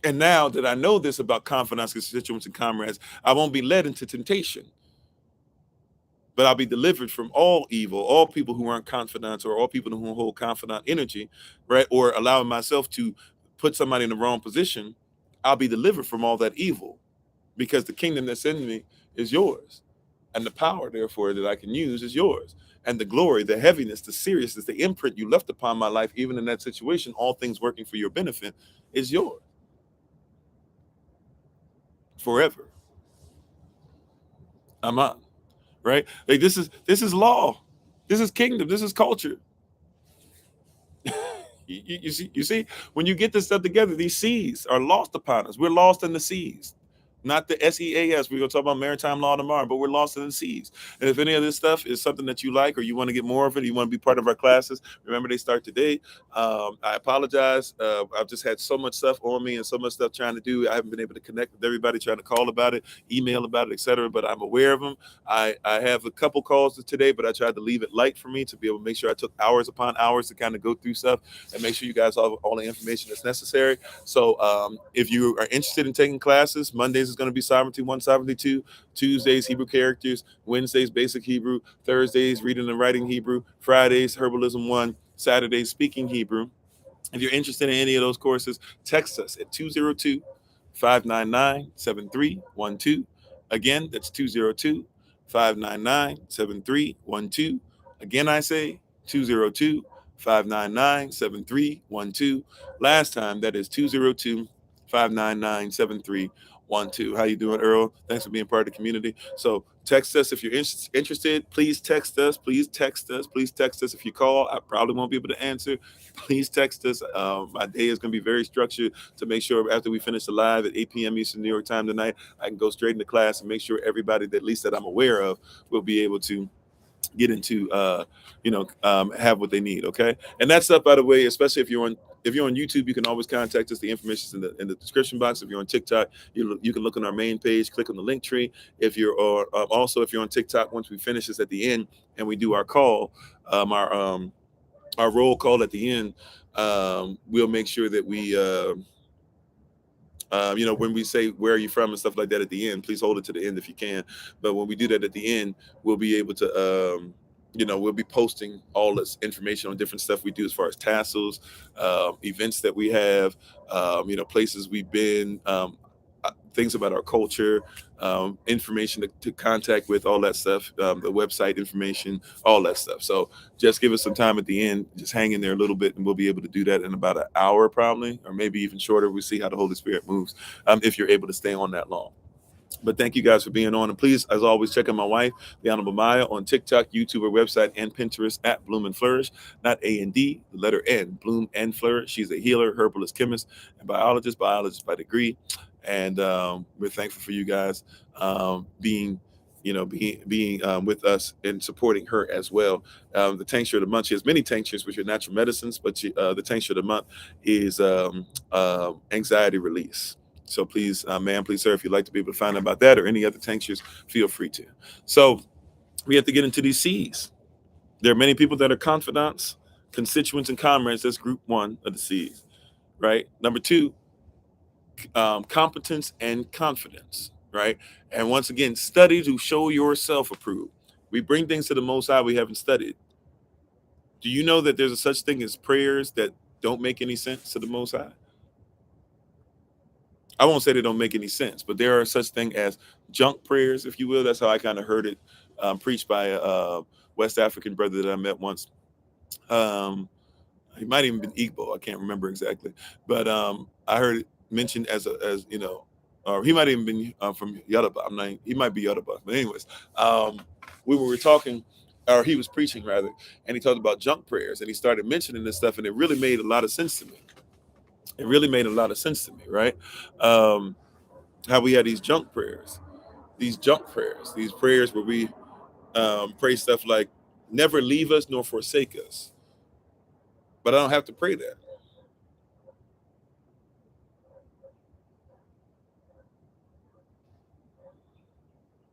And now that I know this about confidants, constituents, and comrades, I won't be led into temptation, but I'll be delivered from all evil, all people who aren't confidants, or all people who hold confidant energy, right? Or allowing myself to put somebody in the wrong position. I'll be delivered from all that evil because the kingdom that's in me is yours. And the power, therefore, that I can use is yours. And the glory, the heaviness, the seriousness, the imprint you left upon my life, even in that situation, all things working for your benefit, is yours forever. I'm on, right? Like this is law. This is kingdom. This is culture. You see, when you get this stuff together, these seas are lost upon us. We're lost in the seas. Not the SEAS. We're going to talk about maritime law tomorrow, but we're lost in the seas. And if any of this stuff is something that you like, or you want to get more of it, you want to be part of our classes, remember they start today. I apologize. I've just had so much stuff on me and so much stuff trying to do. I haven't been able to connect with everybody, trying to call about it, email about it, etc. But I'm aware of them. I have a couple calls today, but I tried to leave it light for me to be able to make sure I took hours upon hours to kind of go through stuff and make sure you guys have all the information that's necessary. So if you are interested in taking classes, Mondays is going to be Sovereignty 1, Sovereignty 2, Tuesdays Hebrew characters, Wednesdays basic Hebrew, Thursdays reading and writing Hebrew, Fridays Herbalism 1, Saturdays speaking Hebrew. If you're interested in any of those courses, text us at 202-599-7312. Again, that's 202 202-599-7312. Again, I say 202-599-7312. Last time, that is 202-599-7312. How you doing, Earl? Thanks for being part of the community. So text us if you're interested. Please text us. Please text us. Please text us. If you call, I probably won't be able to answer. Please text us. My day is going to be very structured to make sure after we finish the live at 8 p.m. Eastern New York time tonight, I can go straight into class and make sure everybody that at least that I'm aware of will be able to get into have what they need. Okay, and that's up, by the way, especially if you're on YouTube, you can always contact us. The information is in the description box. If you're on TikTok, you can look on our main page, click on the link tree. If you're or also if you're on TikTok, once we finish this at the end and we do our call, our roll call at the end, we'll make sure that we when we say where are you from and stuff like that at the end, please hold it to the end if you can. But when we do that at the end, we'll be able to, we'll be posting all this information on different stuff we do as far as tassels, events that we have, places we've been, things about our culture, information to contact with, all that stuff, the website information, all that stuff. So just give us some time at the end, just hang in there a little bit, and we'll be able to do that in about an hour probably, or maybe even shorter. We'll see how the Holy Spirit moves, if you're able to stay on that long. But thank you guys for being on. And please, as always, check out my wife, the Honorable Maya, on TikTok, YouTube, her website, and Pinterest at Bloom and Flourish. Not A&D, the letter N, Bloom and Flourish. She's a healer, herbalist, chemist, and biologist by degree. And we're thankful for you guys being with us and supporting her as well. The tincture of the month, she has many tinctures, which are natural medicines, but the tincture of the month is anxiety release. So please, ma'am, please, sir, if you'd like to be able to find out about that or any other tinctures, feel free to. So we have to get into these C's. There are many people that are confidants, constituents, and comrades. That's group one of the C's, right? Number two, competence and confidence, right? And once again, study to show yourself approved. We bring things to the Most High we haven't studied. Do you know that there's a such thing as prayers that don't make any sense to the Most High? I won't say they don't make any sense, but there are such thing as junk prayers, if you will. That's how I kind of heard it preached by a West African brother that I met once. He might even been Igbo. I can't remember exactly, but I heard it mentioned as or he might even been from Yoruba. He might be Yoruba, but anyways, we were talking, or he was preaching rather, and he talked about junk prayers, and he started mentioning this stuff, and it really made a lot of sense to me. It really made a lot of sense to me, right? How we had these prayers, these prayers where we pray stuff like, never leave us nor forsake us. But I don't have to pray that.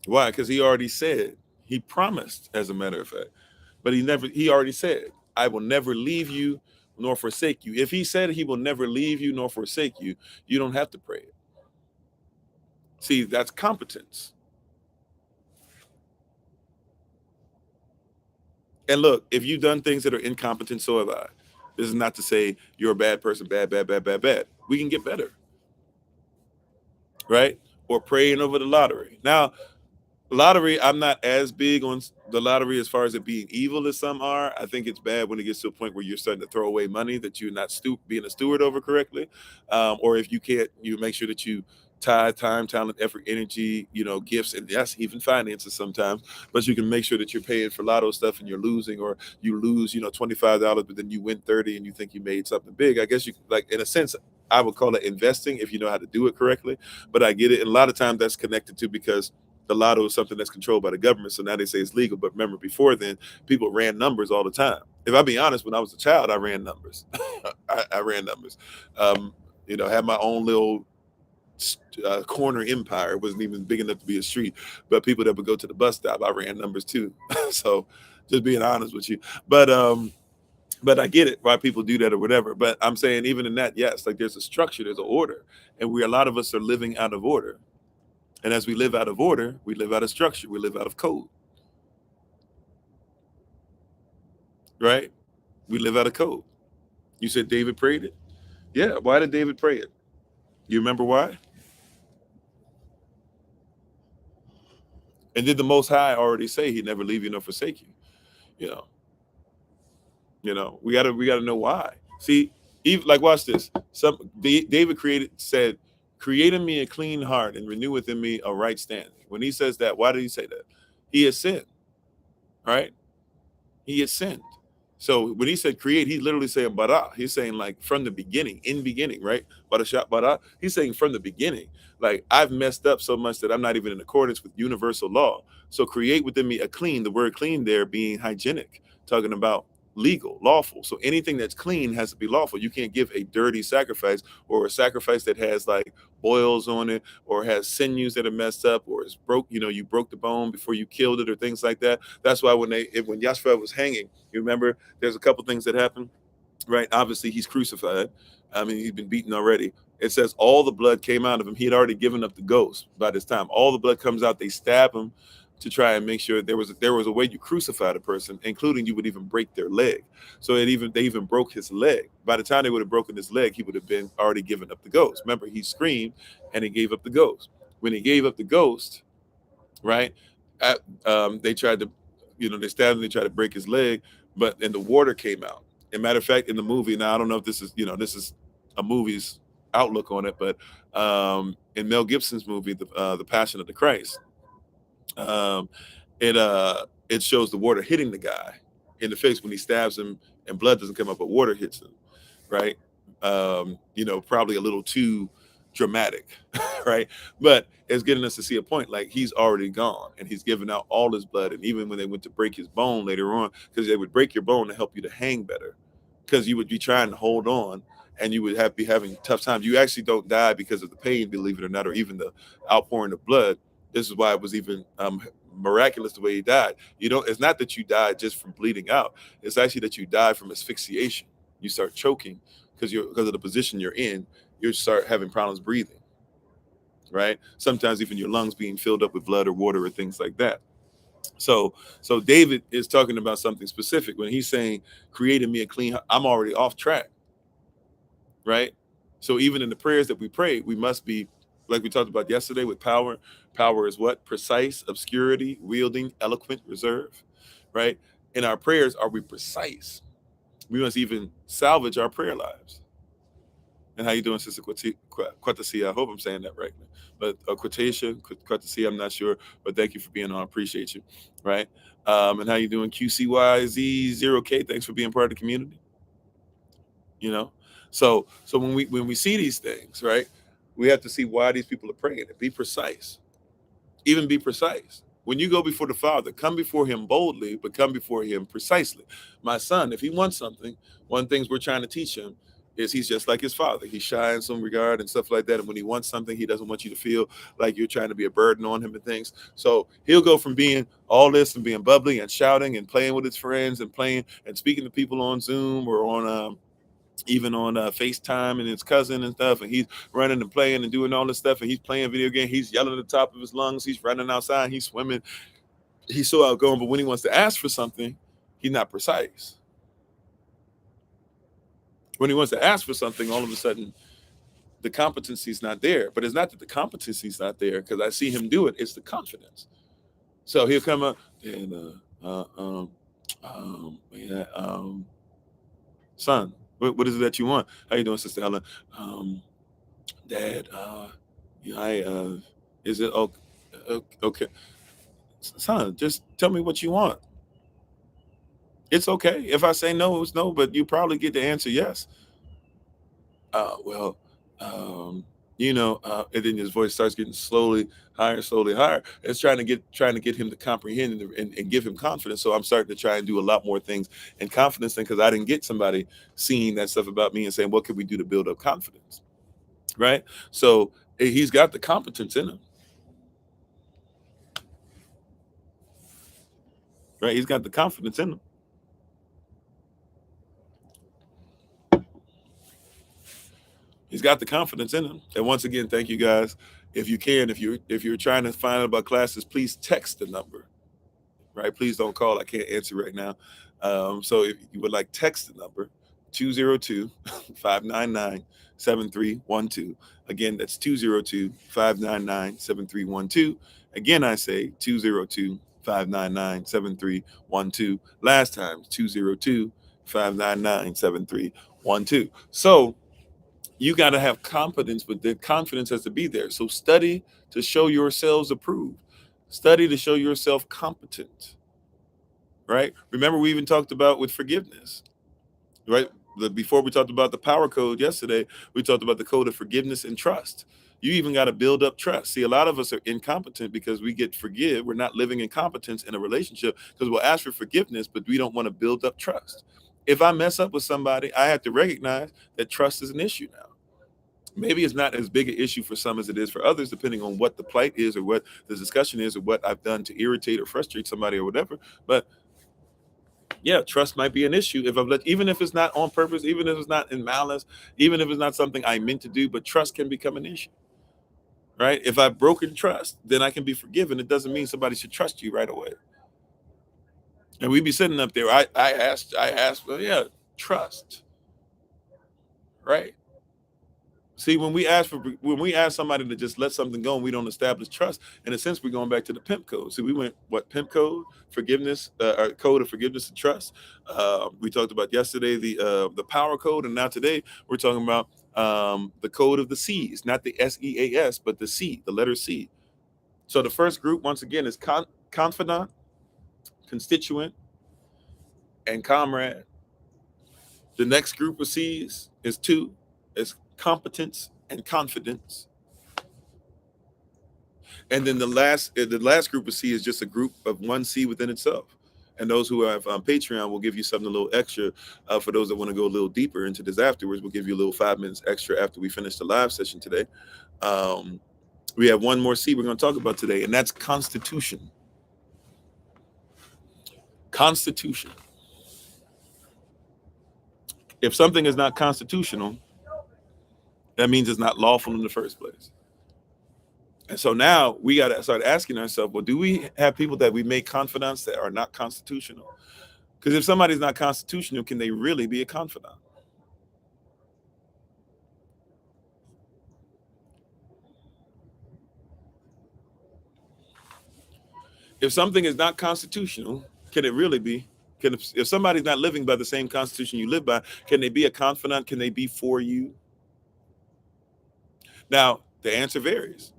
Why? Because he already said, he promised, as a matter of fact, but he already said, I will never leave you nor forsake you. If he said he will never leave you nor forsake you, you don't have to pray it. See, that's competence. And look, if you've done things that are incompetent, so have I. This is not to say you're a bad person, bad. We can get better, right? Or praying over the lottery. Now, lottery, I'm not as big on the lottery as far as it being evil as some are. I think it's bad when it gets to a point where you're starting to throw away money that you're not being a steward over correctly. Or if you can't, you make sure that you tie time, talent, effort, energy, gifts, and yes, even finances sometimes. But you can make sure that you're paying for lotto stuff and you're losing, or you lose, $25, but then you win 30 and you think you made something big. I guess you, like, in a sense, I would call it investing if you know how to do it correctly. But I get it. And a lot of times that's connected to, because the lotto is something that's controlled by the government. So now they say it's legal. But remember, before then, people ran numbers all the time. If I be honest, when I was a child, I ran numbers. I ran numbers. Had my own little corner empire. It wasn't even big enough to be a street. But people that would go to the bus stop, I ran numbers too. So just being honest with you. But I get it why people do that or whatever. But I'm saying even in that, yes, like there's a structure, there's an order. And a lot of us are living out of order. And as we live out of order, we live out of structure, we live out of code, right? We live out of code. You said David prayed it? Yeah, why did David pray it? You remember why? And did the Most High already say He'd never leave you nor forsake you? You know, we gotta know why. See, even like watch this. David said, "Create in me a clean heart and renew within me a right standing." When he says that, why did he say that? He has sinned, right? He had sinned. So when he said create, he's literally saying bara. He's saying like from the beginning, in beginning, right? Barashat bara. He's saying from the beginning, like I've messed up so much that I'm not even in accordance with universal law. So create within me a clean, the word clean there being hygienic, talking about legal, lawful. So anything that's clean has to be lawful. You can't give a dirty sacrifice or a sacrifice that has like boils on it or has sinews that are messed up or is broke, you broke the bone before you killed it or things like that. That's why when Yashua was hanging, you remember there's a couple things that happen, right? Obviously, he's crucified. I mean, he's been beaten already. It says all the blood came out of him. He had already given up the ghost by this time. All the blood comes out. They stab him to try and make sure there was a way you crucified a person, including you would even break their leg. So they even broke his leg. By the time they would have broken his leg, he would have been already given up the ghost. Remember, he screamed and he gave up the ghost. When he gave up the ghost, right? They tried to, they stabbed him. They tried to break his leg, and the water came out. As a matter of fact, in the movie, now I don't know if this is a movie's outlook on it, but in Mel Gibson's movie, the Passion of the Christ, um, it shows the water hitting the guy in the face when he stabs him, and blood doesn't come up, but water hits him, right? Probably a little too dramatic, right? But it's getting us to see a point like he's already gone and he's given out all his blood. And even when they went to break his bone later on, because they would break your bone to help you to hang better, because you would be trying to hold on and you would be having tough times. You actually don't die because of the pain, believe it or not, or even the outpouring of blood. This is why it was even miraculous the way he died. It's not that you died just from bleeding out. It's actually that you died from asphyxiation. You start choking because of the position you're in. You start having problems breathing, right? Sometimes even your lungs being filled up with blood or water or things like that. So David is talking about something specific when he's saying, "Created me a clean heart." I'm already off track, right? So even in the prayers that we pray, we must be, like we talked about yesterday with power. Power is what? Precise, obscurity, wielding, eloquent, reserve, right? In our prayers, are we precise? We must even salvage our prayer lives. And how you doing, Sister Quatasia? I hope I'm saying that right. But Quatasia, I'm not sure. But thank you for being on. I appreciate you, right? And how you doing, QCYZ0K? Thanks for being part of the community. So when we see these things, right, we have to see why these people are praying and be precise. Even be precise. When you go before the Father, come before him boldly, but come before him precisely. My son, if he wants something, one of the things we're trying to teach him is he's just like his father. He's shy in some regard and stuff like that. And when he wants something, he doesn't want you to feel like you're trying to be a burden on him and things. So he'll go from being all this and being bubbly and shouting and playing with his friends and playing and speaking to people on Zoom or on even on FaceTime and his cousin and stuff, and he's running and playing and doing all this stuff, and he's playing video game. He's yelling at the top of his lungs. He's running outside. He's swimming. He's so outgoing, but when he wants to ask for something, he's not precise. When he wants to ask for something, all of a sudden, the competency is not there. But it's not that the competency is not there, because I see him do it. It's the confidence. So he'll come up and son, what is it that you want? How you doing, Sister Ellen? Dad, is it okay? Okay, son, just tell me what you want. It's okay if I say no, it's no, but you probably get the answer yes. Well, and then his voice starts getting slowly higher. It's trying to get him to comprehend and give him confidence. So I'm starting to try and do a lot more things in confidence thing, because I didn't get somebody seeing that stuff about me and saying, what could we do to build up confidence? Right? So he's got the competence in him. Right? He's got the confidence in him. He's got the confidence in him. And once again, thank you guys. If you can, if you're trying to find out about classes, please text the number. Right? Please don't call. I can't answer right now. So if you would like, text the number 202-599-7312. Again, that's 202-599-7312. Again, I say 202-599-7312. Last time, 202-599-7312. So you got to have confidence, but the confidence has to be there. So study to show yourselves approved. Study to show yourself competent, right? Remember, we even talked about with forgiveness, right? Before we talked about the power code yesterday, we talked about the code of forgiveness and trust. You even got to build up trust. See, a lot of us are incompetent because we get forgive. We're not living in competence in a relationship because we'll ask for forgiveness, but we don't want to build up trust. If I mess up with somebody, I have to recognize that trust is an issue now. Maybe it's not as big an issue for some as it is for others, depending on what the plight is or what the discussion is or what I've done to irritate or frustrate somebody or whatever. But yeah, trust might be an issue if even if it's not on purpose, even if it's not in malice, even if it's not something I meant to do, but trust can become an issue, right? If I've broken trust, then I can be forgiven. It doesn't mean somebody should trust you right away. And we'd be sitting up there. I asked, well, yeah, trust, right? See, when we ask somebody to just let something go and we don't establish trust, in a sense, we're going back to the pimp code. See, we went pimp code, forgiveness, our code of forgiveness and trust. We talked about yesterday the power code, and now today we're talking about the code of the C's, not the SEAS, but the C, the letter C. So the first group, once again, is confidant, constituent, and comrade. The next group of C's is competence and confidence. And then the last group of C is just a group of one C within itself. And those who have Patreon will give you something a little extra. For those that want to go a little deeper into this afterwards, we'll give you a little 5 minutes extra after we finish the live session today. We have one more C we're going to talk about today, and that's constitution. Constitution. If something is not constitutional, that means it's not lawful in the first place. And so now we got to start asking ourselves, well, do we have people that we make confidants that are not constitutional? Because if somebody's not constitutional, can they really be a confidant? If something is not constitutional, can it really be? If somebody's not living by the same constitution you live by, can they be a confidant? Can they be for you? Now, the answer varies.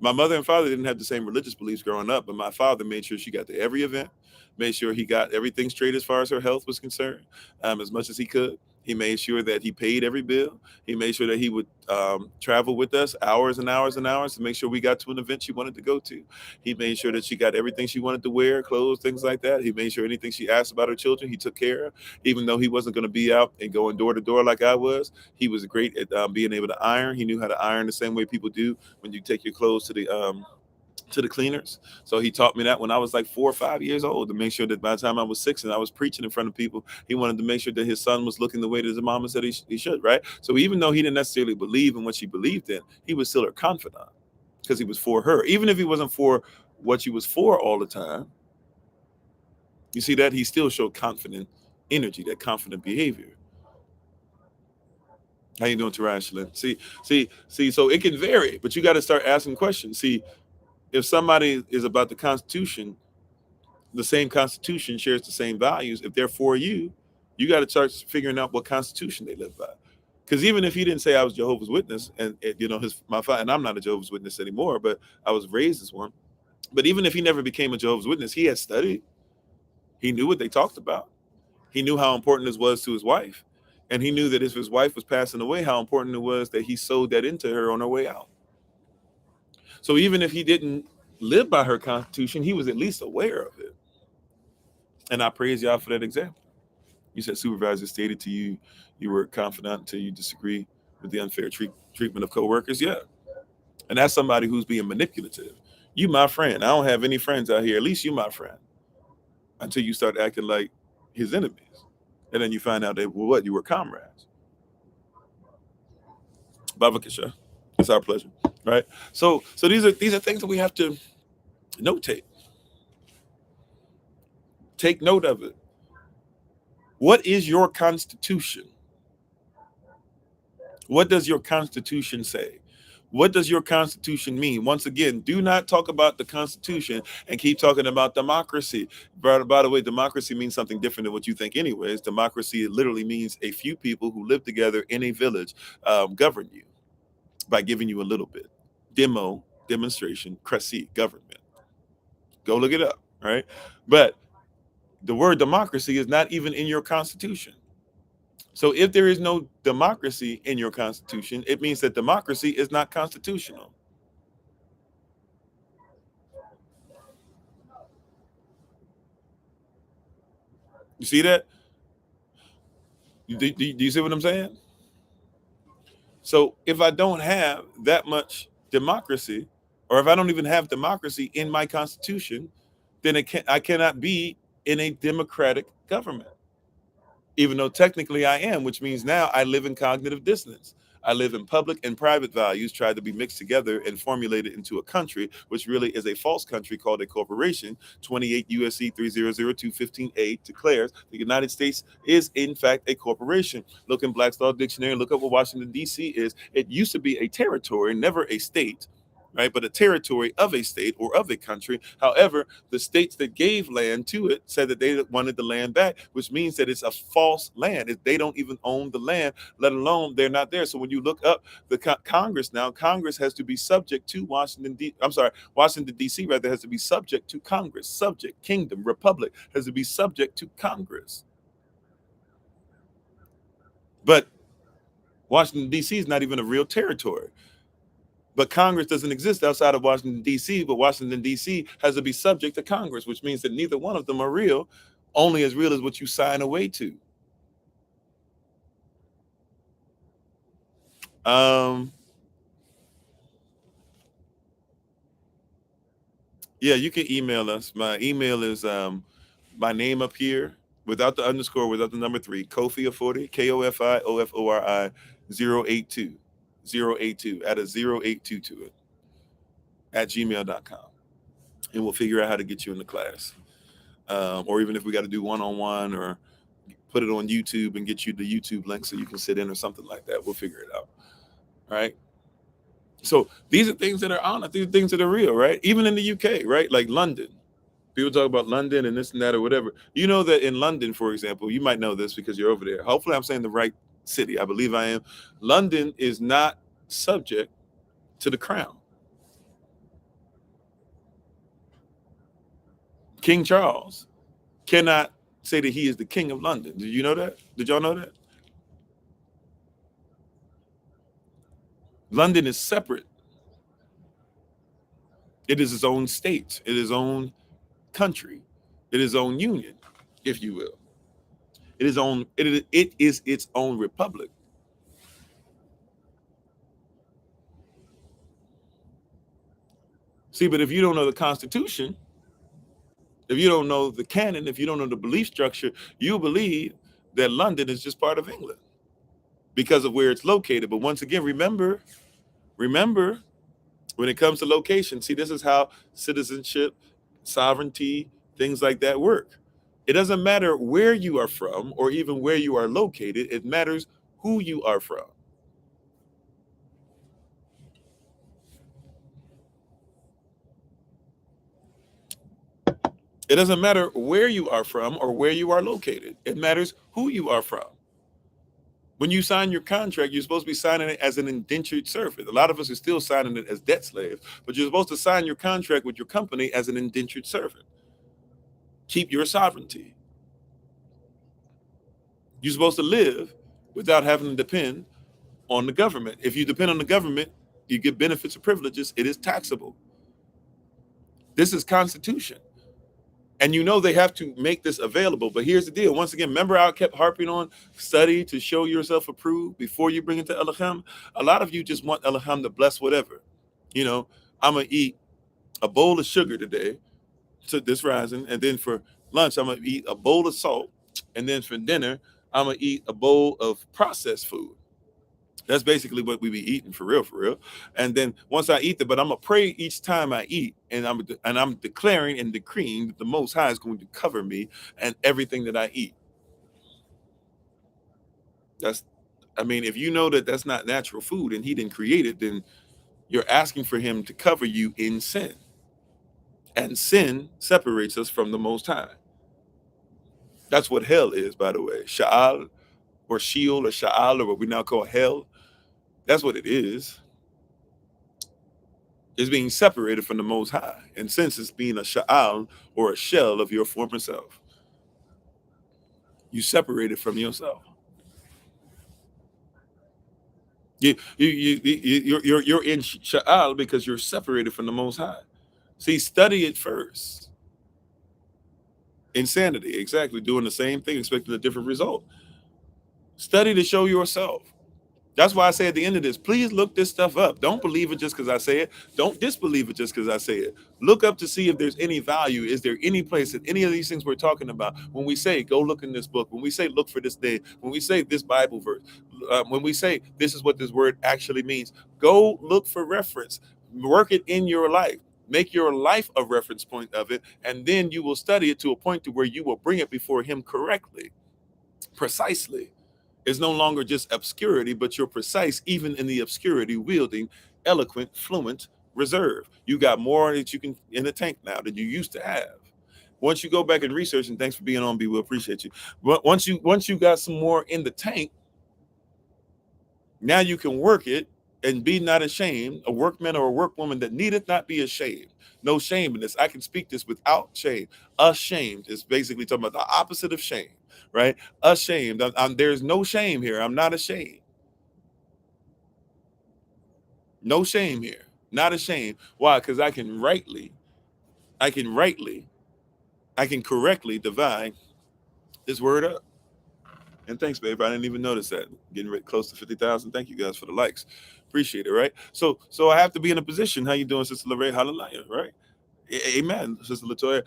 My mother and father didn't have the same religious beliefs growing up, but my father made sure she got to every event, made sure he got everything straight as far as her health was concerned, as much as he could. He made sure that he paid every bill. He made sure that he would travel with us hours and hours and hours to make sure we got to an event she wanted to go to. He made sure that she got everything she wanted to wear, clothes, things like that. He made sure anything she asked about her children, he took care of. Even though he wasn't going to be out and going door to door like I was, he was great at being able to iron. He knew how to iron the same way people do when you take your clothes to the cleaners. So he taught me that when I was like 4 or 5 years old, to make sure that by the time I was 6 and I was preaching in front of people, he wanted to make sure that his son was looking the way that his mama said he should, right? So even though he didn't necessarily believe in what she believed in, he was still her confidant because he was for her. Even if he wasn't for what she was for all the time, you see that he still showed confident energy, that confident behavior. How you doing, Tarashlin? See, so it can vary, but you got to start asking questions. See, if somebody is about the Constitution, the same Constitution shares the same values. If they're for you, you got to start figuring out what Constitution they live by. Because even if he didn't say I was Jehovah's Witness, and my father, and I'm not a Jehovah's Witness anymore, but I was raised as one. But even if he never became a Jehovah's Witness, he had studied. He knew what they talked about. He knew how important this was to his wife, and he knew that if his wife was passing away, how important it was that he sowed that into her on her way out. So even if he didn't live by her Constitution, he was at least aware of it. And I praise y'all for that example. You said supervisor stated to you, you were confident until you disagree with the unfair treatment of coworkers. Yeah. And that's somebody who's being manipulative. You my friend. I don't have any friends out here. At least you my friend. Until you start acting like his enemies. And then you find out that, well, what? You were comrades. Baba Kisha. It's our pleasure. Right? So these are things that we have to notate. Take note of it. What is your Constitution? What does your Constitution say? What does your Constitution mean? Once again, do not talk about the Constitution and keep talking about democracy. By the way, democracy means something different than what you think, anyways. Democracy literally means a few people who live together in a village govern you by giving you a little bit. Demonstration, cracy, government. Go look it up, right? But the word democracy is not even in your Constitution. So if there is no democracy in your Constitution, it means that democracy is not constitutional. You see that? Do you see what I'm saying? So if I don't have that much democracy, or if I don't even have democracy in my Constitution, then I cannot be in a democratic government, even though technically I am, which means now I live in cognitive dissonance. I live in public and private values tried to be mixed together and formulated into a country, which really is a false country called a corporation. 28 USC 300215A declares the United States is, in fact, a corporation. Look in Black's Law Dictionary, look up what Washington, D.C. is. It used to be a territory, never a state, right? But a territory of a state or of a country. However, the states that gave land to it said that they wanted the land back, which means that it's a false land. They don't even own the land, let alone they're not there. So when you look up the Congress now, Congress has to be subject to Washington D.C. rather has to be subject to Congress. Subject, kingdom, republic has to be subject to Congress. But Washington D.C. is not even a real territory. But Congress doesn't exist outside of Washington, D.C., but Washington, D.C. has to be subject to Congress, which means that neither one of them are real, only as real as what you sign away to. Yeah, you can email us. My email is my name up here without the underscore, without the number 3, Kofi Ofori, KOFI 082, 082, add a 082 to it, at gmail.com. And we'll figure out how to get you in the class. Or even if we got to do one-on-one or put it on YouTube and get you the YouTube link so you can sit in or something like that. We'll figure it out. Right. So these are things that are honest. These are things that are real, right? Even in the UK, right? Like London. People talk about London and this and that or whatever. You know that in London, for example, you might know this because you're over there. Hopefully I'm saying the right city. I believe I am. London is not subject to the crown. King Charles cannot say that he is the king of London. Did you know that? Did y'all know that? London is separate. It is its own state. It is its own country. It is its own union, if you will. It is its own republic. See, but if you don't know the Constitution, if you don't know the canon, if you don't know the belief structure, you believe that London is just part of England because of where it's located. But once again, remember, when it comes to location, see, this is how citizenship, sovereignty, things like that work. It doesn't matter where you are from or even where you are located. It matters who you are from. It doesn't matter where you are from or where you are located. It matters who you are from. When you sign your contract, you're supposed to be signing it as an indentured servant. A lot of us are still signing it as debt slaves, but you're supposed to sign your contract with your company as an indentured servant. Keep your sovereignty. You're supposed to live without having to depend on the government. If you depend on the government, you get benefits or privileges. It is taxable. This is Constitution. And you know they have to make this available. But here's the deal. Once again, remember I kept harping on study to show yourself approved before you bring it to Elohim? A lot of you just want Elohim to bless whatever. You know, I'm going to eat a bowl of sugar today, to this rising, and then for lunch, I'm going to eat a bowl of salt. And then for dinner, I'm going to eat a bowl of processed food. That's basically what we be eating for real. And then once I eat that, but I'm gonna pray each time I eat, and I'm declaring and decreeing that the Most High is going to cover me and everything that I eat. That's, I mean, if you know that that's not natural food and He didn't create it, then You're asking for him to cover you in sin. And sin separates us from the Most High. That's what hell is, by the way. Sha'al or Sheol or Sha'al or what we now call hell. That's what it is. It's being separated from the Most High. And since it's being a Sha'al or a shell of your former self, you separate it from yourself. You're in Sha'al because you're separated from the Most High. See, study it first. Insanity, exactly. Doing the same thing, expecting a different result. Study to show yourself. That's why I say at the end of this, please look this stuff up. Don't believe it just because I say it. Don't disbelieve it just because I say it. Look up to see if there's any value. Is there any place that any of these things we're talking about, when we say, go look in this book, when we say, look for this day, when we say this Bible verse, when we say, this is what this word actually means, go look for reference. Work it in your life. Make your life a reference point of it, and then you will study it to a point to where you will bring it before him correctly, precisely. It's no longer just obscurity, but you're precise, even in the obscurity, wielding eloquent, fluent reserve. You got more that you can in the tank now than you used to have. Once you go back and research, and thanks for being on, B, we'll appreciate you. But once you got some more in the tank, now you can work it and be not ashamed, a workman or a workwoman that needeth not be ashamed. No shame in this. I can speak this without shame. Ashamed is basically talking about the opposite of shame, right? Ashamed. There's no shame here. I'm not ashamed. No shame here. Not ashamed. Why? Because I can correctly divide this word up. And thanks, babe. I didn't even notice that. Getting close to 50,000. Thank you guys for the likes. Appreciate it, right? So I have to be in a position. How you doing, Sister Lorraine? Hallelujah, right? Amen, Sister Latoya.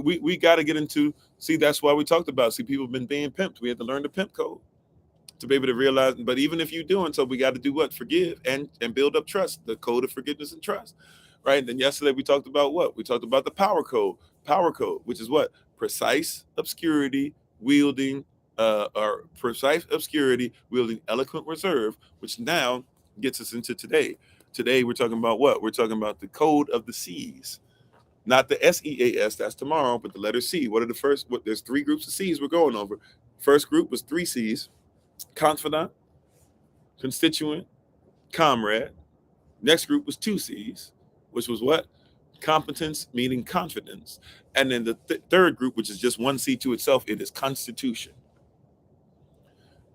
We got to get into, see, that's why we talked about, see, people have been being pimped. We had to learn the pimp code to be able to realize, but even if you're doing so, we got to do what? Forgive and build up trust, the code of forgiveness and trust, right? And then yesterday we talked about what? We talked about the power code, which is what? Precise obscurity wielding, or precise obscurity wielding eloquent reserve, which now gets us into today. Today we're talking about what? We're talking about the code of the C's. Not the SEAS, that's tomorrow, but the letter C. What are the first? There's 3 groups of C's we're going over. First group was 3 C's: confidant, constituent, comrade. Next group was 2 C's, which was what? Competence, meaning confidence. And then the third group, which is just 1 C to itself, it is constitution.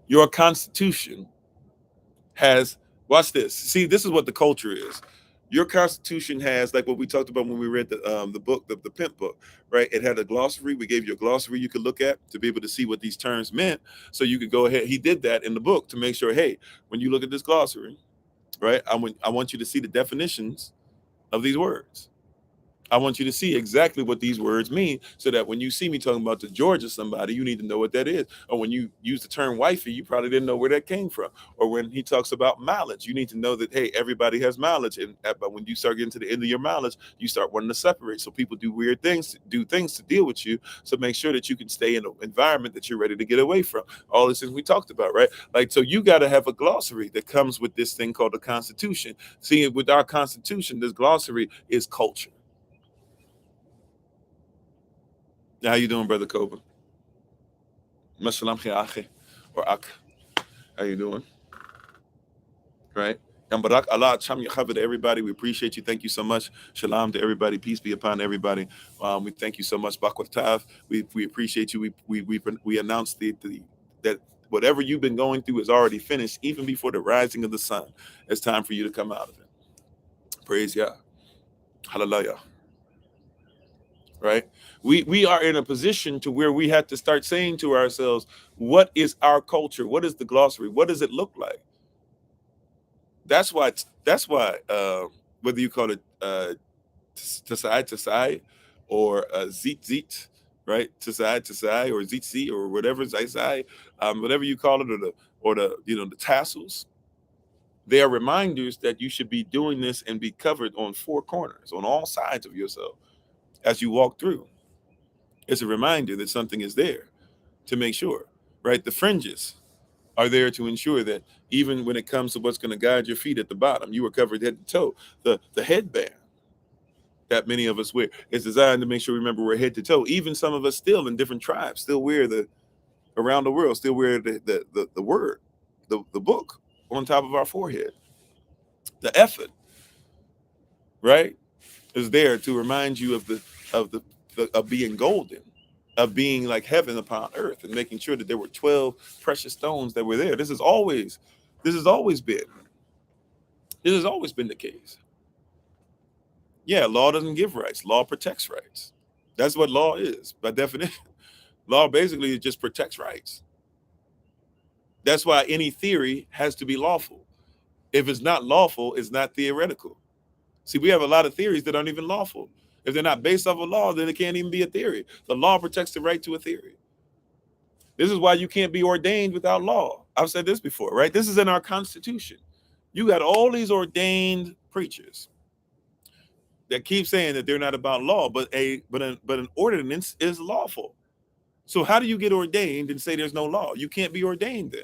Your constitution has, watch this. See, this is what the culture is. Your constitution has, like what we talked about when we read the book, the pimp book, right? It had a glossary. We gave you a glossary you could look at to be able to see what these terms meant. So you could go ahead. He did that in the book to make sure, hey, when you look at this glossary, right, I want you to see the definitions of these words. I want you to see exactly what these words mean, so that when you see me talking about the George of somebody, you need to know what that is. Or when you use the term wifey, you probably didn't know where that came from. Or when he talks about mileage, you need to know that, hey, everybody has mileage. But when you start getting to the end of your mileage, you start wanting to separate. So people do weird things, do things to deal with you. So make sure that you can stay in an environment that you're ready to get away from. All these things we talked about, right? Like, so you got to have a glossary that comes with this thing called the Constitution. See, with our Constitution, this glossary is culture. How you doing, Brother Koba? Masalam or Ak. How you doing? Right? And Barak Allah Cham Yachav to everybody. We appreciate you. Thank you so much. Shalom to everybody. Peace be upon everybody. We thank you so much. Bakwat Tav. We appreciate you. We announced that whatever you've been going through is already finished, even before the rising of the sun. It's time for you to come out of it. Praise Yah. Hallelujah. Right? We are in a position to where we have to start saying to ourselves, what is our culture? What is the glossary? What does it look like? That's why whether you call it to side or zit, right? To side or zit or whatever, zai, whatever you call it, or the the tassels. They are reminders that you should be doing this and be covered on 4 corners, on all sides of yourself as you walk through. It's a reminder that something is there to make sure, right? The fringes are there to ensure that even when it comes to what's going to guide your feet at the bottom, you are covered head to toe. The headband that many of us wear is designed to make sure we remember we're head to toe. Even some of us still in different tribes still wear around the world, still wear the word, the book on top of our forehead. The effort, right, is there to remind you of being golden, of being like heaven upon earth, and making sure that there were 12 precious stones that were there. This has always been the case. Yeah, law doesn't give rights. Law protects rights. That's what law is by definition. Law basically just protects rights. That's why any theory has to be lawful. If it's not lawful, it's not theoretical. See, we have a lot of theories that aren't even lawful. If they're not based off of law, then it can't even be a theory. The law protects the right to a theory. This is why you can't be ordained without law. I've said this before, right? This is in our Constitution. You got all these ordained preachers that keep saying that they're not about law, but an ordinance is lawful. So how do you get ordained and say there's no law? You can't be ordained then.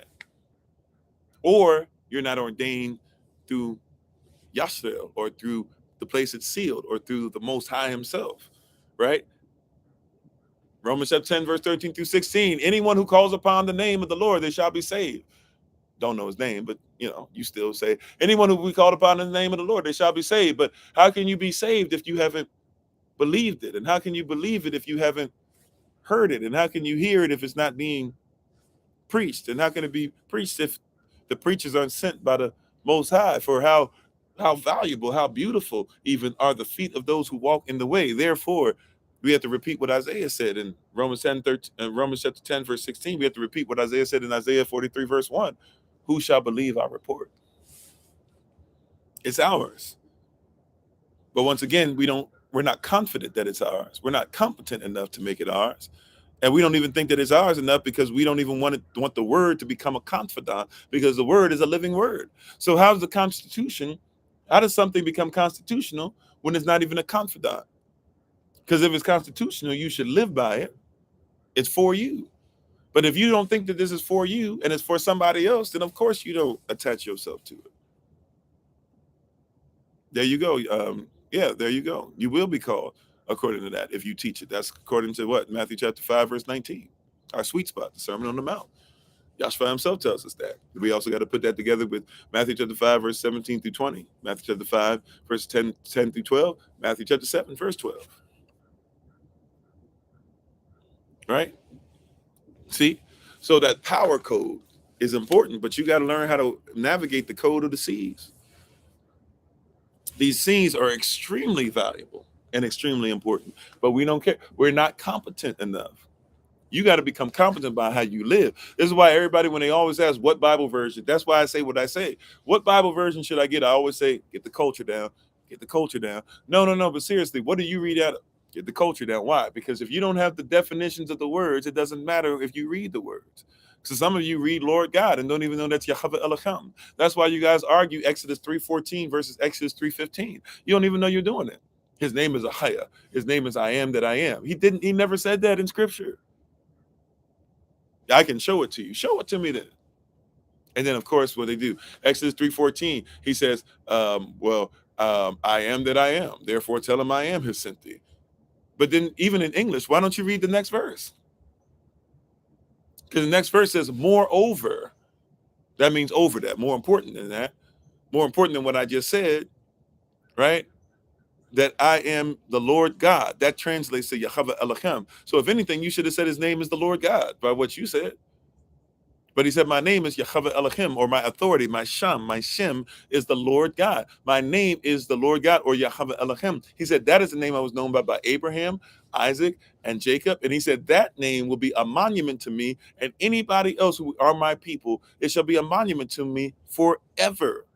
Or you're not ordained through Yahshua or through the place it's sealed or through the Most High himself, right? Romans chapter 10, verse 13 through 16. Anyone who calls upon the name of the Lord, they shall be saved. Don't know his name, but you still say, anyone who we called upon in the name of the Lord, they shall be saved. But how can you be saved if you haven't believed it? And how can you believe it if you haven't heard it? And how can you hear it if it's not being preached? And how can it be preached if the preachers aren't sent by the Most High? For how valuable, how beautiful even are the feet of those who walk in the way. Therefore, we have to repeat what Isaiah said in Romans chapter 10, verse 16. We have to repeat what Isaiah said in Isaiah 43, verse 1. Who shall believe our report? It's ours. But once again, we're not confident that it's ours. We're not competent enough to make it ours. And we don't even think that it's ours enough because we don't even want the word to become a confidant, because the word is a living word. So how does something become constitutional when it's not even a confidant? Because if it's constitutional, you should live by it. It's for you. But if you don't think that this is for you and it's for somebody else, then of course you don't attach yourself to it. There you go. There you go. You will be called according to that if you teach it. That's according to what? Matthew chapter 5, verse 19. Our sweet spot, the Sermon on the Mount. Yahshua himself tells us that. We also got to put that together with Matthew chapter 5, verse 17 through 20. Matthew chapter 5, verse 10 through 12. Matthew chapter 7, verse 12. Right? See? So that power code is important, but you got to learn how to navigate the code of the seas. These seas are extremely valuable and extremely important, but we don't care. We're not competent enough. You got to become competent by how you live. This is why everybody, when they always ask what Bible version, that's why I say what I say. What Bible version should I get? I always say, get the culture down. Get the culture down. No. But seriously, what do you read out of? Get the culture down. Why? Because if you don't have the definitions of the words, it doesn't matter if you read the words. So some of you read Lord God and don't even know that's Yahweh Elohim. That's why you guys argue Exodus 3:14 versus Exodus 3:15. You don't even know you're doing it. His name is Ahia. His name is I am that I am. He never said that in scripture. I can show it to you. Show it to me then. And then, of course, what they do. Exodus 3:14, he says, I am that I am. Therefore, tell him I am his sent thee. But then even in English, why don't you read the next verse? Because the next verse says, moreover. That means over that. More important than that. More important than what I just said, right? That I am the Lord God. That translates to Yahweh Elohim. So if anything, you should have said his name is the Lord God by what you said. But he said, my name is Yahweh Elohim, or my authority, my Shem is the Lord God. My name is the Lord God, or Yahweh Elohim. He said, that is the name I was known by Abraham, Isaac, and Jacob. And he said, that name will be a monument to me, and anybody else who are my people, it shall be a monument to me forever.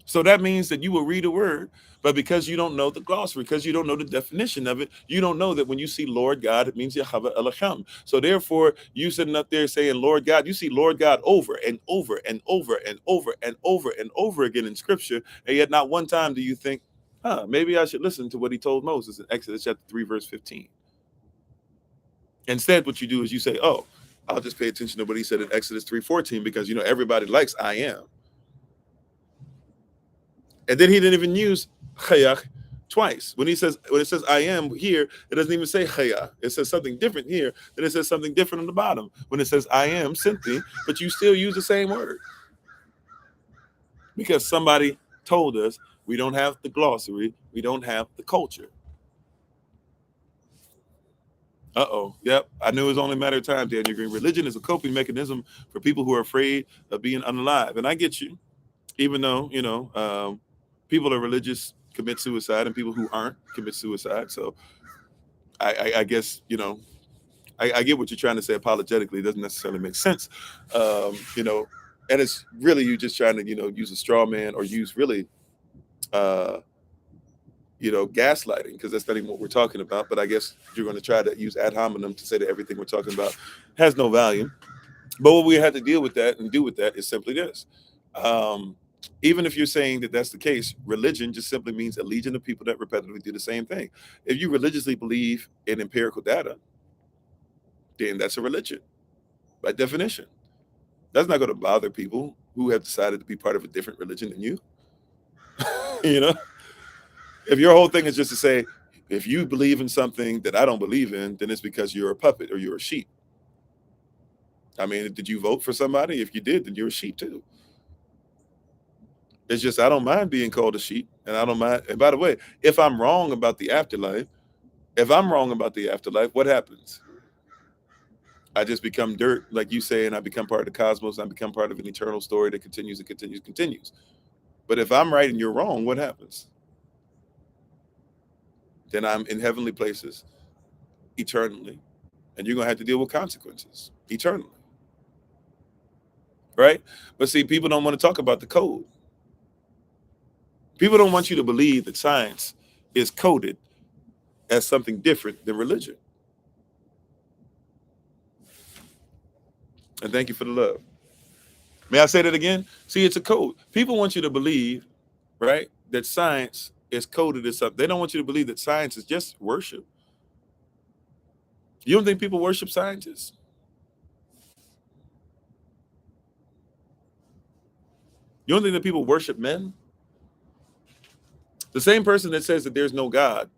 So that means that you will read a word, but because you don't know the glossary, because you don't know the definition of it, you don't know that when you see Lord God, it means Yahweh Elohim. So therefore, you sitting up there saying Lord God, you see Lord God over and over and over and over and over and over again in scripture, and yet not one time do you think, maybe I should listen to what he told Moses in Exodus chapter 3, verse 15. Instead, what you do is you say, oh, I'll just pay attention to what he said in Exodus 3:14 because, everybody likes I am. And then he didn't even use chayach twice. When it says I am here, it doesn't even say chayach. It says something different here, then it says something different on the bottom. When it says I am simply, but you still use the same word. Because somebody told us we don't have the glossary, we don't have the culture. Yep. I knew it was only a matter of time, Daniel Green. Religion is a coping mechanism for people who are afraid of being unalive. And I get you, even though, people are religious commit suicide and people who aren't commit suicide. So I guess, I get what you're trying to say apologetically. It doesn't necessarily make sense. And it's really you just trying to, use a straw man or use really, gaslighting, because that's not even what we're talking about. But I guess you're going to try to use ad hominem to say that everything we're talking about has no value. But what we have to deal with that and do with that is simply this. Even if you're saying that that's the case, religion just simply means a legion of people that repetitively do the same thing. If you religiously believe in empirical data, then that's a religion by definition. That's not going to bother people who have decided to be part of a different religion than you. If your whole thing is just to say, if you believe in something that I don't believe in, then it's because you're a puppet or you're a sheep. I mean, did you vote for somebody? If you did, then you're a sheep too. It's just, I don't mind being called a sheep, and I don't mind. And by the way, if I'm wrong about the afterlife, what happens? I just become dirt, like you say, and I become part of the cosmos. I become part of an eternal story that continues and continues and continues. But if I'm right and you're wrong, what happens? Then I'm in heavenly places eternally, and you're going to have to deal with consequences eternally. Right? But see, people don't want to talk about the code. People don't want you to believe that science is coded as something different than religion. And thank you for the love. May I say that again? See, it's a code. People want you to believe, right, that science is coded as something. They don't want you to believe that science is just worship. You don't think people worship scientists? You don't think that people worship men? The same person that says that there's no God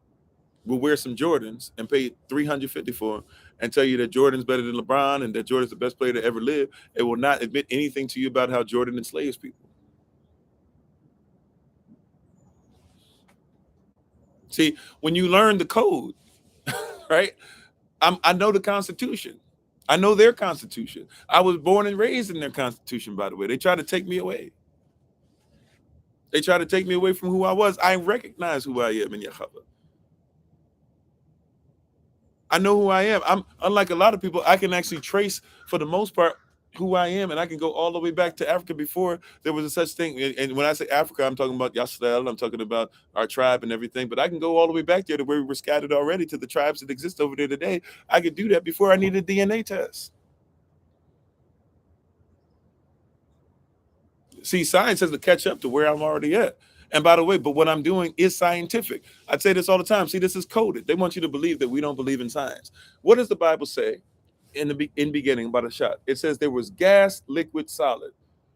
will wear some Jordans and pay $350 for them and tell you that Jordan's better than LeBron and that Jordan's the best player to ever live. It will not admit anything to you about how Jordan enslaves people. See, when you learn the code, right? I know the Constitution. I know their Constitution. I was born and raised in their Constitution, by the way. They try to take me away. They try to take me away from who I was. I recognize who I am in Yahweh. I know who I am. I'm unlike a lot of people. I can actually trace, for the most part, who I am, and I can go all the way back to Africa before there was a such thing. And when I say Africa, I'm talking about Yasrael, I'm talking about our tribe and everything. But I can go all the way back there to where we were scattered already, to the tribes that exist over there today. I could do that before I needed a DNA test. See, science has to catch up to where I'm already at. And by the way, but what I'm doing is scientific. I'd say this all the time. See, this is coded. They want you to believe that we don't believe in science. What does the Bible say in beginning about a shot? It says there was gas, liquid, solid.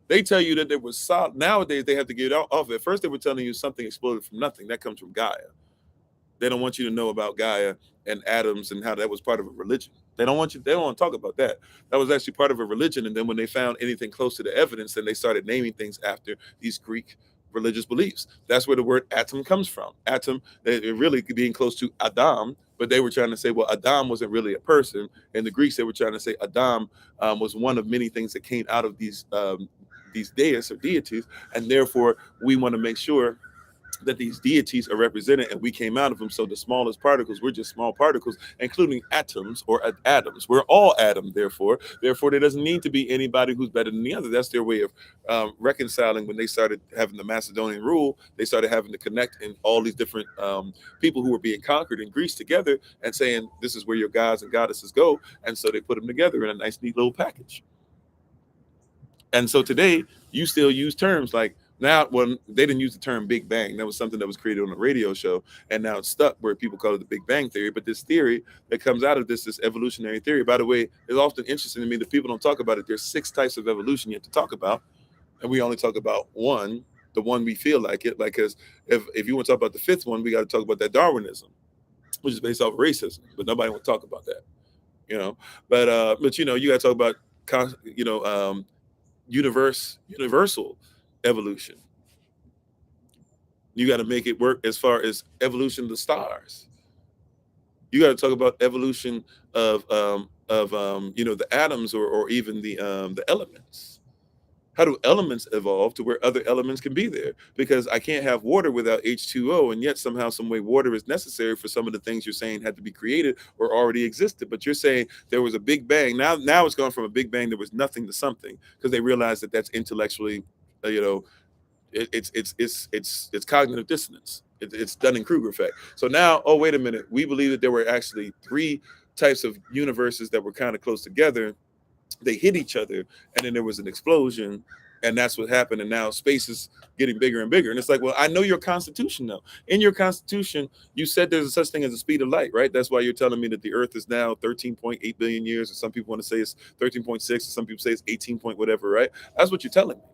They tell you that there was solid. Nowadays, they have to get it off. At first, they were telling you something exploded from nothing. That comes from Gaia. They don't want you to know about Gaia and atoms and how that was part of a religion. They don't want to talk about that. That was actually part of a religion. And then when they found anything close to the evidence, then they started naming things after these Greek religious beliefs. That's where the word atom comes from. Atom, it really being close to Adam, but they were trying to say, well, Adam wasn't really a person. In the Greeks, they were trying to say Adam was one of many things that came out of these deists or deities, and therefore we want to make sure that these deities are represented and we came out of them. So the smallest particles, we're just small particles, including atoms or atoms. We're all atom, therefore there doesn't need to be anybody who's better than the other. That's their way of reconciling. When they started having the Macedonian rule, they started having to connect in all these different people who were being conquered in Greece together and saying, this is where your gods and goddesses go. And so they put them together in a nice, neat little package. And so today you still use terms like Now, when they didn't use the term Big Bang, that was something that was created on a radio show, and now it's stuck where people call it the Big Bang theory. But this theory that comes out of this evolutionary theory, by the way, is often interesting to me that people don't talk about it. There's 6 types of evolution you have to talk about, and we only talk about one, the one we feel like it. Like, because if you want to talk about the 5th one, we got to talk about that Darwinism, which is based off of racism, but nobody want to talk about that, you know. But you know, you got to talk about universal evolution. You got to make it work as far as evolution of the stars. You got to talk about evolution of the atoms, or even the elements. How do elements evolve to where other elements can be there? Because I can't have water without H2O, and yet somehow, some way, water is necessary for some of the things you're saying had to be created or already existed. But you're saying there was a Big Bang. Now it's gone from a Big Bang, there was nothing, to something, because they realized that that's intellectually, you know, it's cognitive dissonance. It's Dunning-Kruger effect. So now, oh, wait a minute, we believe that there were actually 3 types of universes that were kind of close together. They hit each other, and then there was an explosion, and that's what happened. And now space is getting bigger and bigger. And it's like, well, I know your Constitution now. In your Constitution, you said there's a such thing as the speed of light, right? That's why you're telling me that the Earth is now 13.8 billion years, or some people want to say it's 13.6, or some people say it's 18 point whatever, right? That's what you're telling me.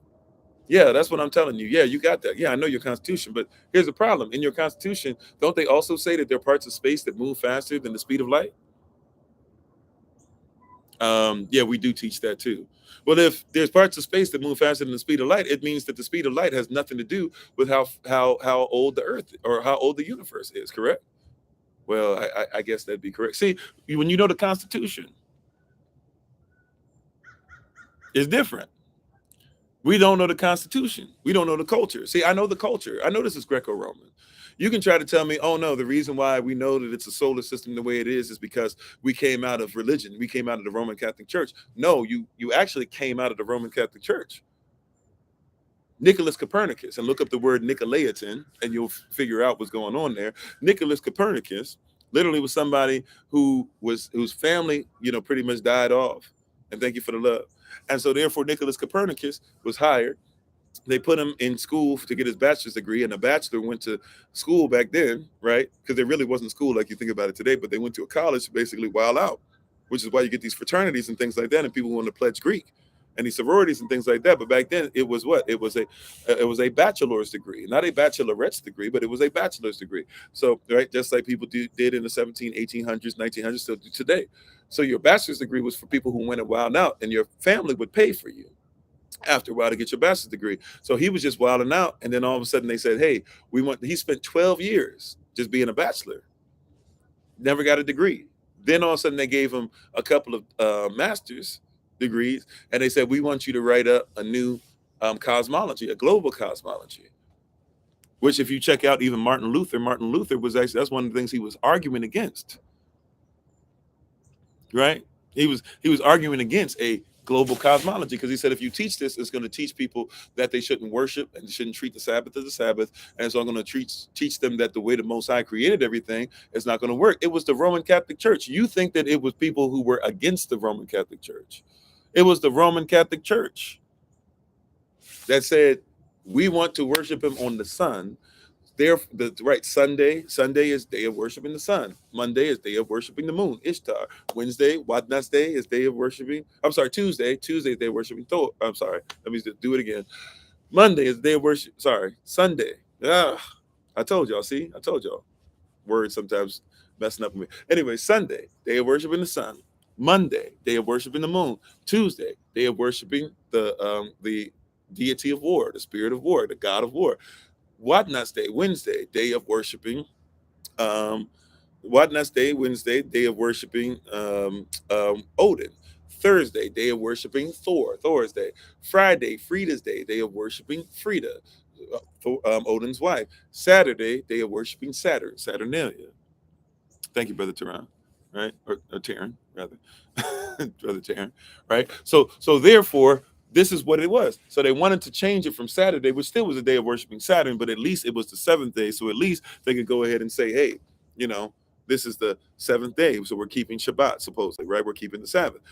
Yeah, that's what I'm telling you. Yeah, you got that. Yeah, I know your Constitution, but here's the problem. In your Constitution, don't they also say that there are parts of space that move faster than the speed of light? Yeah, we do teach that too. Well, if there's parts of space that move faster than the speed of light, it means that the speed of light has nothing to do with how old the Earth, or how old the universe is. Correct? Well, I guess that'd be correct. See, when you know the Constitution, it's different. We don't know the Constitution. We don't know the culture. See, I know the culture. I know this is Greco-Roman. You can try to tell me, oh no, the reason why we know that it's a solar system the way it is because we came out of religion. We came out of the Roman Catholic Church. No, you actually came out of the Roman Catholic Church. Nicholas Copernicus, and look up the word Nicolaitan, and you'll figure out what's going on there. Nicholas Copernicus literally was somebody whose family, pretty much died off. And thank you for the love. And so therefore, Nicholas Copernicus was hired. They put him in school to get his bachelor's degree, and a bachelor went to school back then, right? Because there really wasn't school like you think about it today, but they went to a college to basically while out, which is why you get these fraternities and things like that, and people want to pledge Greek and these sororities and things like that. But back then, it was what? It was a bachelor's degree, not a bachelorette's degree, but it was a bachelor's degree. So, right, just like people did in the 1800s, 1900s, still do today. So your bachelor's degree was for people who went and wild out, and your family would pay for you after a while to get your bachelor's degree. So he was just wilding out, and then all of a sudden they said, hey, he spent 12 years just being a bachelor, never got a degree. Then all of a sudden they gave him a couple of master's degrees, and they said, we want you to write up a new cosmology, a global cosmology. Which, if you check out even Martin Luther was actually, that's one of the things he was arguing against. Right? He was arguing against a global cosmology, because he said, if you teach this, it's going to teach people that they shouldn't worship and shouldn't treat the Sabbath as a Sabbath, and so I'm going to teach them that the way the Most High created everything is not going to work. It was the Roman Catholic Church. You think that it was people who were against the Roman Catholic Church. It was the Roman Catholic Church that said, we want to worship him on the sun. Sunday is day of worshiping the sun. Monday is day of worshiping the moon, Ishtar. Wednesday, Wednesday is day of worshiping. Tuesday is day of worshiping Thor. Let me just do it again. Monday is day of worship. Sunday. I told y'all. See, I told y'all. Words sometimes messing up with me. Anyway, Sunday, day of worshiping the sun. Monday, day of worshiping the moon. Tuesday, day of worshiping the deity of war, the spirit of war, the god of war. Wednesday, day of worshiping. Wednesday, day of worshiping Odin. Thursday, day of worshiping Thor's day. Friday, Frida's day of worshiping Frida, Odin's wife. Saturday, day of worshiping Saturnalia. Thank you, Brother Tehran, right? Or Taryn, rather. Brother Taryn, right? So therefore, this is what it was. So they wanted to change it from Saturday, which still was a day of worshiping Saturn, but at least it was the 7th day. So at least they could go ahead and say, hey, this is the 7th day. So we're keeping Shabbat, supposedly, right? We're keeping the Sabbath.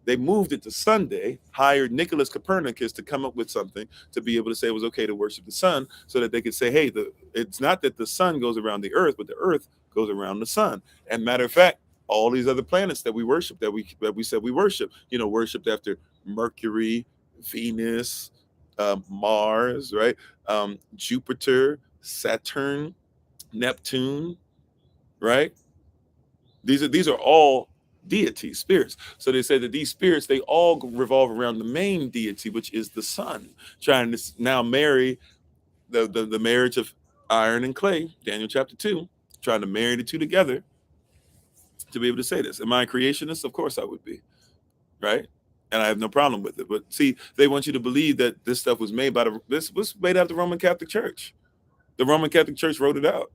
They moved it to Sunday, hired Nicholas Copernicus to come up with something to be able to say it was okay to worship the sun, so that they could say, hey, it's not that the sun goes around the earth, but the earth goes around the sun. And matter of fact, all these other planets that we worship, that we said we worship, worshipped after Mercury, Venus, Mars, right? Jupiter, Saturn, Neptune, right? These are all deities, spirits. So they say that these spirits, they all revolve around the main deity, which is the sun, trying to now marry the marriage of iron and clay, Daniel chapter 2, trying to marry the two together to be able to say this. Am I a creationist? Of course I would be, right? And I have no problem with it. But see, they want you to believe that this stuff was made this was made out of the Roman Catholic Church. The Roman Catholic Church wrote it out.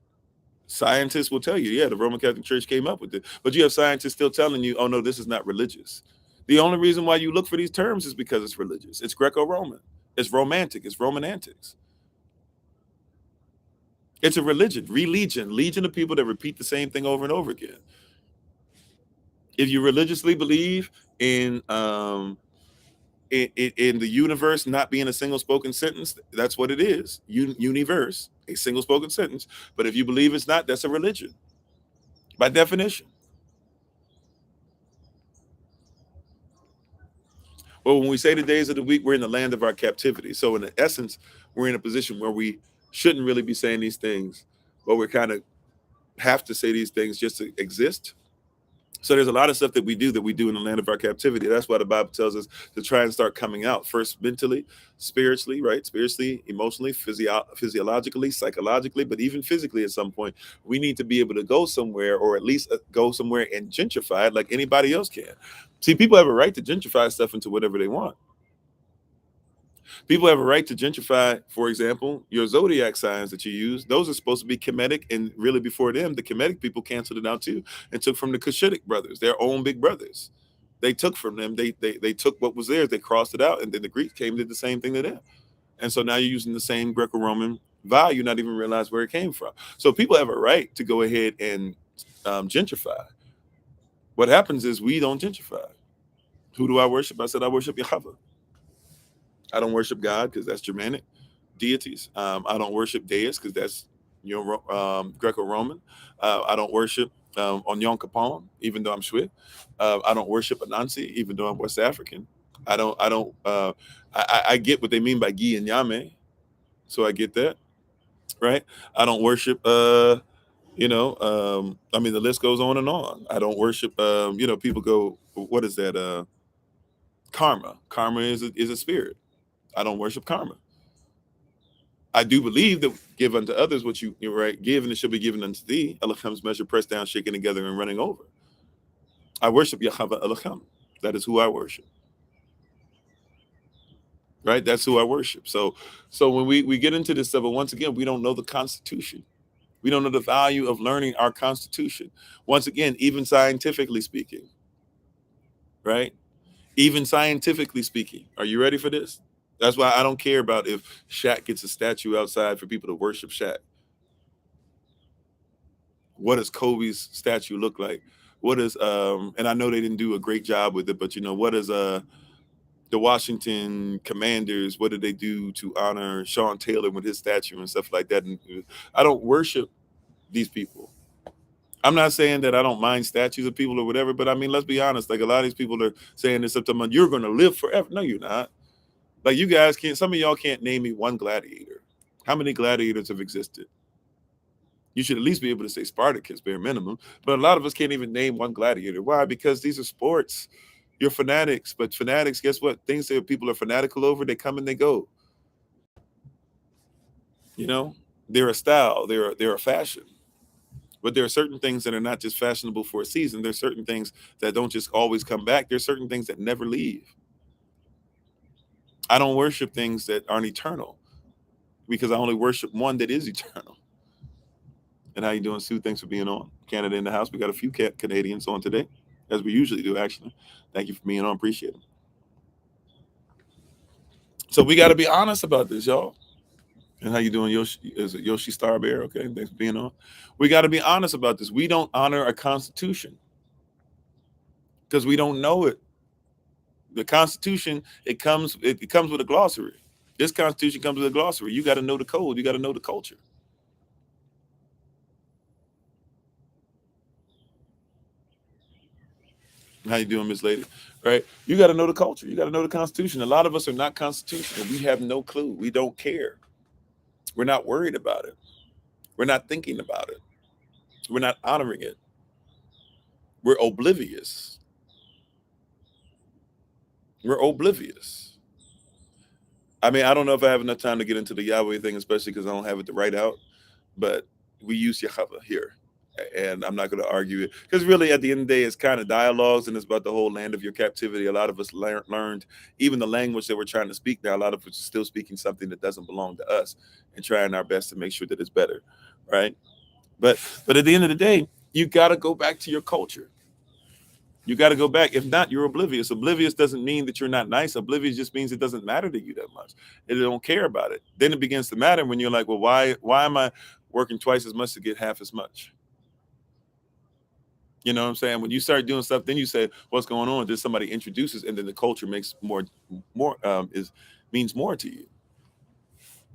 Scientists will tell you, yeah, the Roman Catholic Church came up with it. But you have scientists still telling you, oh no, this is not religious. The only reason why you look for these terms is because it's religious. It's Greco-Roman. It's romantic. It's Roman antics. It's a religion, legion of people that repeat the same thing over and over again. If you religiously believe in the universe not being a single spoken sentence, that's what it is. Universe, a single spoken sentence. But if you believe it's not, that's a religion by definition. Well, when we say the days of the week, we're in the land of our captivity. So in essence, we're in a position where we shouldn't really be saying these things, but we kind of have to say these things just to exist. So there's a lot of stuff that we do in the land of our captivity. That's why the Bible tells us to try and start coming out first mentally, spiritually, right? Spiritually, emotionally, physiologically, psychologically, but even physically at some point, we need to be able to go somewhere, or at least go somewhere and gentrify it like anybody else can. See, people have a right to gentrify stuff into whatever they want. People have a right to gentrify, for example, your zodiac signs that you use. Those are supposed to be Kemetic, and really before them, the Kemetic people canceled it out too and took from the Cushitic brothers, their own big brothers. They took from them. They took what was theirs. They crossed it out, and then the Greeks came and did the same thing to them. And so now you're using the same Greco-Roman value, not even realize where it came from. So people have a right to go ahead and gentrify. What happens is we don't gentrify. Who do I worship? I said I worship Yahweh. I don't worship God because that's Germanic deities. I don't worship Deus because that's Greco-Roman. I don't worship on Yom Kippur, even though I'm Shwi. I don't worship Anansi, even though I'm West African. I don't. I don't. I get what they mean by Gi and Yame, so I get that, right? I don't worship. I mean, the list goes on and on. I don't worship. People go, what is that? Karma. Karma is a spirit. I don't worship karma. I do believe that give unto others what you're right, give and it shall be given unto thee. Elohim's measure pressed down, shaken together, and running over. I worship Yahweh Elohim. That is who I worship. Right? That's who I worship. So when we get into this stuff, but once again, we don't know the Constitution. We don't know the value of learning our Constitution. Once again, even scientifically speaking, right? Even scientifically speaking. Are you ready for this? That's why I don't care about if Shaq gets a statue outside for people to worship Shaq. What does Kobe's statue look like? What is and I know they didn't do a great job with it, but what is the Washington Commanders, what did they do to honor Sean Taylor with his statue and stuff like that? And I don't worship these people. I'm not saying that I don't mind statues of people or whatever, but I mean, let's be honest. Like a lot of these people are saying this up to me, you're going to live forever. No, you're not. Like you guys can't, some of y'all can't name me one gladiator. How many gladiators have existed? You should at least be able to say Spartacus, bare minimum. But a lot of us can't even name one gladiator. Why? Because these are sports. You're fanatics. But fanatics, guess what? Things that people are fanatical over, they come and they go. They're a style. They're a fashion. But there are certain things that are not just fashionable for a season. There's certain things that don't just always come back. There's certain things that never leave. I don't worship things that aren't eternal because I only worship one that is eternal. And how you doing, Sue? Thanks for being on. Canada in the house. We got a few Canadians on today, as we usually do, actually. Thank you for being on. Appreciate it. So we got to be honest about this, y'all. And how you doing, Yoshi? Is it Yoshi Star Bear? Okay, thanks for being on. We got to be honest about this. We don't honor our Constitution because we don't know it. The Constitution, it comes with a glossary. This Constitution comes with a glossary. You got to know the code. You got to know the culture. How you doing, Miss Lady? Right? You got to know the culture. You got to know the Constitution. A lot of us are not constitutional. We have no clue. We don't care. We're not worried about it. We're not thinking about it. We're not honoring it. We're oblivious. We're oblivious. I mean, I don't know if I have enough time to get into the Yahweh thing, especially because I don't have it to write out, but we use Yahweh here. And I'm not going to argue it because really at the end of the day, it's kind of dialogues and it's about the whole land of your captivity. A lot of us learned even the language that we're trying to speak now. A lot of us are still speaking something that doesn't belong to us and trying our best to make sure that it's better. Right. But at the end of the day, you got to go back to your culture. You got to go back. If not, you're oblivious. Oblivious doesn't mean that you're not nice. Oblivious just means it doesn't matter to you that much. They don't care about it. Then it begins to matter when you're like, well, why am I working twice as much to get half as much? You know what I'm saying? When you start doing stuff, then you say, what's going on? Then somebody introduces, and then the culture makes more means more to you.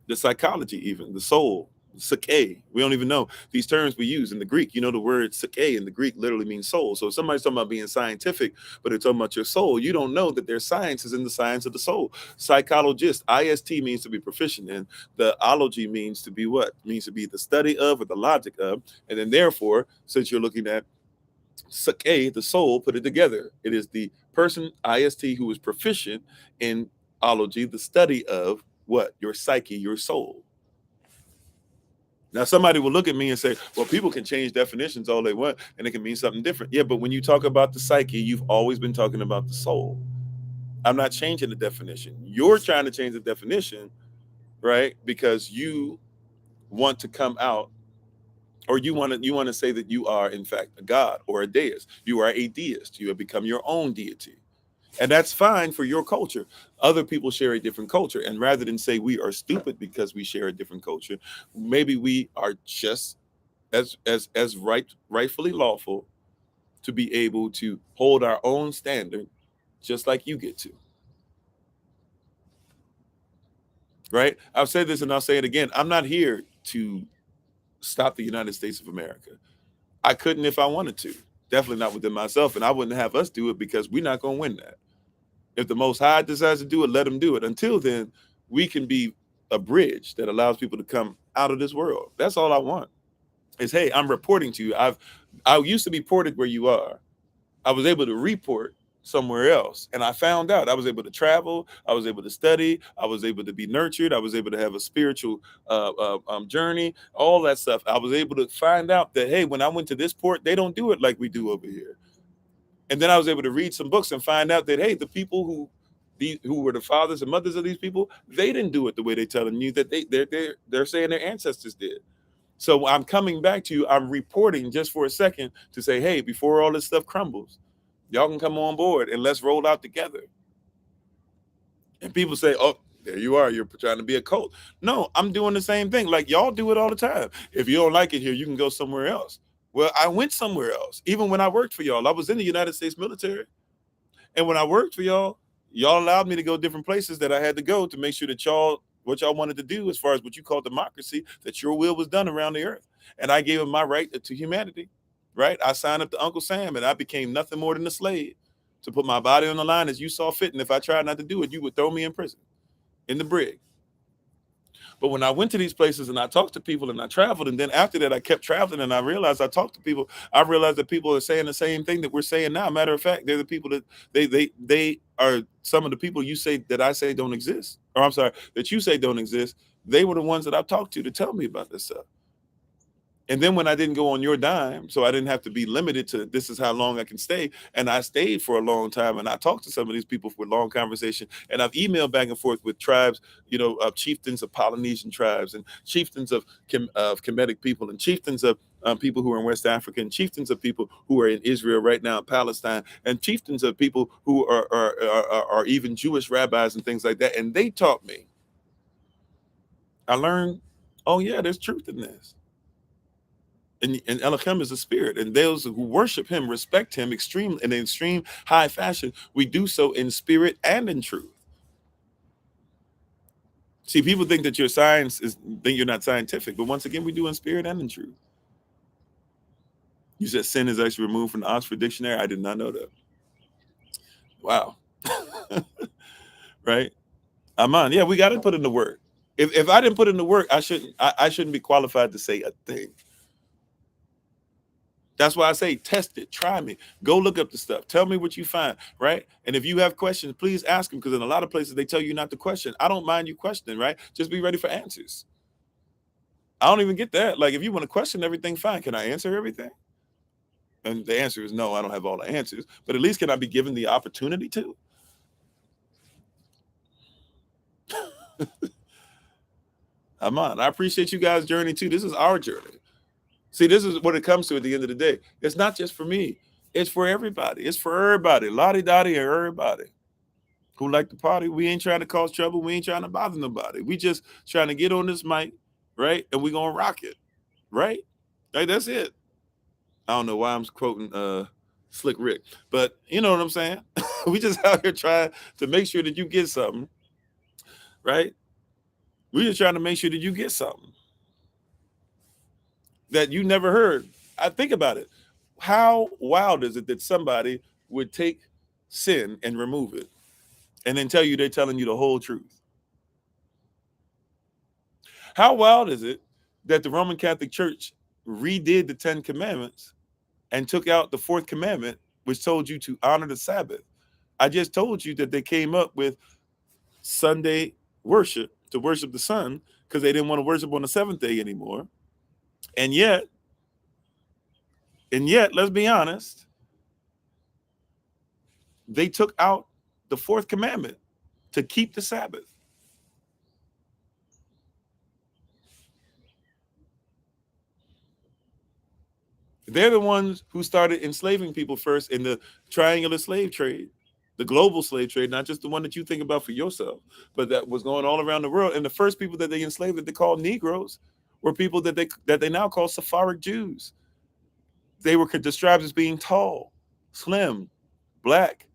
The psychology, even the soul, psyche. We don't even know these terms we use in the Greek. You know, the word psyche in the Greek literally means soul. So if somebody's talking about being scientific, but they're talking about your soul, you don't know that their science is in the science of the soul. Psychologist, IST means to be proficient in. The ology means to be what? It means to be the study of or the logic of. And then therefore, since you're looking at Sake, the soul, put it together. It is the person, IST, who is proficient in ology, the study of what? Your psyche, your soul. Now, somebody will look at me and say, well, people can change definitions all they want, and it can mean something different. Yeah, but when you talk about the psyche, you've always been talking about the soul. I'm not changing the definition. You're trying to change the definition, right? Because you want to come out or you want to say that you are in fact a god or a deist. You are a deist. You have become your own deity, and that's fine for your culture. Other people share a different culture, and rather than say we are stupid because we share a different culture, maybe we are just as rightfully lawful to be able to hold our own standard, just like you get to. Right? I've said this and I'll say it again. I'm not here to stop the United States of America. I couldn't if I wanted to. Definitely not within myself. And I wouldn't have us do it because we're not going to win that. If the Most High decides to do it, let him do it. Until then, we can be a bridge that allows people to come out of this world. That's all I want. Is, hey, I'm reporting to you. I used to be ported where you are. I was able to report somewhere else. And I found out I was able to travel. I was able to study. I was able to be nurtured. I was able to have a spiritual journey, all that stuff. I was able to find out that, hey, when I went to this port, they don't do it like we do over here. And then I was able to read some books and find out that, hey, the people who were the fathers and mothers of these people, they didn't do it the way they're telling you that they're saying their ancestors did. So I'm coming back to you. I'm reporting just for a second to say, hey, before all this stuff crumbles, y'all can come on board and let's roll out together. And people say, oh, there you are. You're trying to be a cult. No, I'm doing the same thing. Like y'all do it all the time. If you don't like it here, you can go somewhere else. Well, I went somewhere else. Even when I worked for y'all, I was in the United States military. And when I worked for y'all allowed me to go different places that I had to go to make sure that what y'all wanted to do as far as what you call democracy, that your will was done around the earth. And I gave them my right to humanity, right? I signed up to Uncle Sam and I became nothing more than a slave to put my body on the line as you saw fit. And if I tried not to do it, you would throw me in prison, in the brig. But when I went to these places and I talked to people and I traveled, and then after that I kept traveling and I realized I talked to people, I realized that people are saying the same thing that we're saying now. Matter of fact, they're the people that they are some of the people you say that I say don't exist, or I'm sorry, that you say don't exist. They were the ones that I talked to tell me about this stuff. And then when I didn't go on your dime, so I didn't have to be limited to this is how long I can stay. And I stayed for a long time. And I talked to some of these people for a long conversation. And I've emailed back and forth with tribes, of chieftains of Polynesian tribes and chieftains of Kemetic people and chieftains of people who are in West Africa and chieftains of people who are in Israel right now, in Palestine, and chieftains of people who are even Jewish rabbis and things like that. And they taught me. I learned, oh yeah, there's truth in this. And Elohim is a spirit, and those who worship him respect him in an extreme high fashion. We do so in spirit and in truth. See, people think that think you're not scientific, but once again, we do in spirit and in truth. You said sin is actually removed from the Oxford Dictionary. I did not know that. Wow. Right? Aman. Yeah, we got to put in the work. If I didn't put in the work, I shouldn't be qualified to say a thing. That's why I say test it, try me, go look up the stuff, tell me what you find, right? And if you have questions, please ask them, because in a lot of places they tell you not to question. I don't mind you questioning, right? Just be ready for answers. I don't even get that. Like, if you want to question everything, fine. Can I answer everything? And the answer is no, I don't have all the answers, but at least can I be given the opportunity to? Aman. I appreciate you guys' journey too. This is our journey. See, this is what it comes to at the end of the day. It's not just for me. It's for everybody. It's for everybody. Lottie Dottie and everybody who like to party. We ain't trying to cause trouble. We ain't trying to bother nobody. We just trying to get on this mic, right? And we gonna rock it, right? Like, that's it. I don't know why I'm quoting Slick Rick, but you know what I'm saying? We just out here trying to make sure that you get something, right? We just trying to make sure that you get something that you never heard. I think about it. How wild is it that somebody would take sin and remove it and then tell you they're telling you the whole truth? How wild is it that the Roman Catholic Church redid the 10 Commandments and took out the 4th commandment, which told you to honor the Sabbath? I just told you that they came up with Sunday worship, to worship the sun, because they didn't want to worship on the 7th day anymore. And yet, let's be honest, they took out the 4th commandment to keep the Sabbath. They're the ones who started enslaving people first in the triangular slave trade, the global slave trade, not just the one that you think about for yourself, but that was going all around the world. And the first people that they enslaved, that they called Negroes, were people that they now call Sephardic Jews. They were described as being tall, slim, black,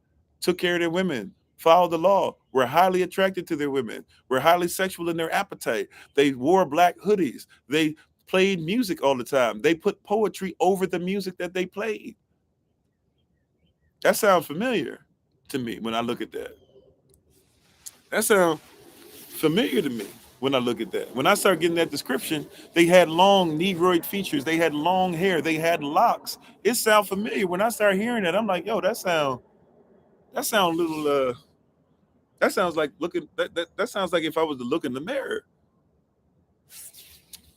took care of their women, followed the law, were highly attracted to their women, were highly sexual in their appetite. They wore black hoodies. They played music all the time. They put poetry over the music that they played. That sounds familiar to me when I look at that. That sounds familiar to me when I look at that. When I start getting that description, they had long negroid features. They had long hair. They had locks. It sounds familiar. When I start hearing that, I'm like, yo, that sounds a little that sounds like that sounds like if I was to look in the mirror.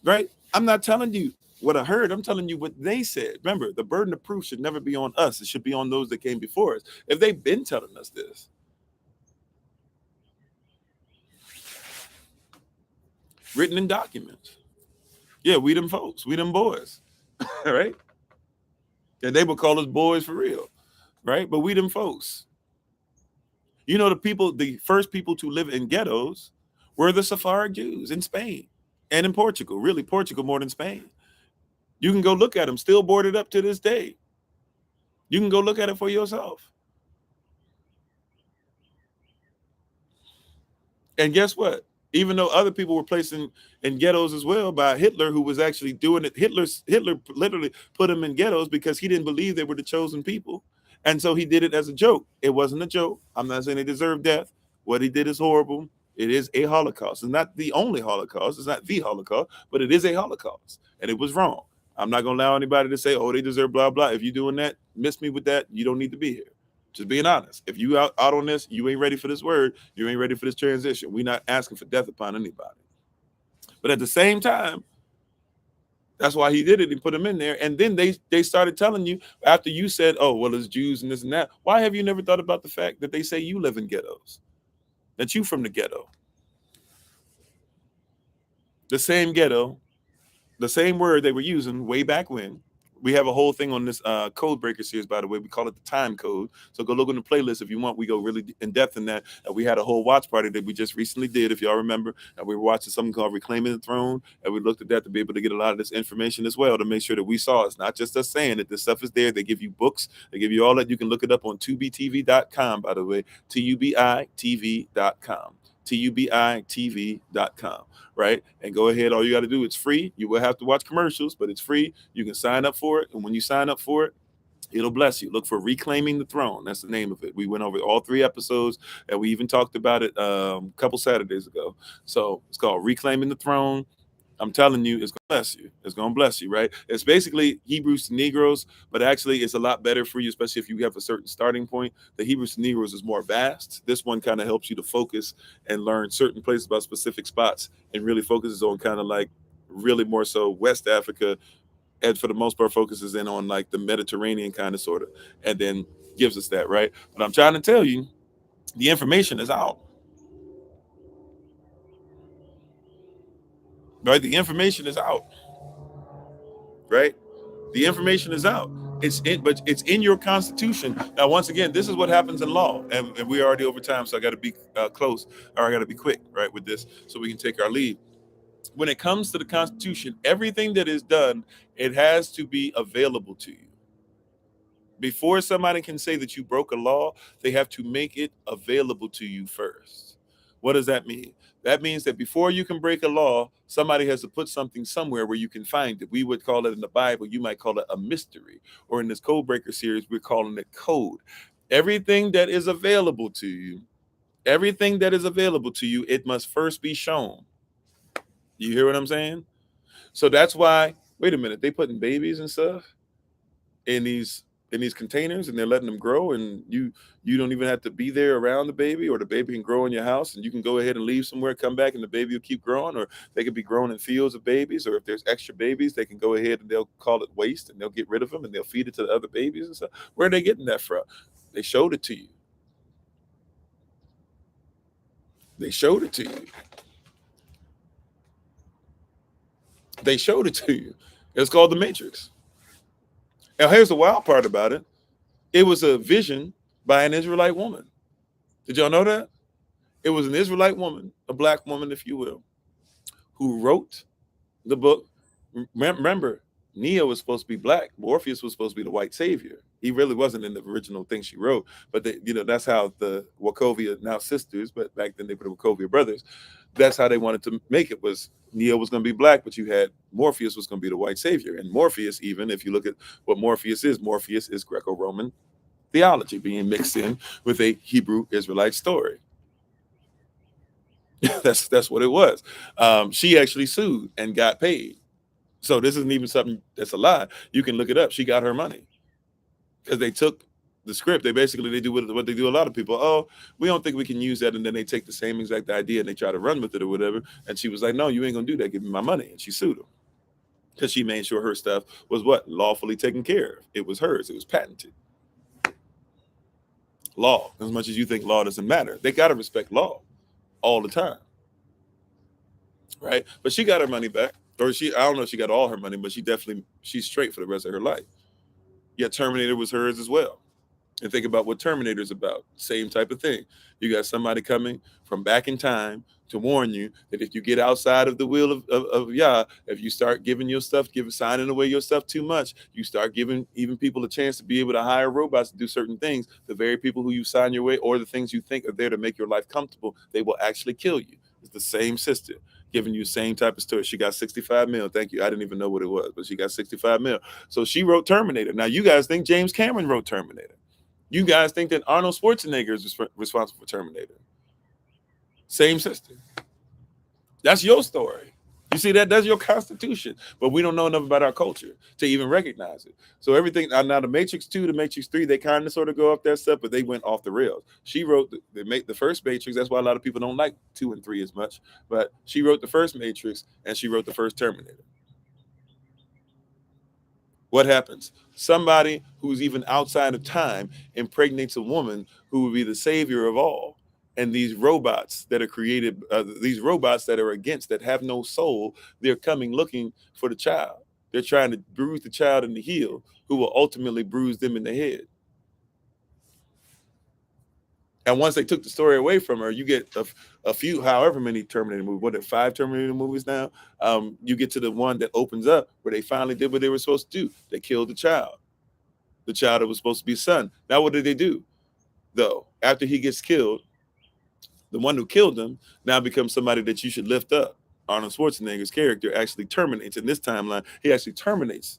Right? I'm not telling you what I heard. I'm telling you what they said. Remember, the burden of proof should never be on us. It should be on those that came before us. If they've been telling us this, written in documents. Yeah, we them folks, we them boys. All right. And they would call us boys for real. Right? But we them folks. You know, the first people to live in ghettos were the Sephardic Jews in Spain and in Portugal. Really, Portugal more than Spain. You can go look at them, still boarded up to this day. You can go look at it for yourself. And guess what? Even though other people were placed in ghettos as well by Hitler, who was actually doing it, Hitler literally put them in ghettos because he didn't believe they were the chosen people. And so he did it as a joke. It wasn't a joke. I'm not saying they deserve death. What he did is horrible. It is a Holocaust. It's not the only Holocaust. It's not the Holocaust, but it is a Holocaust. And it was wrong. I'm not going to allow anybody to say, oh, they deserve blah, blah. If you're doing that, miss me with that, you don't need to be here. Just being honest. If you out on this, you ain't ready for this word. You ain't ready for this transition. We're not asking for death upon anybody. But at the same time, that's why he did it. He put them in there. And then they started telling you, after you said, oh, well, it's Jews and this and that. Why have you never thought about the fact that they say you live in ghettos? That you from the ghetto? The same ghetto, the same word they were using way back when, We have a whole thing on this code breaker series, by the way. We call it the time code. So go look on the playlist if you want. We go really in depth in that. We had a whole watch party that we just recently did, if y'all remember. And we were watching something called Reclaiming the Throne. And we looked at that to be able to get a lot of this information as well, to make sure that we saw it's not just us saying that this stuff is there. They give you books. They give you all that. You can look it up on tubitv.com, by the way. tubitv.com. tubitv.com, right? And go ahead. All you got to do, it's free. You will have to watch commercials, but it's free. You can sign up for it. And when you sign up for it, it'll bless you. Look for Reclaiming the Throne. That's the name of it. We went over all 3 episodes, and we even talked about it a couple Saturdays ago. So it's called Reclaiming the Throne. I'm telling you, it's going to bless you. It's going to bless you, right? It's basically Hebrews to Negroes, but actually it's a lot better for you, especially if you have a certain starting point. The Hebrews to Negroes is more vast. This one kind of helps you to focus and learn certain places about specific spots, and really focuses on kind of like really more so West Africa, and for the most part focuses in on like the Mediterranean kind of sort of, and then gives us that, right? But I'm trying to tell you, the information is out. Right? The information is out. Right? The information is out. But it's in your constitution. Now, once again, this is what happens in law, and we're already over time, so I got to be close, or I got to be quick, right, with this, so we can take our leave. When it comes to the Constitution, everything that is done, it has to be available to you. Before somebody can say that you broke a law, they have to make it available to you first. What does that mean? That means that before you can break a law, somebody has to put something somewhere where you can find it. We would call it in the Bible, you might call it a mystery. Or in this code breaker series, we're calling it code. Everything that is available to you, it must first be shown. You hear what I'm saying? So that's why, wait a minute, they putting babies and stuff in these containers, and they're letting them grow, and you don't even have to be there around the baby, or the baby can grow in your house, and you can go ahead and leave somewhere, come back, and the baby will keep growing. Or they could be grown in fields of babies, or if there's extra babies, they can go ahead and they'll call it waste, and they'll get rid of them, and they'll feed it to the other babies and stuff. Where are they getting that from? They showed it to you. They showed it to you. They showed it to you. It's called the Matrix. Now, here's the wild part about it. It was a vision by an Israelite woman. Did y'all know that? It was an Israelite woman, a black woman, if you will, who wrote the book. Remember, Neo was supposed to be black. Morpheus was supposed to be the white savior. He really wasn't in the original thing she wrote. But that's how the Wachovia, now sisters, but back then they were the Wachovia brothers. That's how they wanted to make it. Was Neo was going to be black, but you had Morpheus was going to be the white savior. And Morpheus, even if you look at what Morpheus is Greco-Roman theology being mixed in with a Hebrew Israelite story. That's what it was. She actually sued and got paid. So this isn't even something that's a lie. You can look it up. She got her money because they took the script. They do what they do a lot of people. Oh, we don't think we can use that. And then they take the same exact idea and they try to run with it or whatever. And she was like, no, you ain't going to do that. Give me my money. And she sued them because she made sure her stuff was what? Lawfully taken care of. It was hers. It was patented. Law. As much as you think law doesn't matter, they got to respect law all the time. Right? But she got her money back. Or I don't know if she got all her money, but she's straight for the rest of her life. Yeah, Terminator was hers as well. And think about what Terminator's about. Same type of thing. You got somebody coming from back in time to warn you that if you get outside of the will of Yah, if you start giving your stuff, signing away your stuff too much, you start giving even people a chance to be able to hire robots to do certain things. The very people who you sign your way, or the things you think are there to make your life comfortable, they will actually kill you. It's the same sister giving you the same type of story. She got 65 mil. Thank you. I didn't even know what it was, but she got 65 mil. So she wrote Terminator. Now you guys think James Cameron wrote Terminator. You guys think that Arnold Schwarzenegger is responsible for Terminator. Same sister. That's your story. You see that? That's your constitution. But we don't know enough about our culture to even recognize it. So everything, now the Matrix 2, the Matrix 3, they kind of sort of go off that stuff, but they went off the rails. She wrote the first Matrix. That's why a lot of people don't like 2 and 3 as much. But she wrote the first Matrix, and she wrote the first Terminator. What happens? Somebody who's even outside of time impregnates a woman who will be the savior of all. And these robots that are created, these robots that are against, that have no soul, they're coming looking for the child. They're trying to bruise the child in the heel, who will ultimately bruise them in the head. And once they took the story away from her, you get a few, however many Terminator movies, what are 5 Terminator movies now? You get to the one that opens up where they finally did what they were supposed to do. They killed the child that was supposed to be son. Now, what did they do, though? After he gets killed, the one who killed him now becomes somebody that you should lift up. Arnold Schwarzenegger's character actually terminates, in this timeline, he actually terminates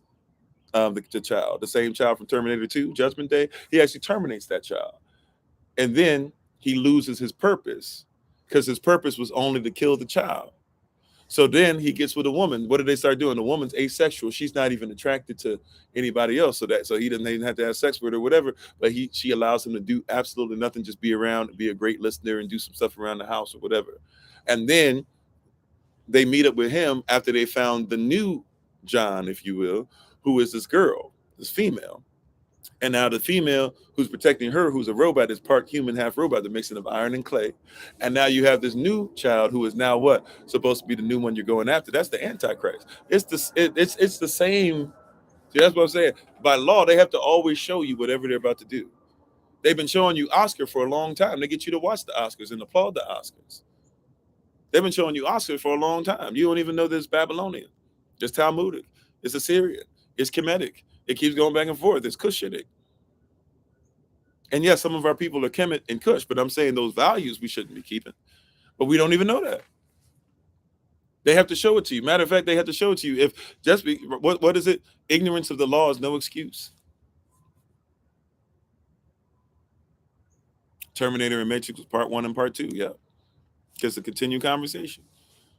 the child, the same child from Terminator 2, Judgment Day. He actually terminates that child. And then he loses his purpose, because his purpose was only to kill the child. So then he gets with a woman. What do they start doing? The woman's asexual. She's not even attracted to anybody else. So he doesn't even have to have sex with her or whatever. But she allows him to do absolutely nothing, just be around, be a great listener, and do some stuff around the house or whatever. And then they meet up with him after they found the new John, if you will, who is this girl, this female. And now the female who's protecting her, who's a robot, is part human, half robot, the mixing of iron and clay. And now you have this new child who is now what? Supposed to be the new one you're going after. That's the Antichrist. It's the same. See, that's what I'm saying. By law, they have to always show you whatever they're about to do. They've been showing you Oscar for a long time. They get you to watch the Oscars and applaud the Oscars. They've been showing you Oscar for a long time. You don't even know this Babylonian. It's Talmudic. It's Assyrian. It's Kemetic. It keeps going back and forth. It's Cushitic. And yes, some of our people are Kemet and Cush, but I'm saying those values we shouldn't be keeping. But we don't even know that. They have to show it to you. Matter of fact, they have to show it to you. What is it? Ignorance of the law is no excuse. Terminator and Matrix was part 1 and part 2. Yeah. Just a continued conversation.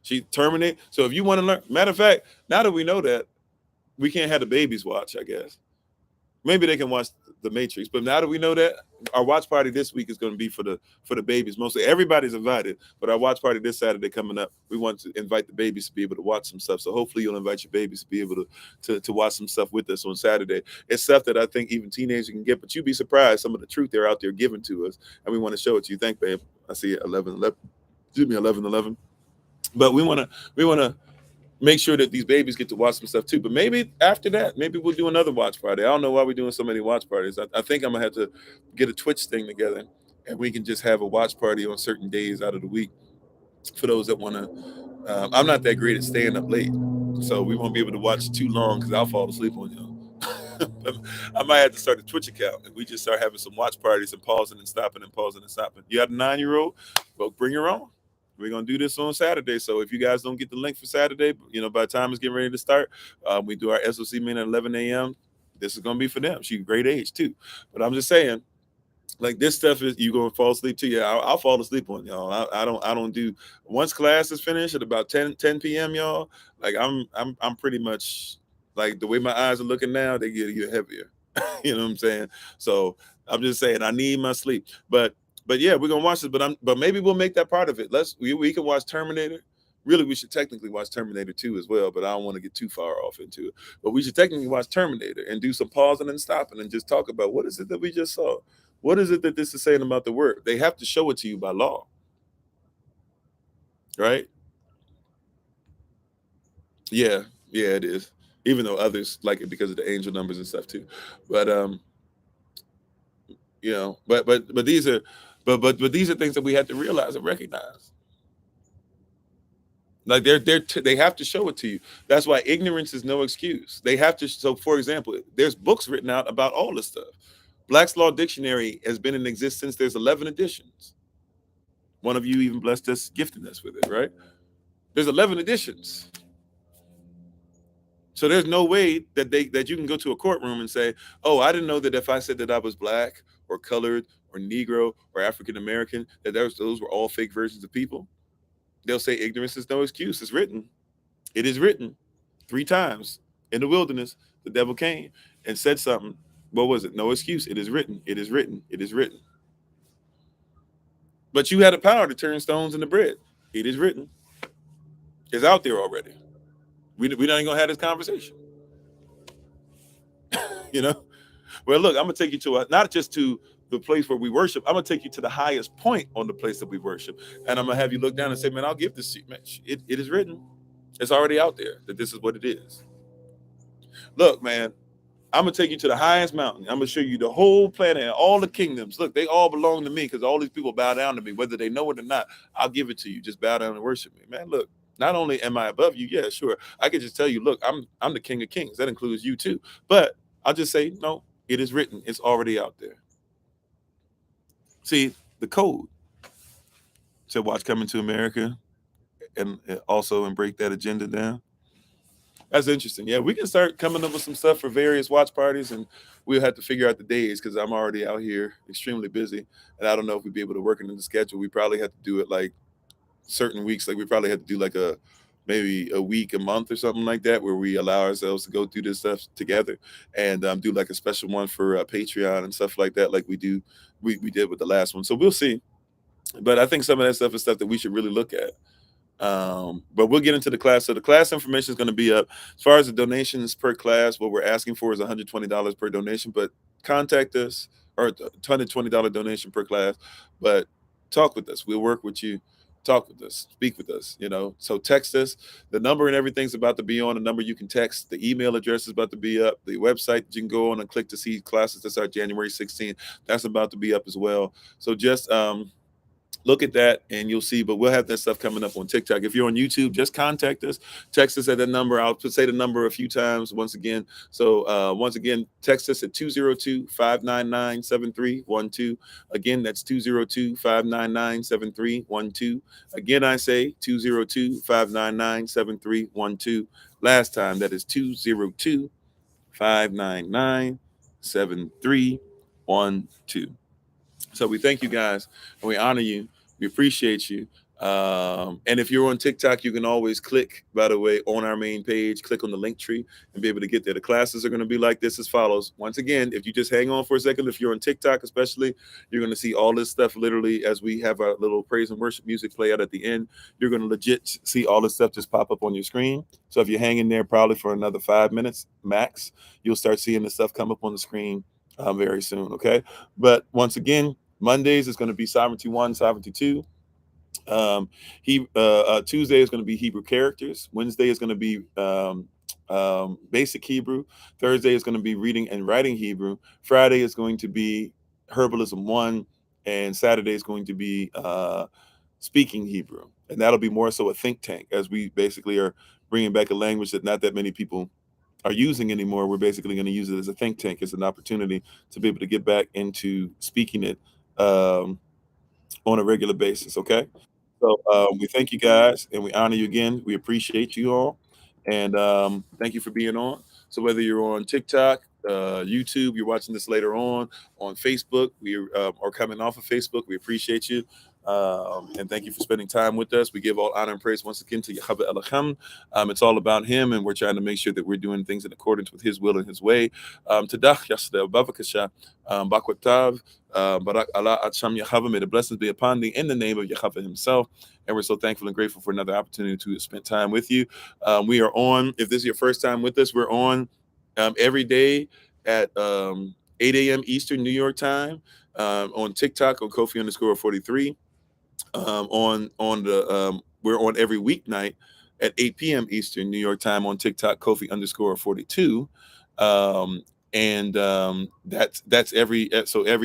She terminate. So if you want to learn, matter of fact, now that we know that, we can't have the babies watch, I guess. Maybe they can watch the Matrix, but now that we know that, our watch party this week is going to be for the babies. Mostly everybody's invited, but our watch party this Saturday coming up, we want to invite the babies to be able to watch some stuff. So hopefully you'll invite your babies to be able to watch some stuff with us on Saturday. It's stuff that I think even teenagers can get, but you'd be surprised some of the truth they're out there giving to us, and we want to show it to you. Thank, babe. I see it 11:11. Excuse me, 11:11. But we want to make sure that these babies get to watch some stuff too. But maybe after that, maybe we'll do another watch party. I don't know why we're doing so many watch parties. I think I'm gonna have to get a Twitch thing together, and we can just have a watch party on certain days out of the week for those that want to. I'm not that great at staying up late, so we won't be able to watch too long because I'll fall asleep on y'all. I might have to start a Twitch account, and we just start having some watch parties and pausing and stopping and pausing and stopping. You have a 9-year-old? Well, bring her on. We're going to do this on Saturday. So if you guys don't get the link for Saturday, by the time it's getting ready to start, we do our SOC meeting at 11 a.m. This is going to be for them. She's great age too. But I'm just saying, like, this stuff is, you going to fall asleep too. Yeah, I'll fall asleep on y'all. I don't do, once class is finished at about 10 p.m., y'all, like I'm pretty much, like, the way my eyes are looking now, they get heavier. You know what I'm saying? So I'm just saying I need my sleep. But yeah, we're gonna watch this. But maybe we'll make that part of it. We can watch Terminator. Really, we should technically watch Terminator 2 as well, but I don't want to get too far off into it. But we should technically watch Terminator and do some pausing and stopping and just talk about what is it that we just saw? What is it that this is saying about the word? They have to show it to you by law. Right? Yeah, it is. Even though others like it because of the angel numbers and stuff too. But but these are these are things that we have to realize and recognize. Like they have to show it to you. That's why ignorance is no excuse. They have to. So, for example, there's books written out about all this stuff. Black's Law Dictionary has been in existence. There's 11 editions. One of you even blessed us, gifting us with it, right? There's 11 editions. So there's no way that you can go to a courtroom and say, "Oh, I didn't know that if I said that I was black or colored or Negro or African American, that those were all fake versions of people." They'll say ignorance is no excuse. It's written. It is written 3 times in the wilderness. The devil came and said something. What was it? No excuse. It is written. It is written. It is written. But you had the power to turn stones into bread. It is written. It's out there already. We're not even going to have this conversation. Well, look, I'm going to take you to not just to the place where we worship. I'm going to take you to the highest point on the place that we worship. And I'm going to have you look down and say, man, I'll give this to you. Man, it is written. It's already out there that this is what it is. Look, man, I'm gonna take you to the highest mountain. I'm gonna show you the whole planet and all the kingdoms. Look, they all belong to me because all these people bow down to me, whether they know it or not. I'll give it to you. Just bow down and worship me, man. Look, not only am I above you, yeah, sure, I could just tell you, look, I'm the King of Kings. That includes you too. But I'll just say, no, it is written. It's already out there. See, the code said, "Watch Coming to America," and also and break that agenda down. That's interesting. Yeah, we can start coming up with some stuff for various watch parties, and we'll have to figure out the days because I'm already out here extremely busy, and I don't know if we'd be able to work it in the schedule. We probably have to do it like certain weeks. Like we probably have to do like a maybe a week, a month, or something like that, where we allow ourselves to go through this stuff together, and do like a special one for Patreon and stuff like that, like we did with the last one. So we'll see. But I think some of that stuff is stuff that we should really look at. But we'll get into the class. So the class information is going to be up. As far as the donations per class, what we're asking for is $120 per donation. But contact us, or a $120 donation per class. But talk with us. We'll work with you. Talk with us. Speak with us. So text us. The number and everything's about to be on. The number you can text. The email address is about to be up. The website you can go on and click to see classes that start January 16th. That's about to be up as well. So just look at that and you'll see. But we'll have that stuff coming up on TikTok. If you're on YouTube, just contact us. Text us at that number. I'll say the number a few times once again. So once again, text us at 202-599-7312. Again, that's 202-599-7312. Again, I say 202-599-7312. Last time, that is 202-599-7312. So we thank you guys and we honor you. We appreciate you. And if you're on TikTok, you can always click, by the way, on our main page, click on the link tree and be able to get there. The classes are going to be like this as follows. Once again, if you just hang on for a second, if you're on TikTok especially, you're going to see all this stuff literally as we have our little praise and worship music play out at the end. You're going to legit see all this stuff just pop up on your screen. So if you're hanging there probably for another 5 minutes max, you'll start seeing the stuff come up on the screen very soon. Okay. But once again, Mondays is going to be Sovereignty 1, Sovereignty 2. Tuesday is going to be Hebrew characters. Wednesday is going to be basic Hebrew. Thursday is going to be reading and writing Hebrew. Friday is going to be Herbalism 1. And Saturday is going to be speaking Hebrew. And that'll be more so a think tank, as we basically are bringing back a language that not that many people are using anymore. We're basically going to use it as a think tank, as an opportunity to be able to get back into speaking it on a regular basis. Okay. So we thank you guys and we honor you again. We appreciate you all. And thank you for being on. So whether you're on TikTok, YouTube, you're watching this later on Facebook, we are coming off of Facebook. We appreciate you. And thank you for spending time with us. We give all honor and praise once again to Yahweh Elohim. It's all about him, and we're trying to make sure that we're doing things in accordance with his will and his way. Tadach Yasdel Bavakasha Bakwatav Barak Allah Acham Yahweh. May the blessings be upon thee in the name of Yahweh himself. And we're so thankful and grateful for another opportunity to spend time with you. We are on, if this is your first time with us, we're on every day at 8 a.m. Eastern New York time, on TikTok on Kofi_43. We're on every weeknight at 8 p.m. Eastern New York time on TikTok, Kofi_42. That's every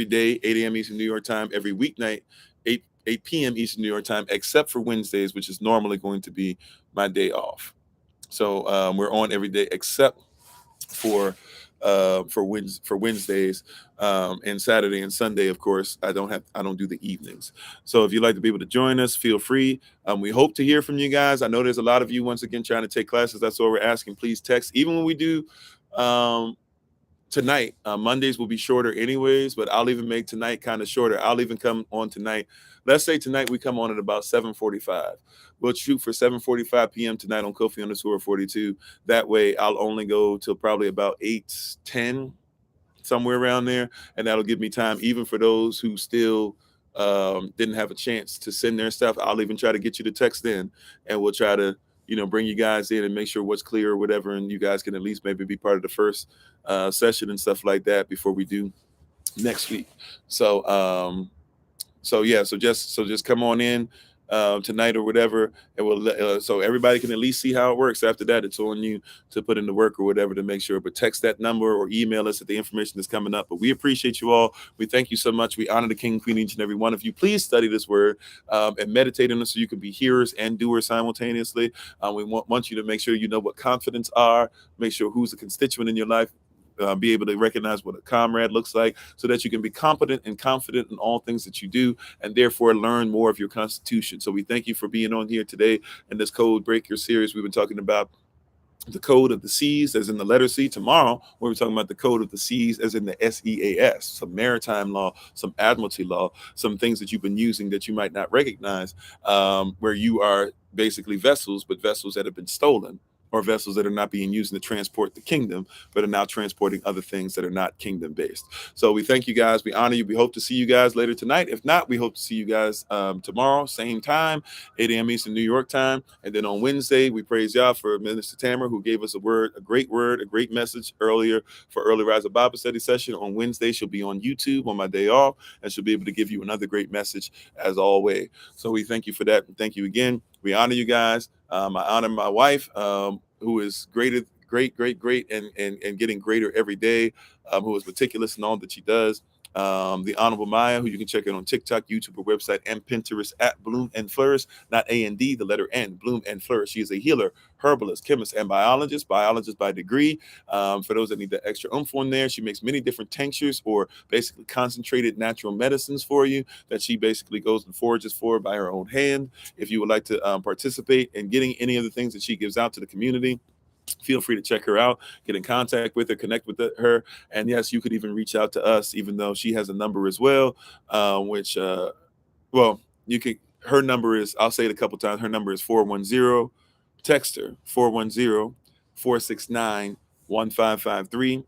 day, 8 a.m. Eastern New York time, every weeknight, 8 p.m. Eastern New York time, except for Wednesdays, which is normally going to be my day off. So we're on every day except for Wednesdays, and Saturday and Sunday. Of course, I don't do the evenings. So if you'd like to be able to join us, feel free. We hope to hear from you guys. I know there's a lot of you once again trying to take classes. That's what we're asking. Please text. Even when we do tonight, Mondays will be shorter anyways, but I'll even make tonight kind of shorter. I'll even come on tonight. Let's say tonight we come on at about 7:45. We'll shoot for 7:45 p.m. tonight on Kofi_42. That way I'll only go till probably about 8:10, somewhere around there. And that'll give me time, even for those who still didn't have a chance to send their stuff. I'll even try to get you to text in, and we'll try to bring you guys in and make sure what's clear or whatever, and you guys can at least maybe be part of the first session and stuff like that before we do next week. So just come on in. tonight or whatever, and so everybody can at least see how it works. After that, it's on you to put in the work or whatever to make sure. But text that number or email us at the information that's coming up. But we appreciate you all. We thank you so much. We honor the King and Queen, each and every one of you. Please study this word and meditate on it so you can be hearers and doers simultaneously. We want you to make sure you know what confidence are. Make sure who's a constituent in your life. Be able to recognize what a comrade looks like so that you can be competent and confident in all things that you do, and therefore learn more of your constitution. So we thank you for being on here today in this Code Breaker series. We've been talking about the code of the seas, as in the letter C. Tomorrow, we're talking about the code of the seas, as in the SEAS, some maritime law, some admiralty law, some things that you've been using that you might not recognize, where you are basically vessels, but vessels that have been stolen, or vessels that are not being used to transport the kingdom, but are now transporting other things that are not kingdom based. So we thank you guys. We honor you. We hope to see you guys later tonight. If not, we hope to see you guys tomorrow, same time, 8 a.m. Eastern New York time. And then on Wednesday, we praise y'all for Minister Tamara, who gave us a great message earlier for Early Rise of Bible Study session. On Wednesday, she'll be on YouTube on my day off, and she'll be able to give you another great message as always. So we thank you for that. And thank you again. We honor you guys. I honor my wife, who is great, and getting greater every day, who is meticulous in all that she does. The Honorable Maya, who you can check out on TikTok, YouTube, or website, and Pinterest at Bloom and Flourish, not A&D, the letter N, Bloom and Flourish. She is a healer, herbalist, chemist, and biologist by degree. For those that need the extra oomph on there, she makes many different tinctures or basically concentrated natural medicines for you that she basically goes and forages for by her own hand. If you would like to participate in getting any of the things that she gives out to the community, feel free to check her out, get in contact with her, connect with her. And yes, you could even reach out to us, even though she has a number as well, you could, her number is, I'll say it a couple times, her number is 410, text her, 410-469-1553.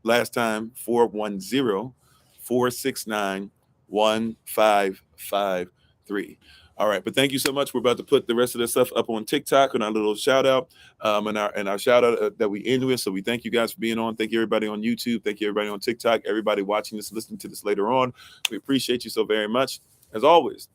Last time, 410-469-1553. All right, but thank you so much. We're about to put the rest of this stuff up on TikTok and our little shout out, and our shout out that we end with. So we thank you guys for being on. Thank you everybody on YouTube. Thank you everybody on TikTok. Everybody watching this, listening to this later on. We appreciate you so very much. As always,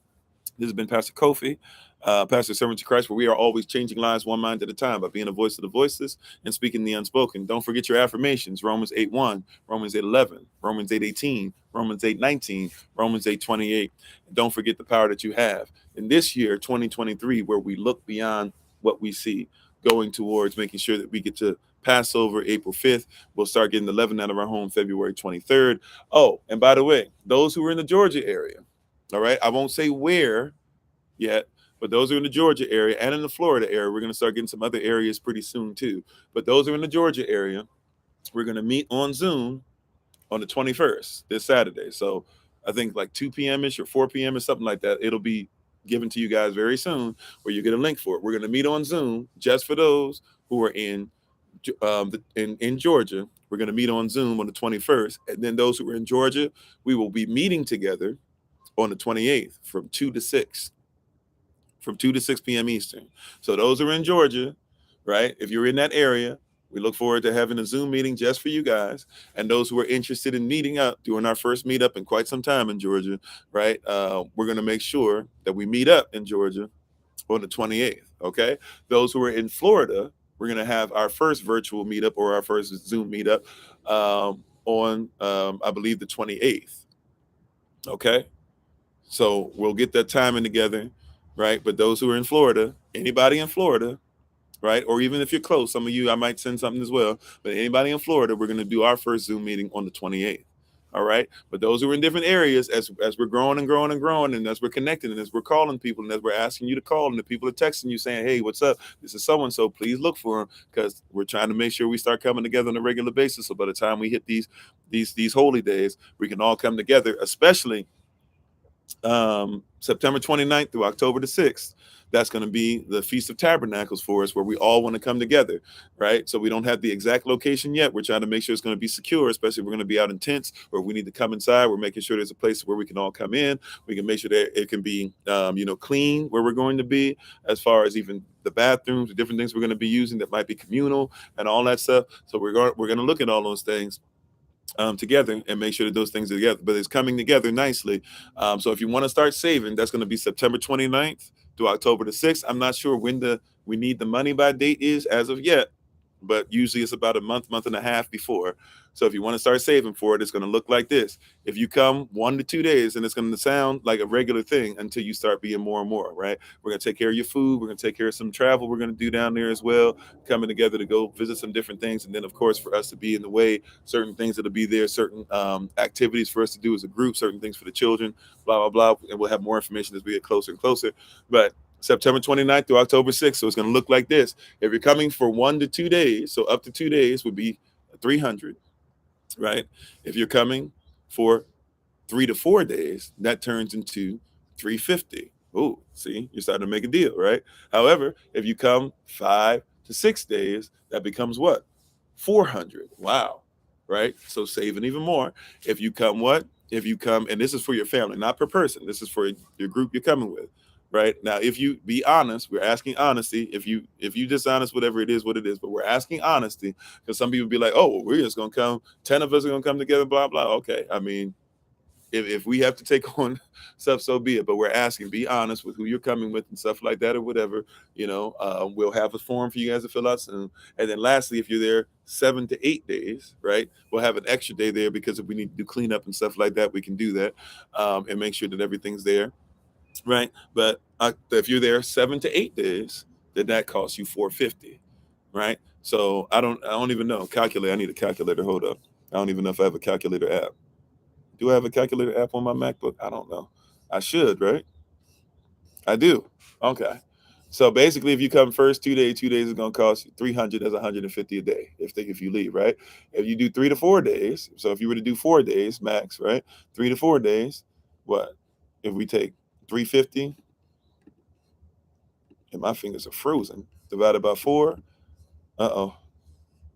this has been Pastor Kofi, Pastor Servant to Christ, where we are always changing lives one mind at a time by being a voice of the voiceless and speaking the unspoken. Don't forget your affirmations: Romans 8:1, Romans 8:11, Romans 8:18, Romans 8:19, Romans 8:28. And don't forget the power that you have in this year, 2023, where we look beyond what we see, going towards making sure that we get to Passover April 5th. We'll start getting the leaven out of our home February 23rd. Oh, and by the way, those who are in the Georgia area, all right, I won't say where yet, but those are in the Georgia area and in the Florida area. We're going to start getting some other areas pretty soon too. But those who are in the Georgia area, we're going to meet on Zoom on the 21st, this Saturday. So I think like 2 p.m.-ish or 4 p.m. or something like that. It'll be given to you guys very soon, where you get a link for it. We're going to meet on Zoom just for those who are in Georgia. We're going to meet on Zoom on the 21st. And then those who are in Georgia, we will be meeting together on the 28th from 2 to 6 p.m. Eastern. So those who are in Georgia, right? If you're in that area, we look forward to having a Zoom meeting just for you guys. And those who are interested in meeting up, doing our first meetup in quite some time in Georgia, right? We're going to make sure that we meet up in Georgia on the 28th, okay? Those who are in Florida, we're going to have our first virtual meetup or our first Zoom meetup on, I believe, the 28th, okay? So we'll get that timing together, right? But those who are in Florida, anybody in Florida, right? Or even if you're close, some of you, I might send something as well. But anybody in Florida, we're going to do our first Zoom meeting on the 28th. All right. But those who are in different areas, as we're growing and growing and growing, and as we're connecting, and as we're calling people, and as we're asking you to call, and the people are texting you saying, hey, what's up? This is so-and-so. Please look for them, because we're trying to make sure we start coming together on a regular basis. So by the time we hit these holy days, we can all come together, especially September 29th through October the 6th. That's going to be the Feast of Tabernacles for us, where we all want to come together, right? So we don't have the exact location yet. We're trying to make sure it's going to be secure, especially if we're going to be out in tents, or if we need to come inside. We're making sure there's a place where we can all come in. We can make sure that it can be, clean where we're going to be, as far as even the bathrooms, the different things we're going to be using that might be communal and all that stuff. So we're going to look at all those things together and make sure that those things are together. But it's coming together nicely. So if you want to start saving, that's going to be September 29th through October the 6th. I'm not sure when the we need the money by date is as of yet, but usually it's about a month and a half before. So if you want to start saving for it, it's going to look like this. If you come 1 to 2 days, and it's going to sound like a regular thing until you start being more and more, right? We're going to take care of your food. We're going to take care of some travel we're going to do down there as well, coming together to go visit some different things. And then, of course, for us to be in the way, certain things that'll be there, certain activities for us to do as a group, certain things for the children, blah, blah, blah. And we'll have more information as we get closer and closer. But September 29th through October 6th. So it's going to look like this. If you're coming for 1 to 2 days, so up to 2 days would be 300, right? If you're coming for 3 to 4 days, that turns into 350. Oh, see, you're starting to make a deal, right? However, if you come 5 to 6 days, that becomes what? 400. Wow. Right? So saving even more. If you come what? If you come, and this is for your family, not per person. This is for your group you're coming with. Right? Now, if you be honest, we're asking honesty. If you dishonest, whatever it is, what it is, but we're asking honesty because some people be like, oh, well, we're just gonna come, 10 of us are gonna come together, blah, blah. Okay. I mean, if we have to take on stuff, so be it. But we're asking, be honest with who you're coming with and stuff like that or whatever. We'll have a form for you guys to fill out soon. And then lastly, if you're there 7 to 8 days, right, we'll have an extra day there because if we need to do cleanup and stuff like that, we can do that and make sure that everything's there, right? But if you're there 7 to 8 days, then that costs you 450, right? So I don't even know. Calculate. I need a calculator. Hold up. I don't even know if I have a calculator app. Do I have a calculator app on my MacBook? I don't know. I should, right? I do. Okay. So basically, if you come first 2 days, 2 days is gonna cost you 300. That's 150 a day if you leave, right? If you do 3 to 4 days, so if you were to do 4 days max, right? 3 to 4 days, what? If we take 350, and my fingers are frozen, divided by four. Uh-oh,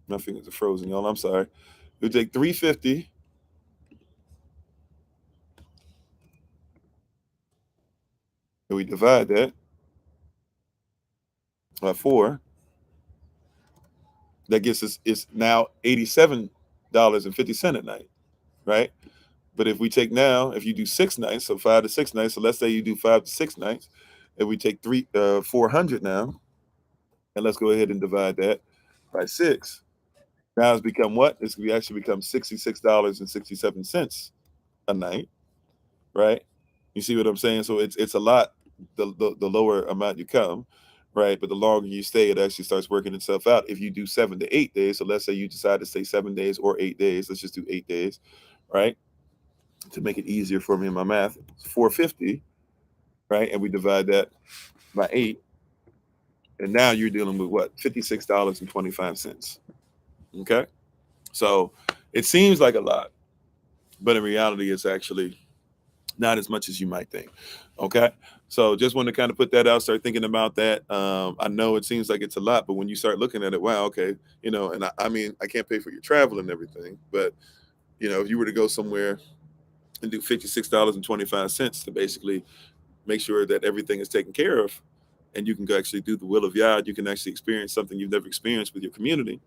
my fingers are frozen, y'all. I'm sorry. We take 350 and we divide that by four. That gets us, it's now $87.50 a night, right? But if we take now, if you do 6 nights, so 5 to 6 nights, so let's say you do 5 to 6 nights, and we take 400 now, and let's go ahead and divide that by six. Now it's become what? It's we actually become $66.67 a night, right? You see what I'm saying? So it's a lot. The lower amount you come, right? But the longer you stay, it actually starts working itself out. If you do 7 to 8 days, so let's say you decide to stay 7 days or 8 days, let's just do 8 days, right? To make it easier for me in my math, it's 450, right? And we divide that by eight, and now you're dealing with what? $56.25. Okay, so it seems like a lot, but in reality, it's actually not as much as you might think. Okay. So just want to kind of put that out, start thinking about that. I know it seems like it's a lot, but when you start looking at it, wow, okay, and I mean, I can't pay for your travel and everything, but if you were to go somewhere and do $56.25 to basically make sure that everything is taken care of and you can go actually do the will of Yah, you can actually experience something you've never experienced with your community.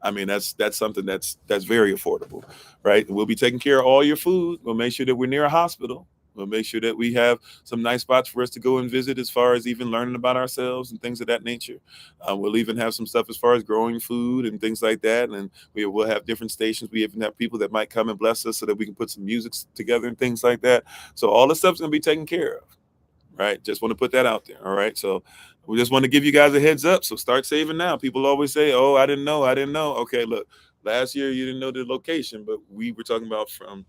I mean, that's something that's very affordable, right? We'll be taking care of all your food. We'll make sure that we're near a hospital. We'll make sure that we have some nice spots for us to go and visit as far as even learning about ourselves and things of that nature. We'll even have some stuff as far as growing food and things like that. And we will have different stations. We even have people that might come and bless us so that we can put some music together and things like that. So all the stuff's going to be taken care of, right? Just want to put that out there. All right. So we just want to give you guys a heads up. So start saving now. People always say, oh, I didn't know. I didn't know. Okay, look, last year you didn't know the location, but we were talking about from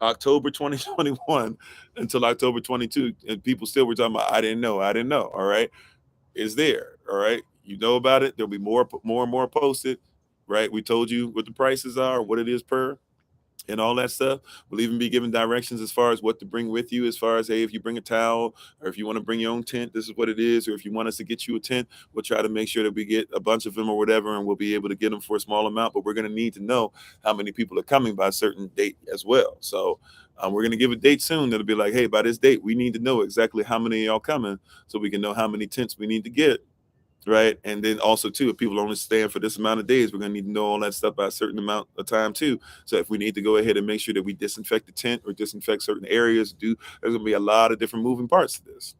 October 2021 until October 22. And people still were talking about, I didn't know. I didn't know. All right. It's there. All right. You know about it. There'll be more and more posted. Right. We told you what the prices are, what it is per, and all that stuff. We'll even be giving directions as far as what to bring with you, as far as, hey, if you bring a towel or if you want to bring your own tent, this is what it is. Or if you want us to get you a tent, we'll try to make sure that we get a bunch of them or whatever, and we'll be able to get them for a small amount. But we're going to need to know how many people are coming by a certain date as well. So we're going to give a date soon that'll be like, hey, by this date, we need to know exactly how many of y'all coming so we can know how many tents we need to get right? And then also too, if people only stand for this amount of days, we're gonna need to know all that stuff by a certain amount of time too. So if we need to go ahead and make sure that we disinfect the tent or disinfect certain areas, there's gonna be a lot of different moving parts to this.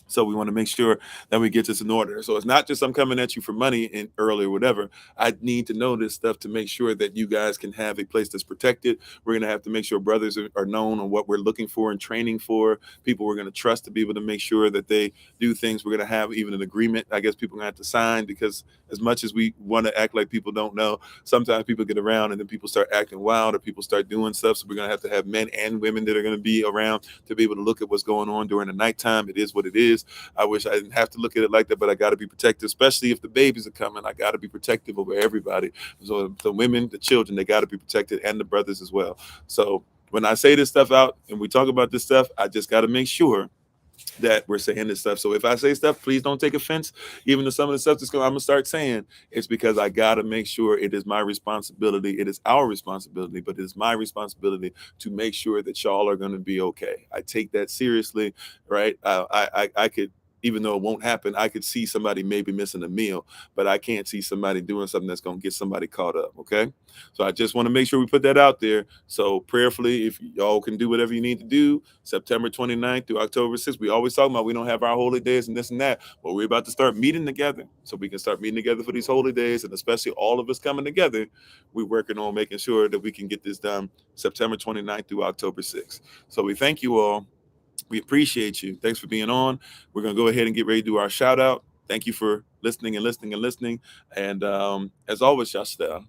So we want to make sure that we get this in order. So it's not just I'm coming at you for money and early or whatever. I need to know this stuff to make sure that you guys can have a place that's protected. We're going to have to make sure brothers are known on what we're looking for and training for. People we're going to trust to be able to make sure that they do things. We're going to have even an agreement, I guess people are going to have to sign, because as much as we want to act like people don't know, sometimes people get around and then people start acting wild or people start doing stuff. So we're going to have men and women that are going to be around to be able to look at what's going on during the nighttime. It is what it is. I wish I didn't have to look at it like that, but I got to be protective, especially if the babies are coming. I got to be protective over everybody. So the women, the children, they got to be protected, and the brothers as well. So when I say this stuff out and we talk about this stuff, I just got to make sure that we're saying this stuff. So if I say stuff, please don't take offense. Even to some of the stuff I'm gonna start saying, it's because I gotta make sure it is my responsibility. It is our responsibility, but it is my responsibility to make sure that y'all are gonna be okay. I take that seriously, right? I could. Even though it won't happen, I could see somebody maybe missing a meal, but I can't see somebody doing something that's going to get somebody caught up. Okay. So I just want to make sure we put that out there. So prayerfully, if y'all can do whatever you need to do, September 29th through October 6th, we always talk about we don't have our holy days and this and that, but we're about to start meeting together. So we can start meeting together for these holy days, and especially all of us coming together, we're working on making sure that we can get this done September 29th through October 6th. So we thank you all. We appreciate you. Thanks for being on. We're going to go ahead and get ready to do our shout out. Thank you for listening and listening and listening. And as always, Shasta,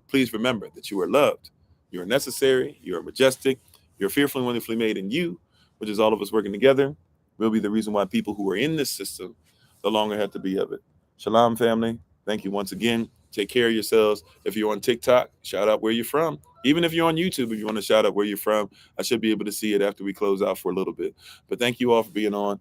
please remember that you are loved, you are necessary, you are majestic, you're fearfully and wonderfully made in you, which is all of us working together, will be the reason why people who are in this system no longer have to be of it. Shalom, family. Thank you once again. Take care of yourselves. If you're on TikTok, shout out where you're from. Even if you're on YouTube, if you want to shout out where you're from, I should be able to see it after we close out for a little bit. But thank you all for being on.